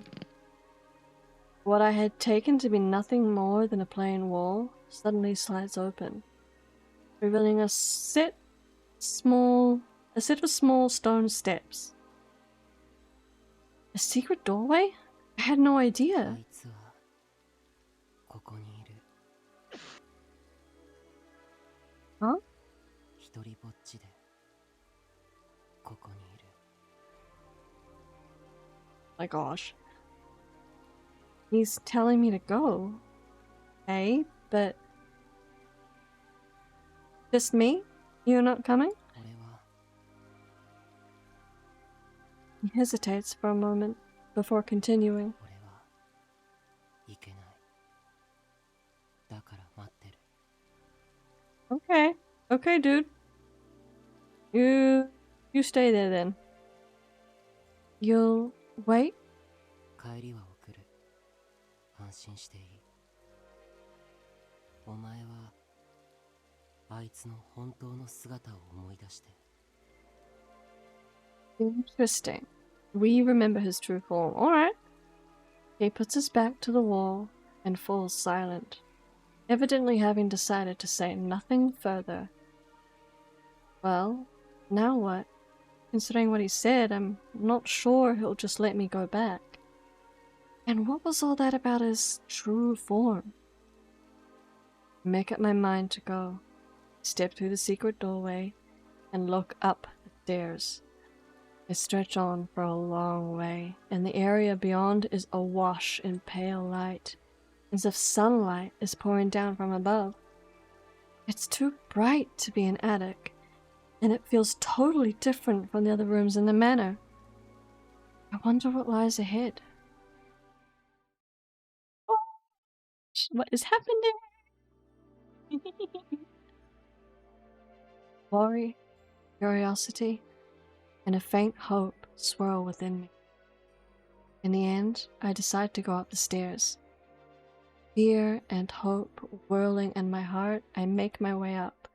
What I had taken to be nothing more than a plain wall suddenly slides open, revealing a set of small stone steps. A secret doorway? I had no idea. あいつはここにいる。 Huh? 一人ぼっちでここにいる。 My gosh. He's telling me to go. Okay, but... just me? You're not coming? 俺は He hesitates for a moment before continuing. 俺はいけない。だから待ってる。 Okay. Okay, dude. You stay there then. You'll wait? 帰りは送る。安心していい。お前はあいつの本当の姿を思い出して。 Interesting. We remember his true form. Alright. He puts his back to the wall and falls silent, evidently having decided to say nothing further. Well, now what? Considering what he said, I'm not sure he'll just let me go back. And what was all that about his true form? I make up my mind to go, step through the secret doorway, and look up the stairs. I stretch on for a long way, and the area beyond is awash in pale light, as if sunlight is pouring down from above. It's too bright to be an attic, and it feels totally different from the other rooms in the manor. I wonder what lies ahead. Oh, what is happening? Worry, curiosity, and a faint hope swirl within me. In the end, I decide to go up the stairs. Fear and hope whirling in my heart, I make my way up.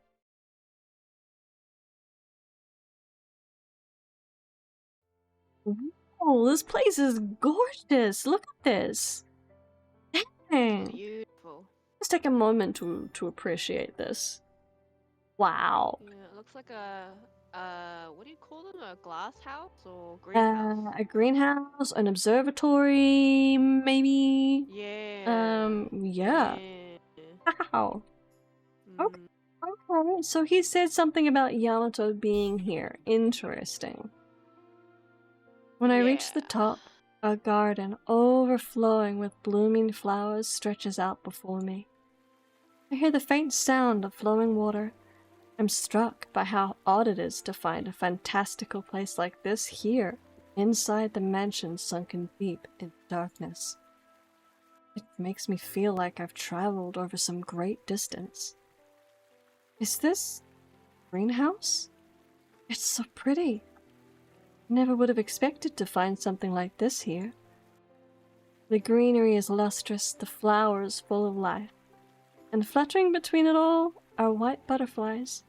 Oh, this place is gorgeous! Look at this! Dang! Beautiful. Let's take a moment to appreciate this. Wow. Yeah, it looks like a what do you call them? A glass house or greenhouse? A greenhouse, an observatory, maybe? Yeah. Yeah. Wow. Okay. Mm, Okay, so he said something about Yamato being here. Interesting. When I reach the Yeah. top, a garden overflowing with blooming flowers stretches out before me. I hear the faint sound of flowing water. I'm struck by how odd it is to find a fantastical place like this here, inside the mansion sunken deep in darkness. It makes me feel like I've traveled over some great distance. Is this greenhouse? It's so pretty. Never would have expected to find something like this here. The greenery is lustrous, the flowers full of life, and fluttering between it all are white butterflies.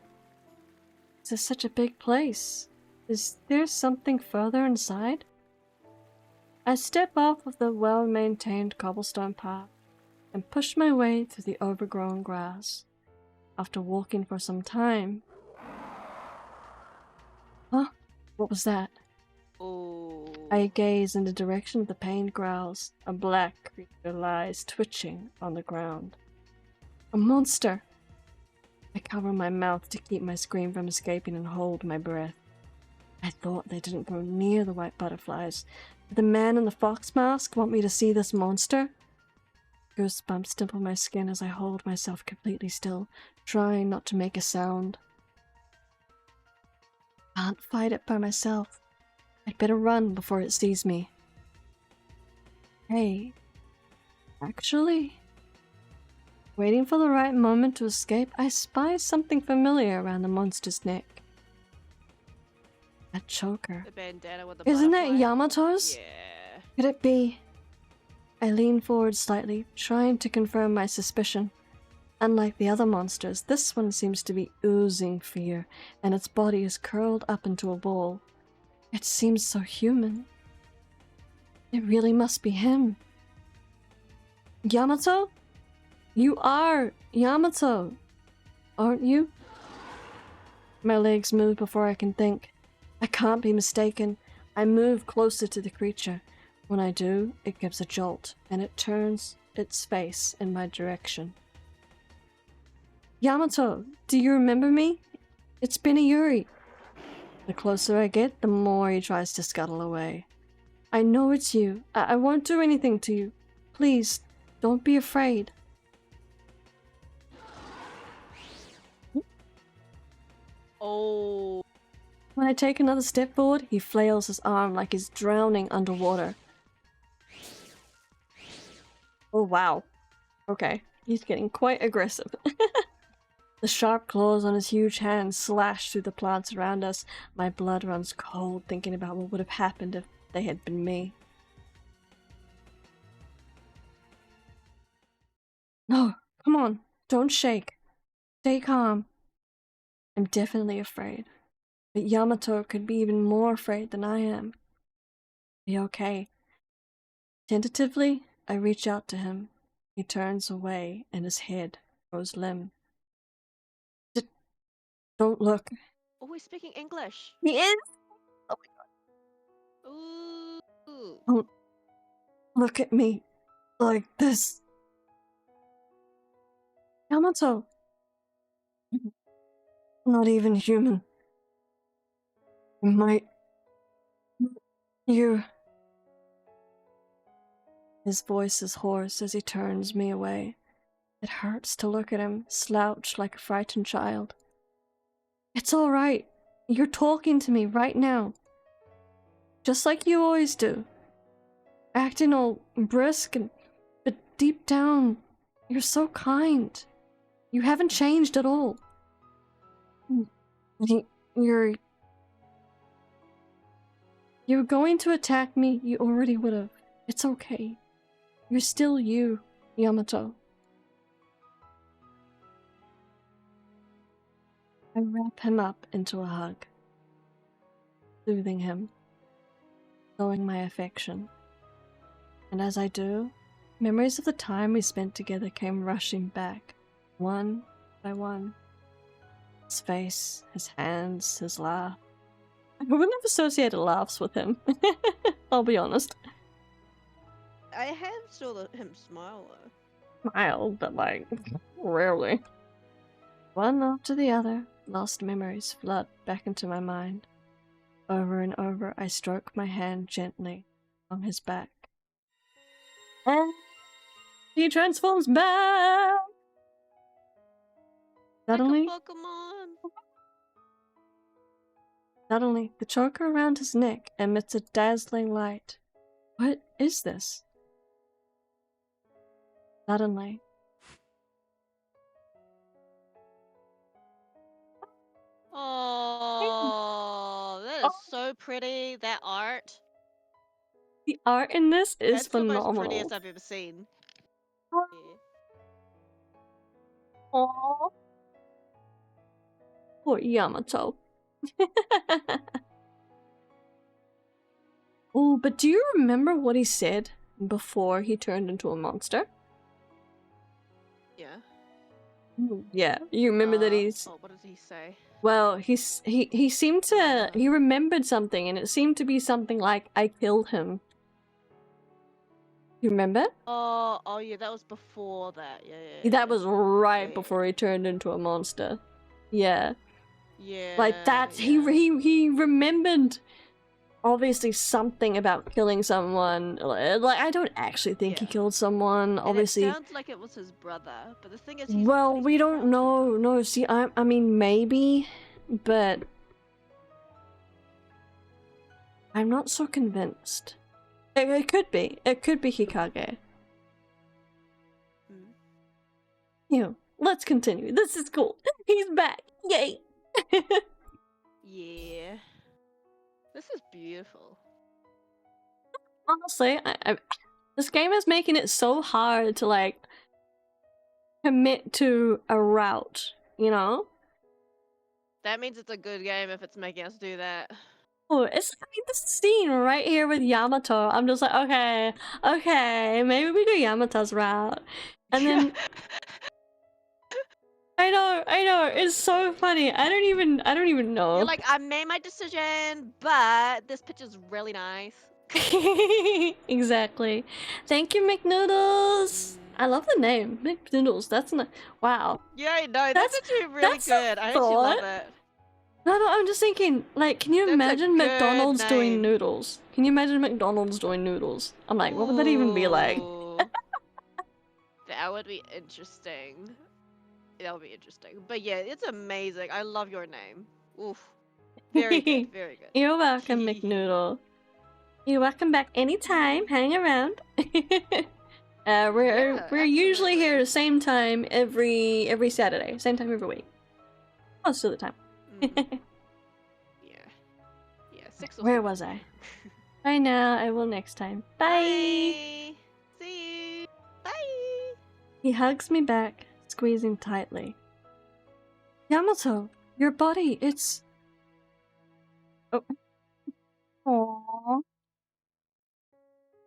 This is such a big place. Is there something further inside? I step off of the well-maintained cobblestone path and push my way through the overgrown grass. After walking for some time... Huh? What was that? Oh. I gaze in the direction of the pained growls. A black creature lies twitching on the ground. A monster! I cover my mouth to keep my scream from escaping and hold my breath. I thought they didn't go near the white butterflies. Did the man in the fox mask want me to see this monster? Goosebumps dimple my skin as I hold myself completely still, trying not to make a sound. Can't fight it by myself. I'd better run before it sees me. Hey, actually... Waiting for the right moment to escape, I spy something familiar around the monster's neck. That choker. The bandana with the Isn't that butterfly. Yamato's? Yeah. Could it be? I lean forward slightly, trying to confirm my suspicion. Unlike the other monsters, this one seems to be oozing fear, and its body is curled up into a ball. It seems so human. It really must be him. Yamato? You are Yamato, aren't you? My legs move before I can think. I can't be mistaken. I move closer to the creature. When I do, it gives a jolt, and it turns its face in my direction. Yamato, do you remember me? It's been a Yuri. The closer I get, the more he tries to scuttle away. I know it's you. I won't do anything to you. Please, don't be afraid. Oh. When I take another step forward, he flails his arm like he's drowning underwater. Oh wow. Okay, he's getting quite aggressive. The sharp claws on his huge hands slash through the plants around us. My blood runs cold thinking about what would have happened if they had been me. No, come on, don't shake. Stay calm. I'm definitely afraid. But Yamato could be even more afraid than I am. Be okay. Tentatively, I reach out to him. He turns away and his head goes limp. Don't look. Oh, he's speaking English. He is? Oh my Ooh. god. Don't look at me like this. Yamato. Not even human. You... His voice is hoarse as he turns me away. It hurts to look at him, slouched like a frightened child. It's alright. You're talking to me right now. Just like you always do. Acting all brisk, but deep down, you're so kind. You haven't changed at all. You're going to attack me, you already would've. It's okay. You're still you, Yamato. I wrap him up into a hug, soothing him, showing my affection. And as I do, memories of the time we spent together came rushing back, one by one. His face, his hands, his laugh. I wouldn't have associated laughs with him. I'll be honest. I have saw him smile though. Smile, but like, rarely. One after the other, lost memories flood back into my mind. Over and over, I stroke my hand gently on his back. And he transforms back! Suddenly, Like a Pokemon. Suddenly, the choker around his neck emits a dazzling light. What is this? Suddenly, Oh, that is so pretty. That art. the art in this is That's the phenomenal. most prettiest I've ever seen. Aww. Yeah. Aww. Poor Yamato. Oh, but do you remember what he said before he turned into a monster? Yeah. Yeah, you remember that he's... Oh, what did he say? Well, he seemed to... He remembered something, and it seemed to be something like, I killed him. You remember? Oh yeah, that was before that. Yeah. That was right Yeah. before he turned into a monster. Yeah. Yeah. Like, that's... Yeah. He remembered... Obviously something about killing someone. Like, I don't actually think he Yeah. killed someone, obviously. And it sounds like it was his brother, but the thing is, Well, we don't know. No, see, I mean, maybe, but I'm not so convinced. It could be. It could be Hikage. Let's continue. This is cool. He's back. Yay! Yeah. This is beautiful. Honestly, this game is making it so hard to, like, commit to a route, you know? That means it's a good game if it's making us do that. Oh, it's, I mean, this scene right here with Yamato, I'm just like, okay, maybe we do Yamato's route. And then... I know, it's so funny. I don't even know. You're like, I made my decision, but this picture's really nice. Exactly. Thank you, McNoodles. I love the name, McNoodles. That's not... Wow. Yeah, I know. That's actually really good. I actually love it. No, I'm just thinking, like, can you imagine McDonald's doing noodles? Can you imagine McDonald's doing noodles? I'm like, what would that even be like? That would be interesting. That would be interesting. But yeah, it's amazing. I love your name. Oof. Very good, very good. You're welcome, McNoodle. You're welcome back anytime. Hang around. We're usually here the same time every Saturday. Same time every week. Most of the time. Yeah, 6 or Where was I? I know, I will next time. Bye! See you! Bye! He hugs me back, squeezing tightly. Yamato, your body, it's... Oh. Aww.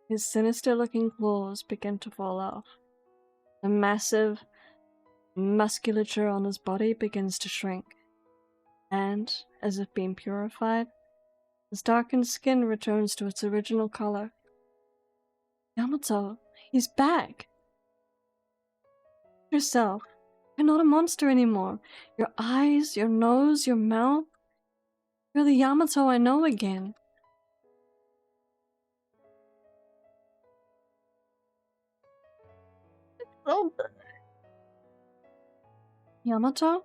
His sinister-looking claws begin to fall off. The massive musculature on his body begins to shrink. And, as if being purified, his darkened skin returns to its original color. Yamato, he's back! Yourself. You're not a monster anymore. Your eyes, your nose, your mouth. You're the Yamato I know again. Oh. Yamato?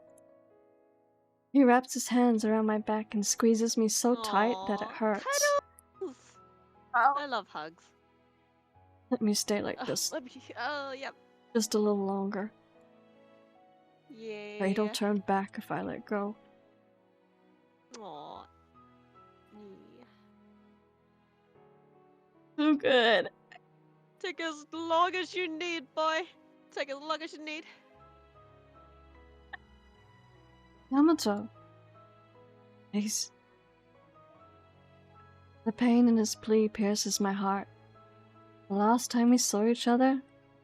He wraps his hands around my back and squeezes me so tight that it hurts. Cuddles! I love hugs. Let me stay like this. Yep. Just a little longer. Yeah. Fate'll turn back if I let go. Aww. So good. Take as long as you need, boy. Take as long as you need. Yamato. Please. The pain in his plea pierces my heart. The last time we saw each other,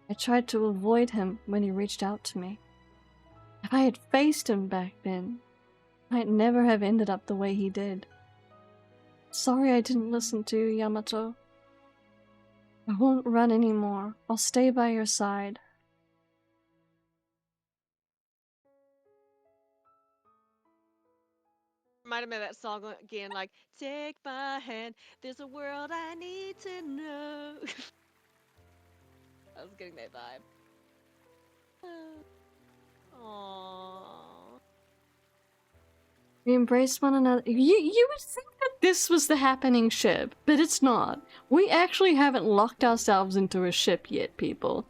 I tried to avoid him when he reached out to me. If I had faced him back then, I might never have ended up the way he did. Sorry I didn't listen to you, Yamato. I won't run anymore. I'll stay by your side. Reminded me of that song again, like, take my hand, there's a world I need to know. I was getting that vibe. Aww. We embraced one another. You would think that this was the happening ship, but it's not. We actually haven't locked ourselves into a ship yet, people.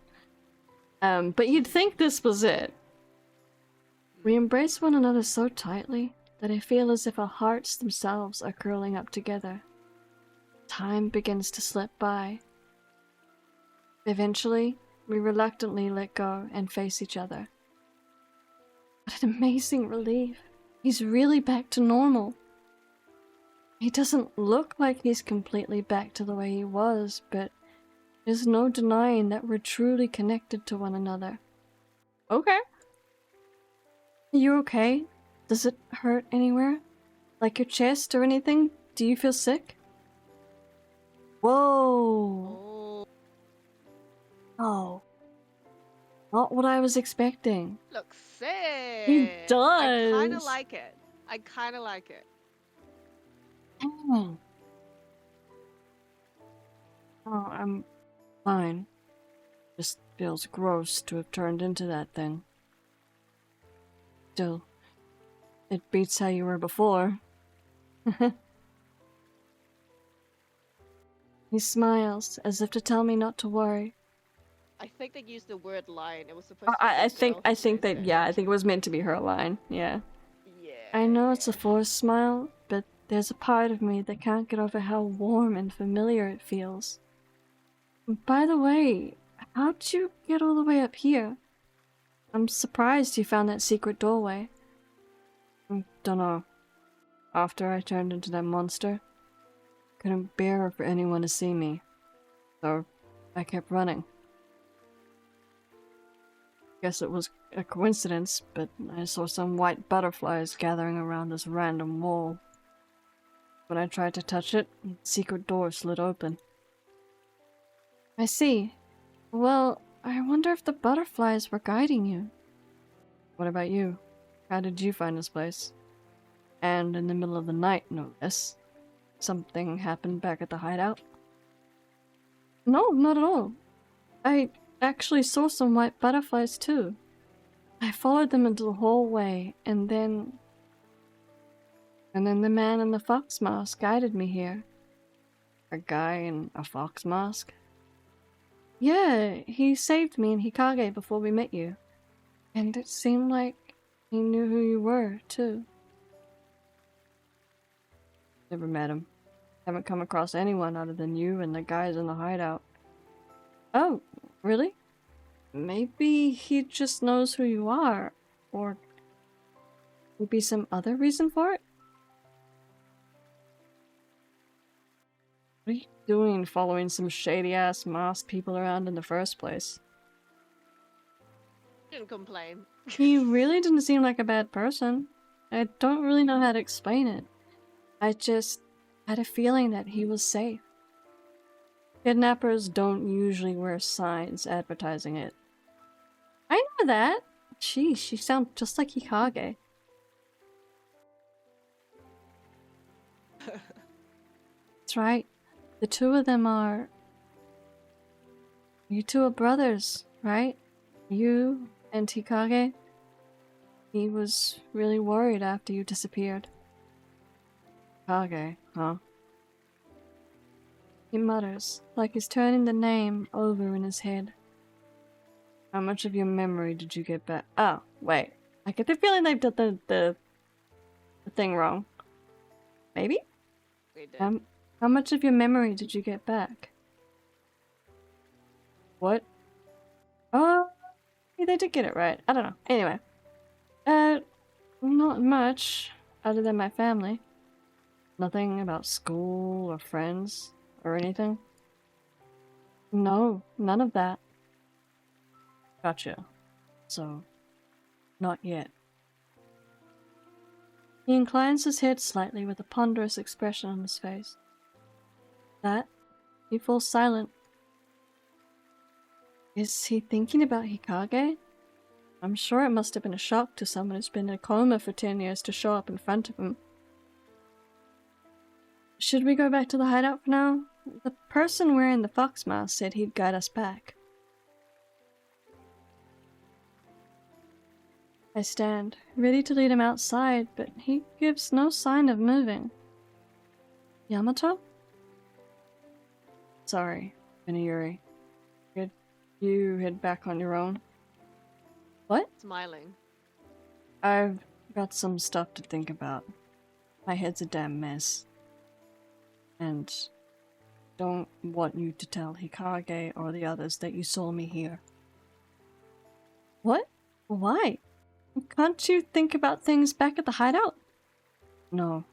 But you'd think this was it. We embrace one another so tightly that I feel as if our hearts themselves are curling up together. Time begins to slip by. Eventually, we reluctantly let go and face each other. What an amazing relief. He's really back to normal. He doesn't look like he's completely back to the way he was, but there's no denying that we're truly connected to one another. Okay. Are you okay? Does it hurt anywhere? Like your chest or anything? Do you feel sick? Whoa! Oh, Oh. Not what I was expecting. looks sick. He I kind of does! like it. I kind of like it. Oh, I'm fine. Just feels gross to have turned into that thing. Still, it beats how you were before. He smiles, as if to tell me not to worry. I think they used the word line. It was supposed to be I the think girl I who think says that it. yeah, I think it was meant to be her line. Yeah. Yeah. I know it's a forced smile, but there's a part of me that can't get over how warm and familiar it feels. By the way, how'd you get all the way up here? I'm surprised you found that secret doorway. Dunno. After I turned into that monster, couldn't bear for anyone to see me, so I kept running. Guess it was a coincidence, but I saw some white butterflies gathering around this random wall. When I tried to touch it, the secret door slid open. I see. Well, I wonder if the butterflies were guiding you. What about you? How did you find this place? And in the middle of the night, no less. Something happened back at the hideout? No, not at all. I actually saw some white butterflies too. I followed them into the hallway, and then the man in the fox mask guided me here. A guy in a fox mask? Yeah, he saved me in Hikage before we met you. And it seemed like he knew who you were, too. Never met him. Haven't come across anyone other than you and the guys in the hideout. Oh, really? Maybe he just knows who you are, or would be some other reason for it? What are you doing following some shady-ass masked people around in the first place? Didn't complain. He really didn't seem like a bad person. I don't really know how to explain it. I just had a feeling that he was safe. Kidnappers don't usually wear signs advertising it. I know that! Sheesh, she sounds just like Hikage. That's right. The two of them are... You two are brothers, right? You and Hikage? He was really worried after you disappeared. Hikage, huh? He mutters, like he's turning the name over in his head. How much of your memory did you get back? Oh, wait. I get the feeling they've done the thing wrong. Maybe? We did. How much of your memory did you get back? What? Oh, they did get it right. I don't know. Anyway. Not much, other than my family. Nothing about school or friends or anything? No, none of that. Gotcha. So, not yet. He inclines his head slightly with a ponderous expression on his face. That, he falls silent. Is he thinking about Hikage? I'm sure it must have been a shock to someone who's been in a coma for 10 years to show up in front of him. Should we go back to the hideout for now? The person wearing the fox mask said he'd guide us back. I stand, ready to lead him outside, but he gives no sign of moving. Yamato? Sorry, Minayuri. Could you head back on your own? What? Smiling. I've got some stuff to think about. My head's a damn mess. And don't want you to tell Hikage or the others that you saw me here. What? Why? Can't you think about things back at the hideout? No.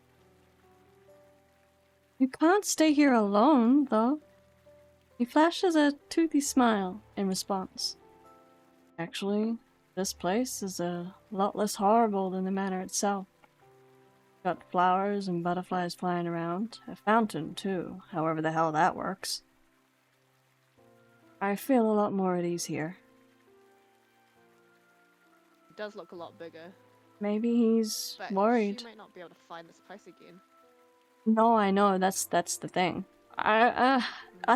You can't stay here alone, though. He flashes a toothy smile in response. Actually, this place is a lot less horrible than the manor itself. Got flowers and butterflies flying around. A fountain, too, however the hell that works. I feel a lot more at ease here. It does look a lot bigger. Maybe he's But worried. she might not be able to find this place again. No, I know, that's the thing. I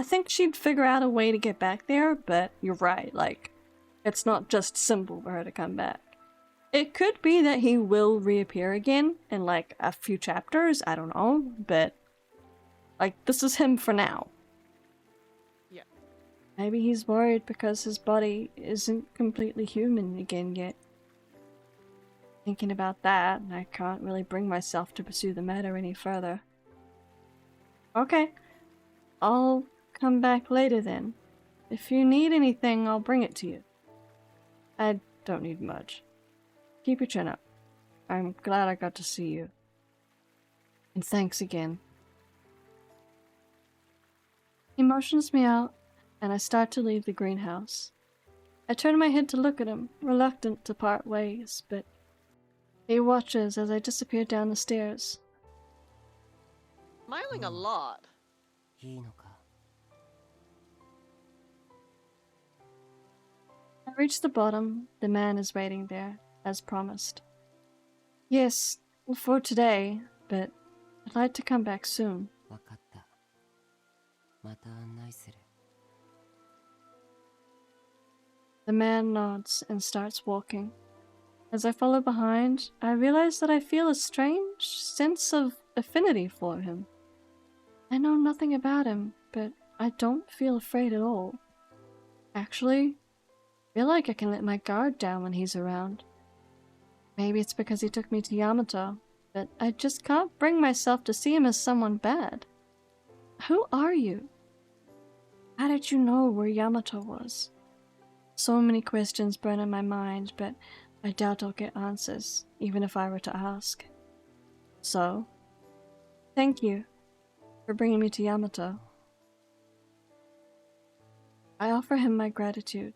think she'd figure out a way to get back there, but you're right, like, it's not just simple for her to come back. It could be that he will reappear again in, like, a few chapters, I don't know, but, like, this is him for now. Yeah. Maybe he's worried because his body isn't completely human again yet. Thinking about that, I can't really bring myself to pursue the matter any further. Okay. I'll come back later then. If you need anything, I'll bring it to you. I don't need much. Keep your chin up. I'm glad I got to see you. And thanks again. He motions me out, and I start to leave the greenhouse. I turn my head to look at him, reluctant to part ways, but he watches as I disappear down the stairs. Smiling a lot. いいのか I reach the bottom. The man is waiting there, as promised. Yes, for today, but I'd like to come back soon. わかったまた案内する The man nods and starts walking. As I follow behind, I realize that I feel a strange sense of affinity for him. I know nothing about him, but I don't feel afraid at all. Actually, I feel like I can let my guard down when he's around. Maybe it's because he took me to Yamato, but I just can't bring myself to see him as someone bad. Who are you? How did you know where Yamato was? So many questions burn in my mind, but I doubt I'll get answers, even if I were to ask. So, thank you for bringing me to Yamato. I offer him my gratitude.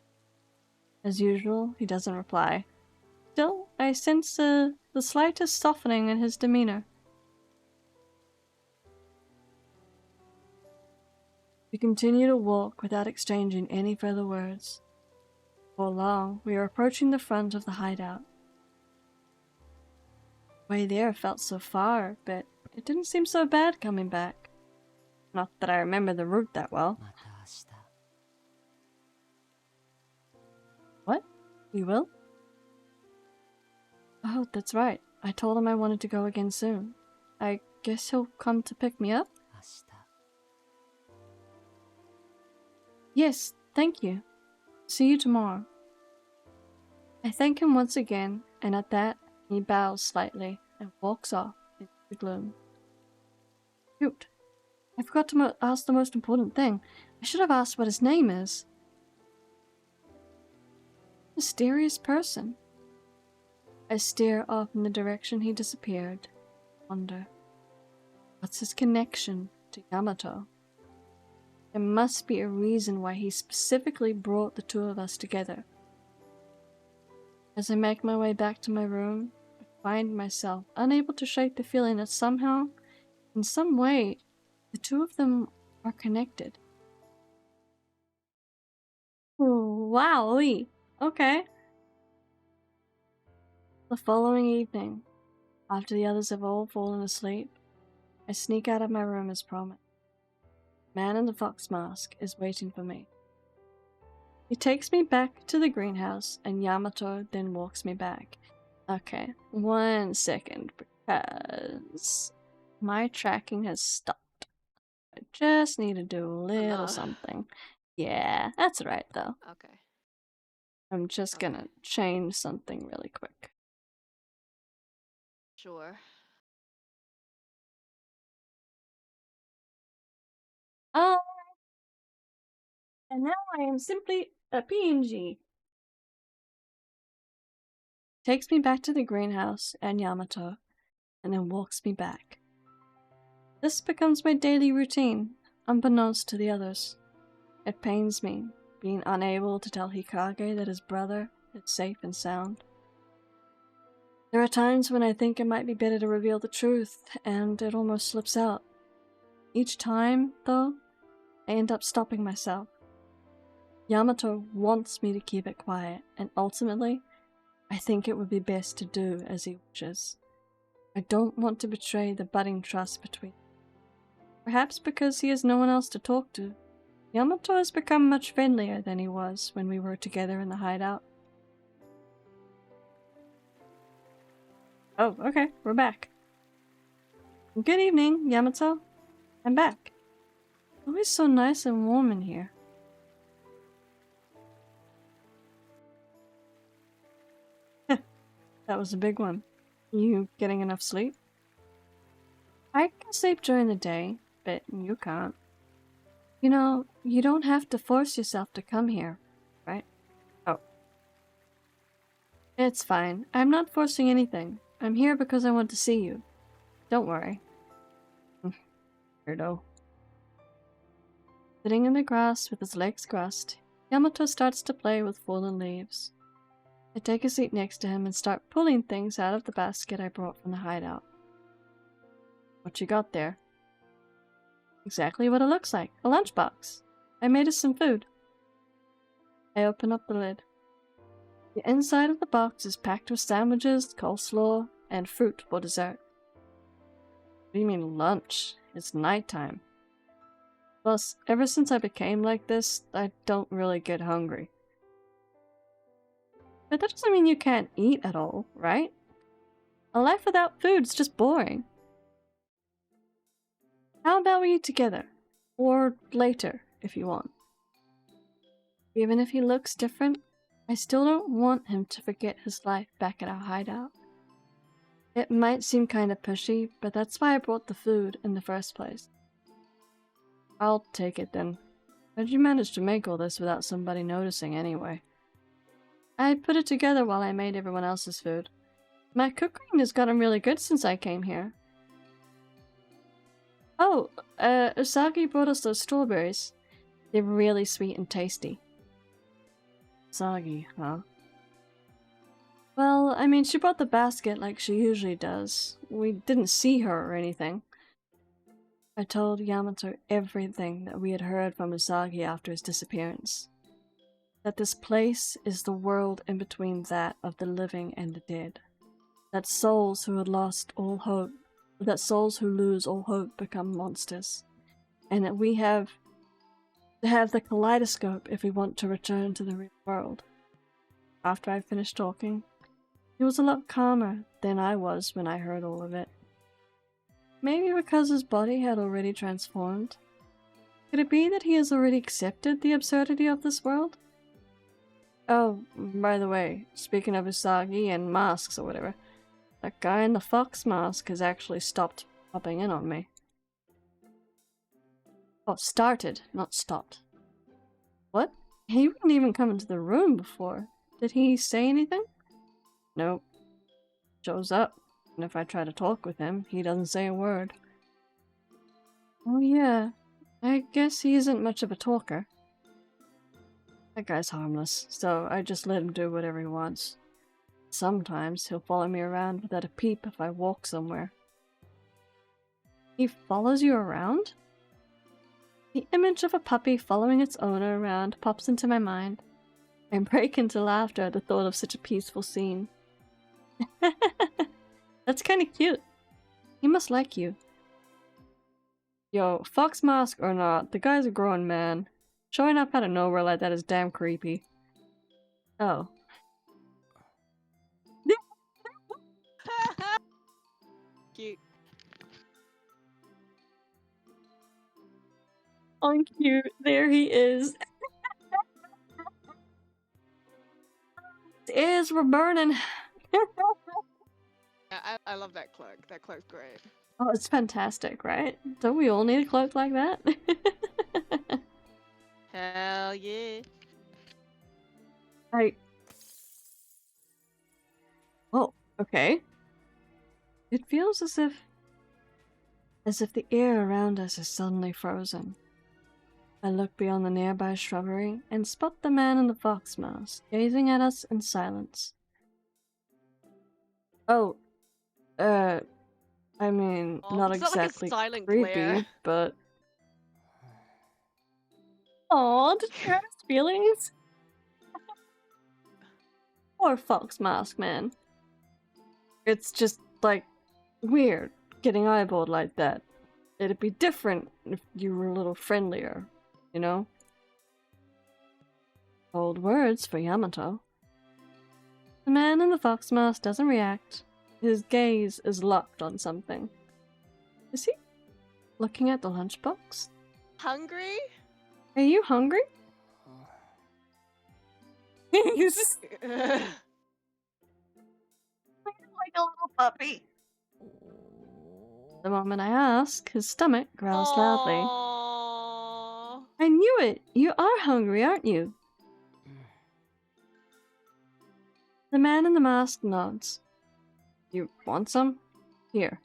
As usual, he doesn't reply. Still, I sense the slightest softening in his demeanor. We continue to walk without exchanging any further words. Before long, we are approaching the front of the hideout. The way there felt so far, but it didn't seem so bad coming back. Not that I remember the route that well. また明日 What? You will? Oh, that's right. I told him I wanted to go again soon. I guess he'll come to pick me up? 明日 Yes, thank you. See you tomorrow. I thank him once again, and at that, he bows slightly and walks off into the gloom. Shoot. I forgot to ask the most important thing. I should have asked what his name is. Mysterious person. I stare off in the direction he disappeared. Wonder. What's his connection to Yamato? There must be a reason why he specifically brought the two of us together. As I make my way back to my room, I find myself unable to shake the feeling that somehow, in some way, the two of them are connected. Wowee! Okay. The following evening, after the others have all fallen asleep, I sneak out of my room as promised. The man in the fox mask is waiting for me. He takes me back to the greenhouse, and Yamato then walks me back. Okay, 1 second, because my tracking has stopped. I just need to do a little something. Yeah, that's right though. Okay. I'm just gonna change something really quick. Sure. And now I am simply a PNG. Takes me back to the greenhouse and Yamato, and then walks me back. This becomes my daily routine, unbeknownst to the others. It pains me, being unable to tell Hikage that his brother is safe and sound. There are times when I think it might be better to reveal the truth, and it almost slips out. Each time, though, I end up stopping myself. Yamato wants me to keep it quiet, and ultimately, I think it would be best to do as he wishes. I don't want to betray the budding trust between them. Perhaps because he has no one else to talk to, Yamato has become much friendlier than he was when we were together in the hideout. Oh, okay, we're back. Good evening, Yamato. I'm back. Always so nice and warm in here. That was a big one. You getting enough sleep? I can sleep during the day, but you can't. You know, you don't have to force yourself to come here, right? Oh. It's fine. I'm not forcing anything. I'm here because I want to see you. Don't worry. Weirdo. Sitting in the grass with his legs crossed, Yamato starts to play with fallen leaves. I take a seat next to him and start pulling things out of the basket I brought from the hideout. What you got there? Exactly what it looks like. A lunchbox. I made us some food. I open up the lid. The inside of the box is packed with sandwiches, coleslaw, and fruit for dessert. What do you mean lunch? It's nighttime. Plus, ever since I became like this, I don't really get hungry. But that doesn't mean you can't eat at all, right? A life without food's just boring. How about we eat together? Or later, if you want. Even if he looks different, I still don't want him to forget his life back at our hideout. It might seem kinda pushy, but that's why I brought the food in the first place. I'll take it then. How'd you manage to make all this without somebody noticing anyway? I put it together while I made everyone else's food. My cooking has gotten really good since I came here. Oh, Usagi brought us those strawberries. They're really sweet and tasty. Usagi, huh? Well, I mean, she brought the basket like she usually does. We didn't see her or anything. I told Yamato everything that we had heard from Usagi after his disappearance. That this place is the world in between that of the living and the dead. That souls who had lost all hope, that souls who lose all hope become monsters. And that we have to have the kaleidoscope if we want to return to the real world. After I finished talking, he was a lot calmer than I was when I heard all of it. Maybe because his body had already transformed. Could it be that he has already accepted the absurdity of this world? Oh, by the way, speaking of Usagi and masks or whatever, that guy in the fox mask has actually stopped popping in on me. Oh, started, not stopped. What? He wouldn't even come into the room before. Did he say anything? Nope. Shows up, and if I try to talk with him, he doesn't say a word. Oh yeah, I guess he isn't much of a talker. That guy's harmless, so I just let him do whatever he wants. Sometimes he'll follow me around without a peep if I walk somewhere. He follows you around? The image of a puppy following its owner around pops into my mind. I break into laughter at the thought of such a peaceful scene. That's kinda cute. He must like you. Yo, fox mask or not, the guy's a grown man. Showing up out of nowhere like that is damn creepy. Oh. Cute. On cue, there he is. His ears were burning. Yeah, I love that cloak. That cloak's great. Oh, it's fantastic, right? Don't we all need a cloak like that? Hell yeah. Oh, okay. It feels as if as if the air around us is suddenly frozen. I look beyond the nearby shrubbery and spot the man in the fox mask, gazing at us in silence. Oh, I mean, Oh, not it's not like a exactly silent creepy, glare. but... Aw, did you hurt his feelings? Poor fox mask, man. It's just, like, weird getting eyeballed like that. It'd be different if you were a little friendlier, you know? Bold words for Yamato. The man in the fox mask doesn't react. His gaze is locked on something. Is he looking at the lunchbox? Hungry? Are you hungry? He's Ugh. like a little puppy. The moment I ask, his stomach growls loudly. Aww. I knew it! You are hungry, aren't you? The man in the mask nods. You want some? Here.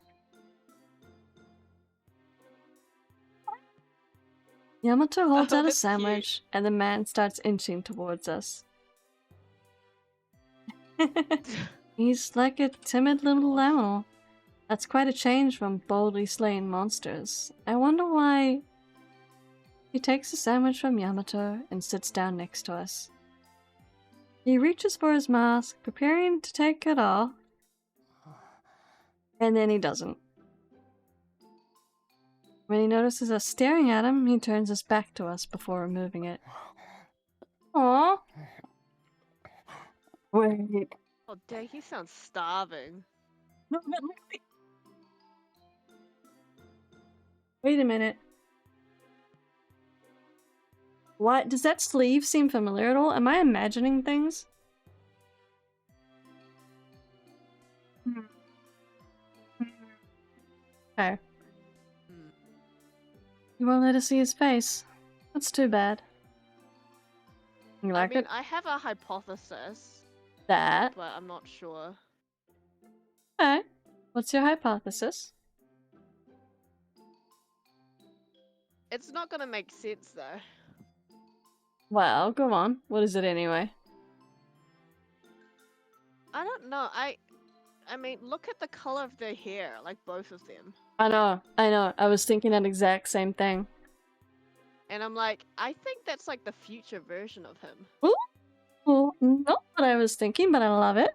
Yamato holds Oh, out a that's cute. sandwich, and the man starts inching towards us. He's like a timid little animal. That's quite a change from boldly slaying monsters. I wonder why... He takes a sandwich from Yamato and sits down next to us. He reaches for his mask, preparing to take it off, and then he doesn't. When he notices us staring at him, he turns his back to us before removing it. Aww. Wait. Oh, dang, he sounds starving. No, but look at the... Wait a minute. What? Does that sleeve seem familiar at all? Am I imagining things? Okay. Hmm. You won't let us see his face. That's too bad. You like I mean, it? I have a hypothesis, That? but I'm not sure. Okay. What's your hypothesis? It's not gonna make sense though. Well, go on. What is it anyway? I don't know. I mean, look at the color of their hair, like both of them. I know. I was thinking that exact same thing. And I'm like, I think that's like the future version of him. Well, not what I was thinking, but I love it.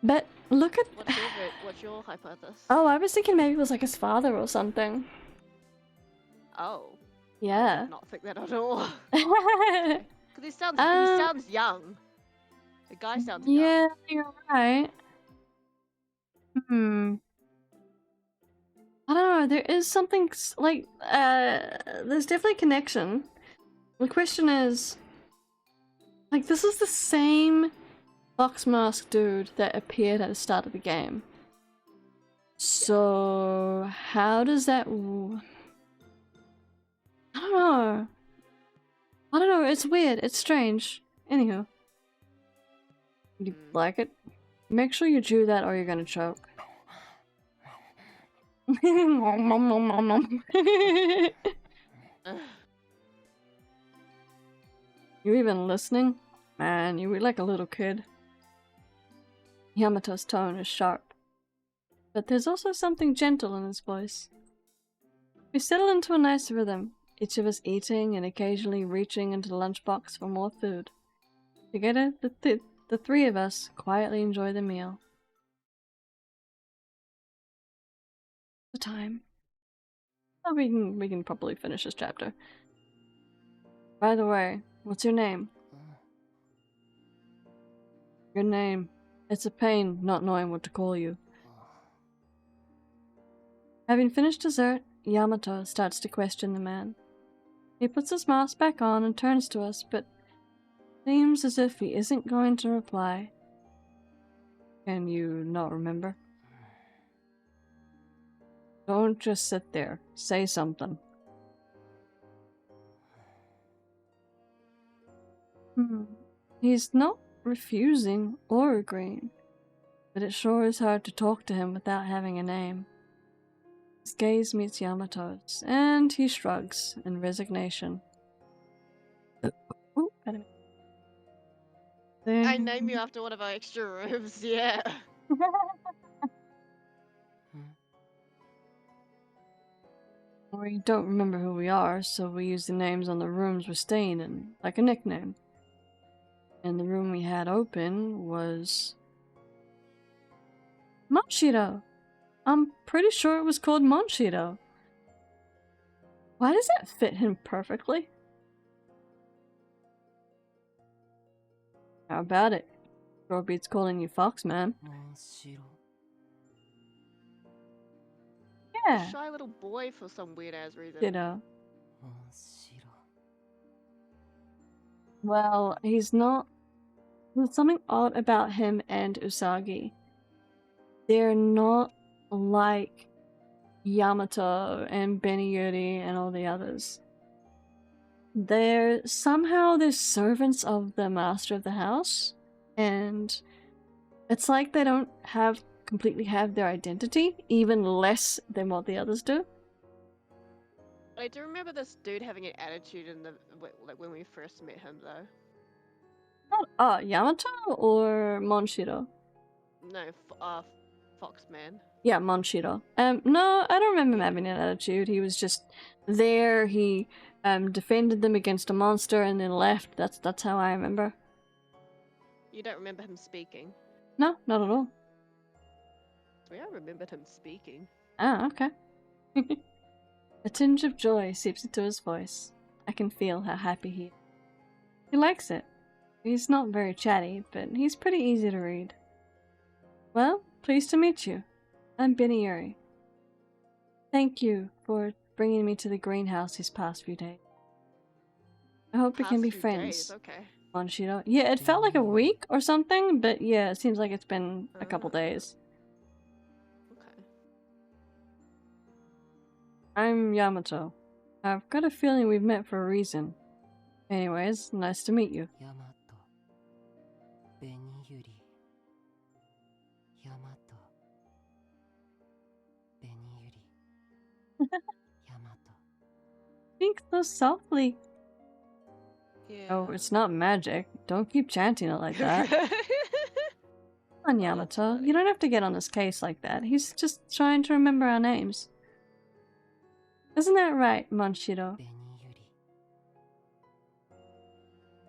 But look at... What's your hypothesis? Oh, I was thinking maybe it was like his father or something. Oh. I Yeah. did not think that at all. Yeah, Because he sounds young. The guy sounds young. you're right. I don't know, there is something like, there's definitely a connection. The question is, like, this is the same Fox Mask dude that appeared at the start of the game. So, how does that... I don't know. I don't know, it's weird, it's strange. Anywho. You like it? Make sure you chew that or you're gonna choke. Nom, nom, nom, nom, nom. Ugh. You even listening? Man, you eat like a little kid. Yamato's tone is sharp, but there's also something gentle in his voice. We settle into a nice rhythm, each of us eating and occasionally reaching into the lunchbox for more food. Together, the three of us quietly enjoy the meal. The time. Oh, we can probably finish this chapter. By the way, what's your name? Your name. It's a pain not knowing what to call you. Having finished dessert, Yamato starts to question the man. He puts his mask back on and turns to us, but seems as if he isn't going to reply. Can you not remember? Don't just sit there. Say something. He's not refusing or agreeing, but it sure is hard to talk to him without having a name. His gaze meets Yamato's, and he shrugs in resignation. Ooh, wait a minute. I name you after one of our extra rooms, yeah. We don't remember who we are, so we use the names on the rooms we're staying in, like a nickname. And the room we had open was Monshiro. I'm pretty sure it was called Monshiro. Why does that fit him perfectly? How about it? Robeat's calling you Fox, man. Yeah. Shy little boy for some weird ass reason. Ditto. Well, he's not. There's something odd about him and Usagi. They're not like Yamato and Beniyuri and all the others. They're servants of the master of the house, and it's like they don't completely have their identity, even less than what the others do. I do remember this dude having an attitude in like when we first met him, though. Yamato or Monshiro? No, Foxman. Yeah, Monshiro. No, I don't remember him having an attitude. He was just there. He defended them against a monster and then left. That's how I remember. You don't remember him speaking? No, not at all. I remembered him speaking. Ah, okay. A tinge of joy seeps into his voice. I can feel how happy he is. He likes it. He's not very chatty, but he's pretty easy to read. Well, pleased to meet you. I'm Beniyuri. Thank you for bringing me to the greenhouse these past few days. I hope we can be friends. Okay. Monshiro. Yeah, it felt like a week or something, but yeah, it seems like it's been a couple days. Okay. I'm Yamato. I've got a feeling we've met for a reason. Anyways, nice to meet you. Yamato. Beniyuri. Yamato. Beniyuri. Yamato. Speak so softly. Yeah. Oh, it's not magic. Don't keep chanting it like that. Come on, Yamato. You don't have to get on his case like that. He's just trying to remember our names. Isn't that right, Monshiro? Beniyuri.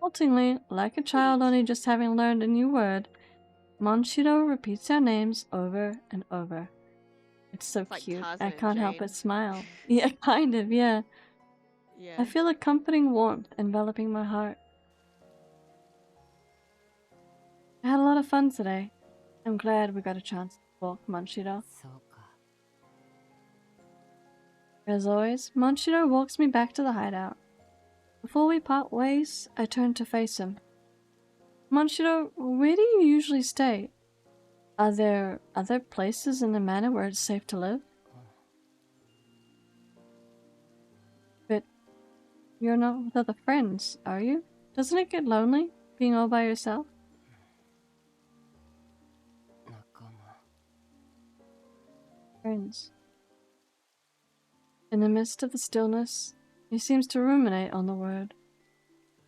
Haltingly, like a child only just having learned a new word, Monshiro repeats our names over and over. It's so Like cute. Tarzan I and can't help Jane. but smile. Yeah, kind of, yeah. Yeah. I feel a comforting warmth enveloping my heart. I had a lot of fun today. I'm glad we got a chance to talk, Monshiro. そうか。 As always, Monshiro walks me back to the hideout. Before we part ways, I turn to face him. Monshiro, where do you usually stay? Are there other places in the manor where it's safe to live? But you're not with other friends, are you? Doesn't it get lonely, being all by yourself? 仲間。 Friends. In the midst of the stillness, he seems to ruminate on the word,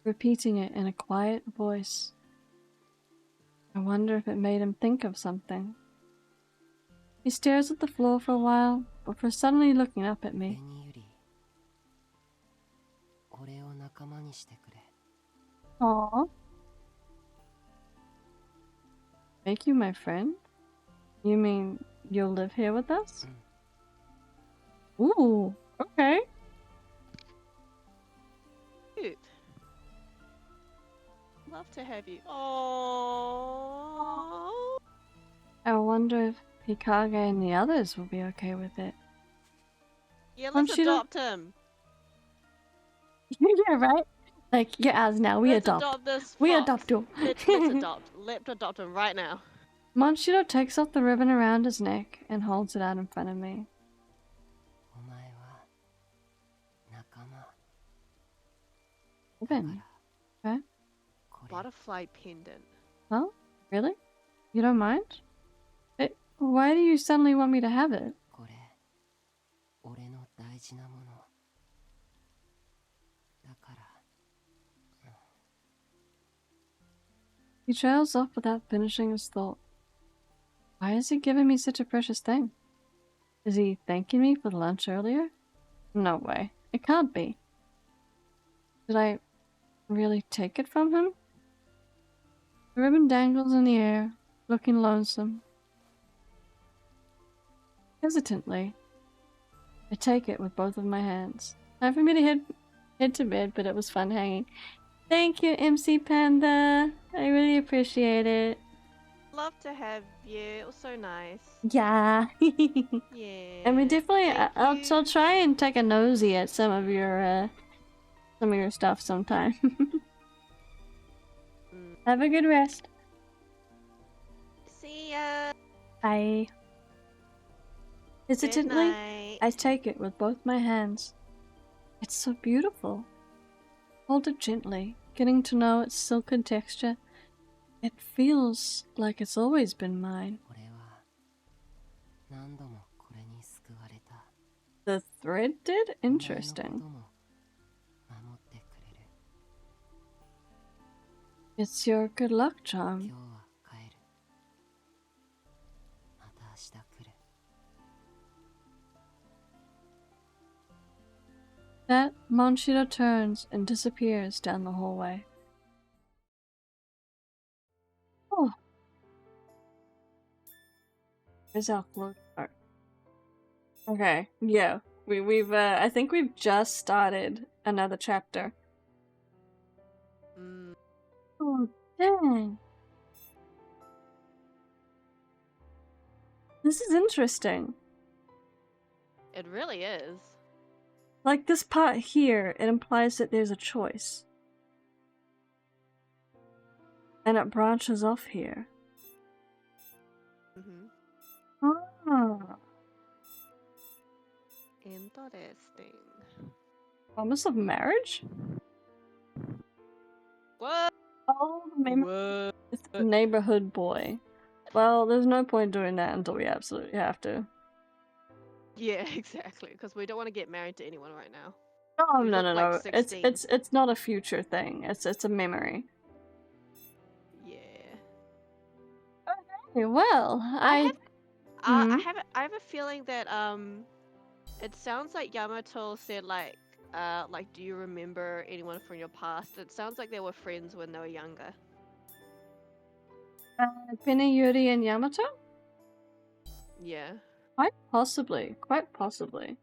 repeating it in a quiet voice. I wonder if it made him think of something. He stares at the floor for a while, before suddenly looking up at me. ベニユリ。俺を仲間にしてくれ。 Aww. Make you my friend? You mean you'll live here with us? Ooh, okay. Cute. Love to have you. Oh. I wonder if Hikage and the others will be okay with it. Yeah, let's Monshiro? adopt him. Yeah, right? Like, you're ours now, we Let's adopt. this We fox. adopt you. Let's adopt. Let's adopt him right now. Monshiro takes off the ribbon around his neck and holds it out in front of me. お前は仲間。 Ribbon? Okay. これ Butterfly pendant. Well, really? You don't mind? Why do you suddenly want me to have it? これ俺の大事なものだから。 He trails off without finishing his thought. Why is he giving me such a precious thing? Is he thanking me for the lunch earlier? No way. It can't be. Did I really take it from him? The ribbon dangles in the air, looking lonesome. Hesitantly, I take it with both of my hands. Time for me to head to bed, but it was fun hanging. Thank you, MC Panda. I really appreciate it. Love to have you. It was so nice. Yeah. Yeah. And we definitely, Thank I'll you. try and take a nosy at some of your stuff sometime. Have a good rest. See ya. Bye. Good Hesitantly, night. I take it with both my hands. It's so beautiful. Hold it gently, getting to know its silken texture. It feels like it's always been mine. 俺は何度もこれに救われた。 The thread did? お前の Interesting. ことも守ってくれる。 It's your good luck 今 charm. 日は帰る。また明日来る。 That Monshiro turns and disappears down the hallway. Oh. Where's our float? Okay, yeah. We've I think we've just started another chapter. Mm. Oh, dang. This is interesting. It really is. Like this part here, it implies that there's a choice. And it branches off here. Ah. Interesting. Promise of marriage? What? Oh, maybe it's the neighborhood boy. Well, there's no point doing that until we absolutely have to. Yeah, exactly. Because we don't want to get married to anyone right now. Oh We no look no like no! 16. It's not a future thing. It's a memory. Yeah. Okay, well, I I have a feeling that it sounds like Yamato said like do you remember anyone from your past? It sounds like they were friends when they were younger. Penny, Yuri, and Yamato? Yeah. Quite possibly. Quite possibly.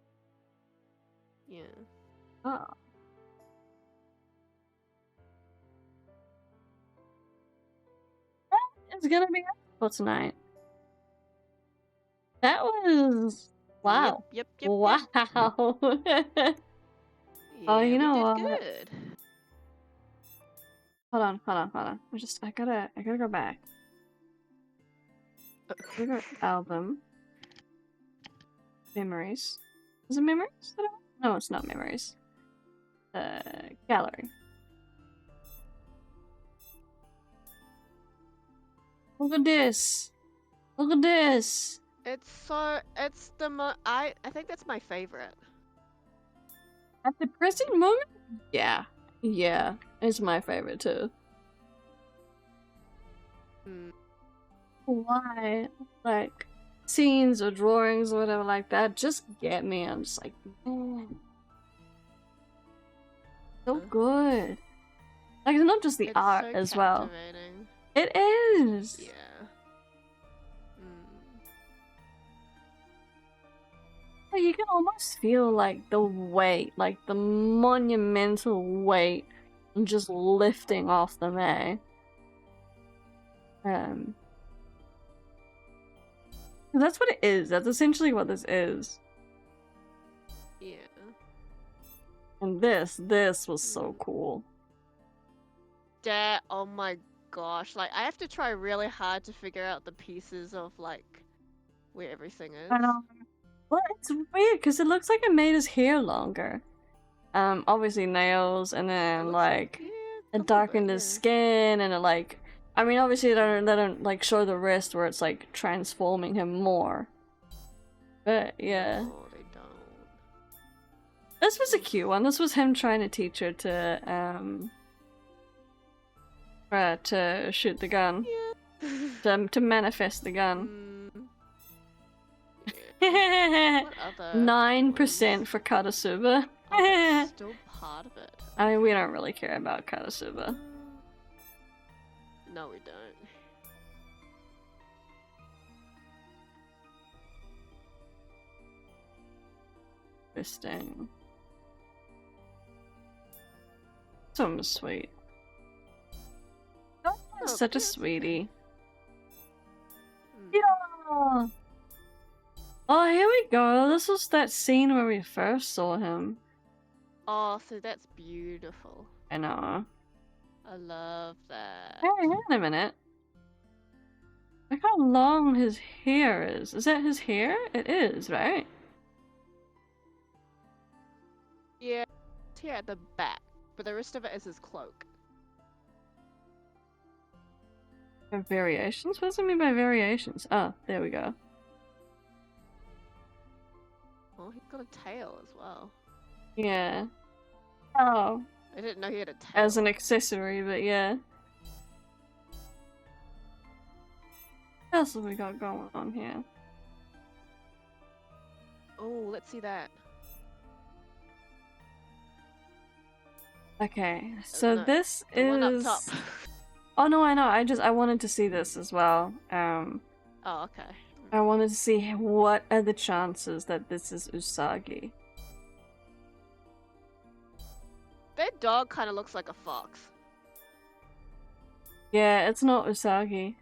Yeah. Oh. That is gonna be it for tonight. That was wow. Yep. Wow. Oh, you know we what? did good. Hold on. I gotta go back. Go album. Memories. Is it memories? No, it's not memories. Gallery. Look at this. Look at this. It's the I think that's my favorite. At the present moment? Yeah. It's my favorite too. Why? Like, scenes or drawings or whatever like that just get me. I'm just like, man. So good. Like, it's not just the It's art so as well. captivating. It is! Yeah. You can almost feel like the weight, like the monumental weight just lifting off the May. That's what it is. That's essentially what this is. Yeah. And this was so cool. Oh my gosh. Like, I have to try really hard to figure out the pieces of, like, where everything is. I know. Well, it's weird because it looks like it made his hair longer. Obviously nails, and then like it darkened his skin, and it like, I mean, obviously they don't like show the wrist where it's like transforming him more. But yeah. No, they don't. This was a cute one. This was him trying to teach her to shoot the gun. Yeah. To manifest the gun. What other 9% ones? for Karasuba. Oh, that's still part of it. I mean, we don't really care about Karasuba. No, we don't. Interesting. This one was sweet. Oh, such a cute. sweetie. Hmm. Yeah. Oh, here we go. This was that scene where we first saw him. Oh, so that's beautiful. I know. I love that. Hey, hang on a minute. Look how long his hair is. Is that his hair? It is, right? Yeah, it's here at the back, but the rest of it is his cloak. Variations? What does it mean by variations? Oh, there we go. Oh, he's got a tail as well. Yeah. Oh, I didn't know he had a tail. as an accessory, but yeah. What else have we got going on here? Oh, let's see that. Okay, so No, this the one up is. top. Oh no, I know. I wanted to see this as well. Oh, okay. I wanted to see what are the chances that this is Usagi. That dog kind of looks like a fox. Yeah, it's not Usagi.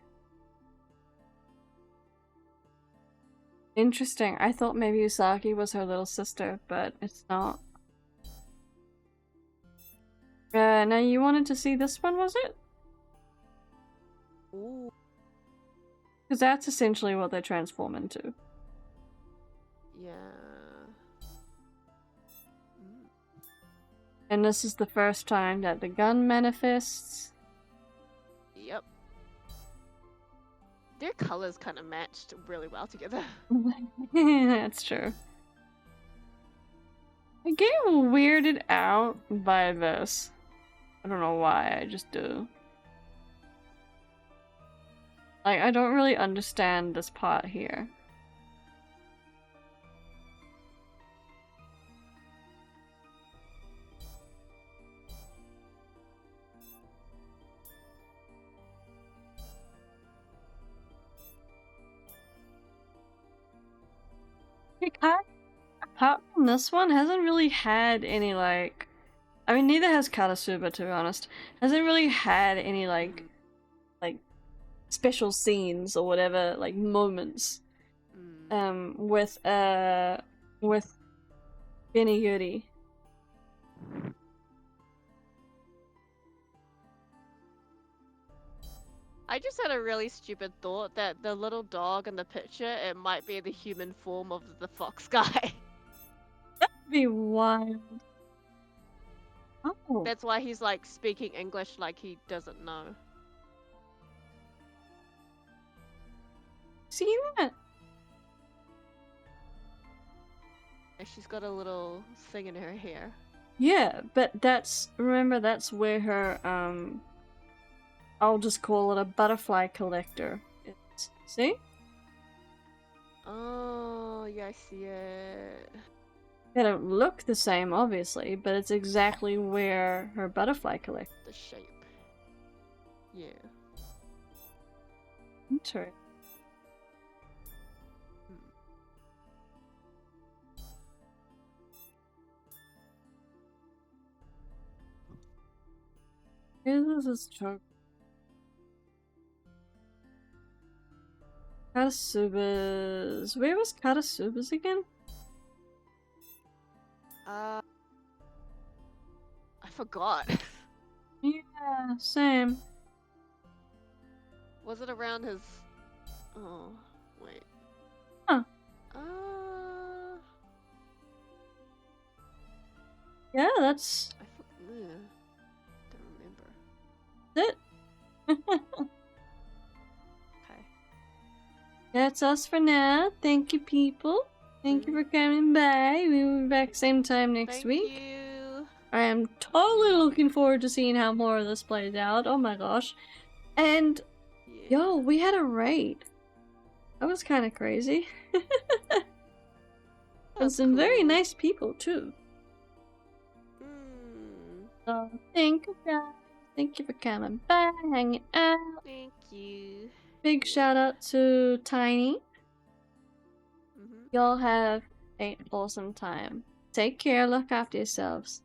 Interesting. I thought maybe Usagi was her little sister, but it's not. Now you wanted to see this one, was it? Ooh. Because that's essentially what they transform into. Yeah. Mm. And this is the first time that the gun manifests. Yep. Their colors kind of matched really well together. That's true. I get weirded out by this. I don't know why, I just do. Like, I don't really understand this part here. Apart from this one, hasn't really had any, like... I mean, neither has Karasuba, to be honest. Hasn't really had any, like special scenes or whatever, like, moments. With Benny Yuri. I just had a really stupid thought that the little dog in the picture, it might be the human form of the fox guy. That'd be wild. Oh. That's why he's like speaking English like he doesn't know. See that? And she's got a little thing in her hair. Yeah, but remember that's where her, I'll just call it a butterfly collector is. See? Oh, yeah, I see it. They don't look the same, obviously, but it's exactly where her butterfly collector. The shape. Yeah. Interesting. This is true. Karasuba's. Where was Karasuba's again? I forgot. Yeah, same. Was it around his... Oh, wait. Huh. Yeah, that's Don't remember. it. Okay. That's us for now. Thank you, people. Thank you for coming by. We'll be back same time next Thank week. you. I am totally looking forward to seeing how more of this plays out. Oh my gosh. And, Yeah. yo, we had a raid. That was kind of crazy. And That's some very cool. nice people, too. So, thank you guys. Thank you for coming by, hanging out. Thank you. Big shout out to Tiny. Mhm. Y'all have an awesome time. Take care, look after yourselves.